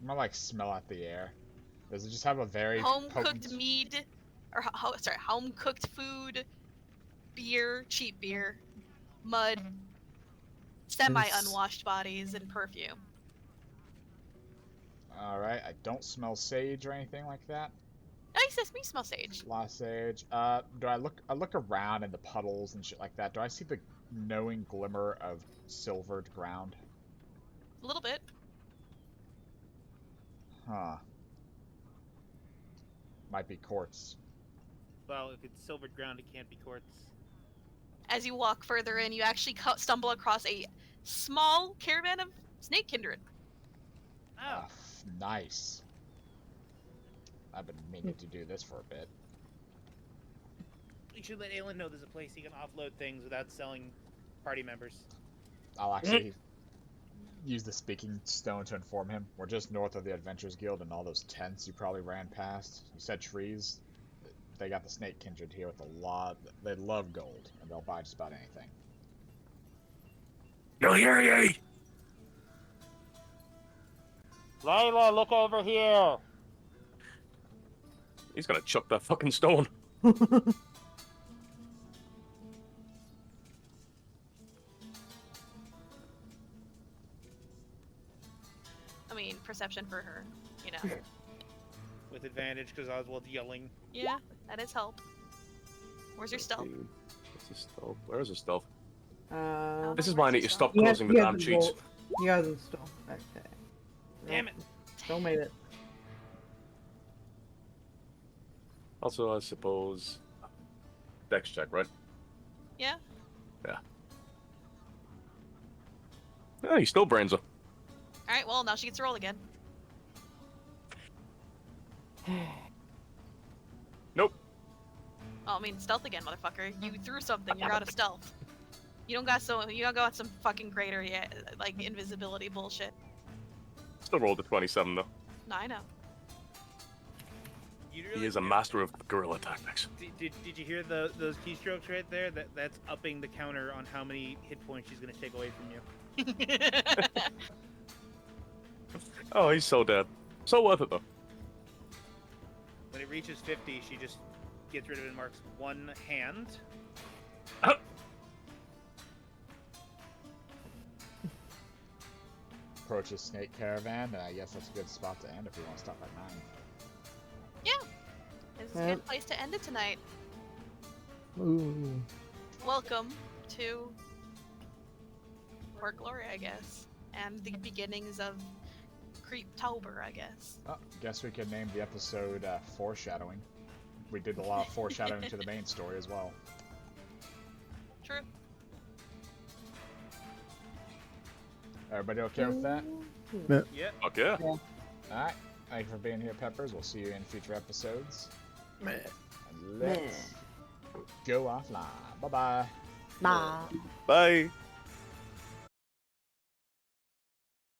I'm gonna like smell out the air. Does it just have a very Home-cooked potent... mead, or home-cooked food, beer, cheap beer, mud, semi-unwashed bodies, and perfume. Alright, I don't smell sage or anything like that. Oh, he says me smell sage. Lost sage. Do I look around in the puddles and shit like that? Do I see the knowing glimmer of silvered ground? A little bit. Huh. Might be quartz. Well, if it's silvered ground, it can't be quartz. As you walk further in, you actually stumble across a small caravan of snake kindred. Oh. Nice. I've been meaning to do this for a bit. We should let Aelin know there's a place he can offload things without selling party members. I'll actually use the speaking stone to inform him. We're just north of the Adventurers Guild and all those tents you probably ran past. You said trees. They got the snake kindred here with a lot. They love gold, and they'll buy just about anything. You'll hear ye! Lila, look over here! He's gonna chuck that fucking stone. I mean, perception for her, you know. With advantage because Oswald's yelling. Yeah, that is help. Where's your stealth? What's his stealth? Where is his stealth? This is Where's why I your need to stealth? stop closing the damn cheats. He hasn't still. Okay. Damn it. Still made it. Also, I suppose... Dex check, right? Yeah. Yeah. Yeah, he still brains her. Alright, well, now she gets to roll again. Nope. Oh, I mean, stealth again, motherfucker. You threw something, you're out of stealth. You don't got some fucking greater yet, like, invisibility bullshit. Still rolled a 27, though. No, I know. He is a master of guerrilla tactics. Did you hear those keystrokes right there? That's upping the counter on how many hit points she's gonna take away from you. Oh, he's so dead. So worth it, though. When it reaches 50, she just gets rid of it and marks one hand. Approaches Snake Caravan, and I guess that's a good spot to end if we want to stop at 9. Yeah. This is a good place to end it tonight. Ooh. Welcome to Port Glory, I guess. And the beginnings of Creeptober, I guess. Oh, guess we could name the episode Foreshadowing. We did a lot of foreshadowing to the main story as well. True. Everybody okay with that? Yeah. Fuck yeah. Alright. Thank you for being here, Peppers. We'll see you in future episodes. Meh. And let's go offline. Bye-bye. Nah. Bye.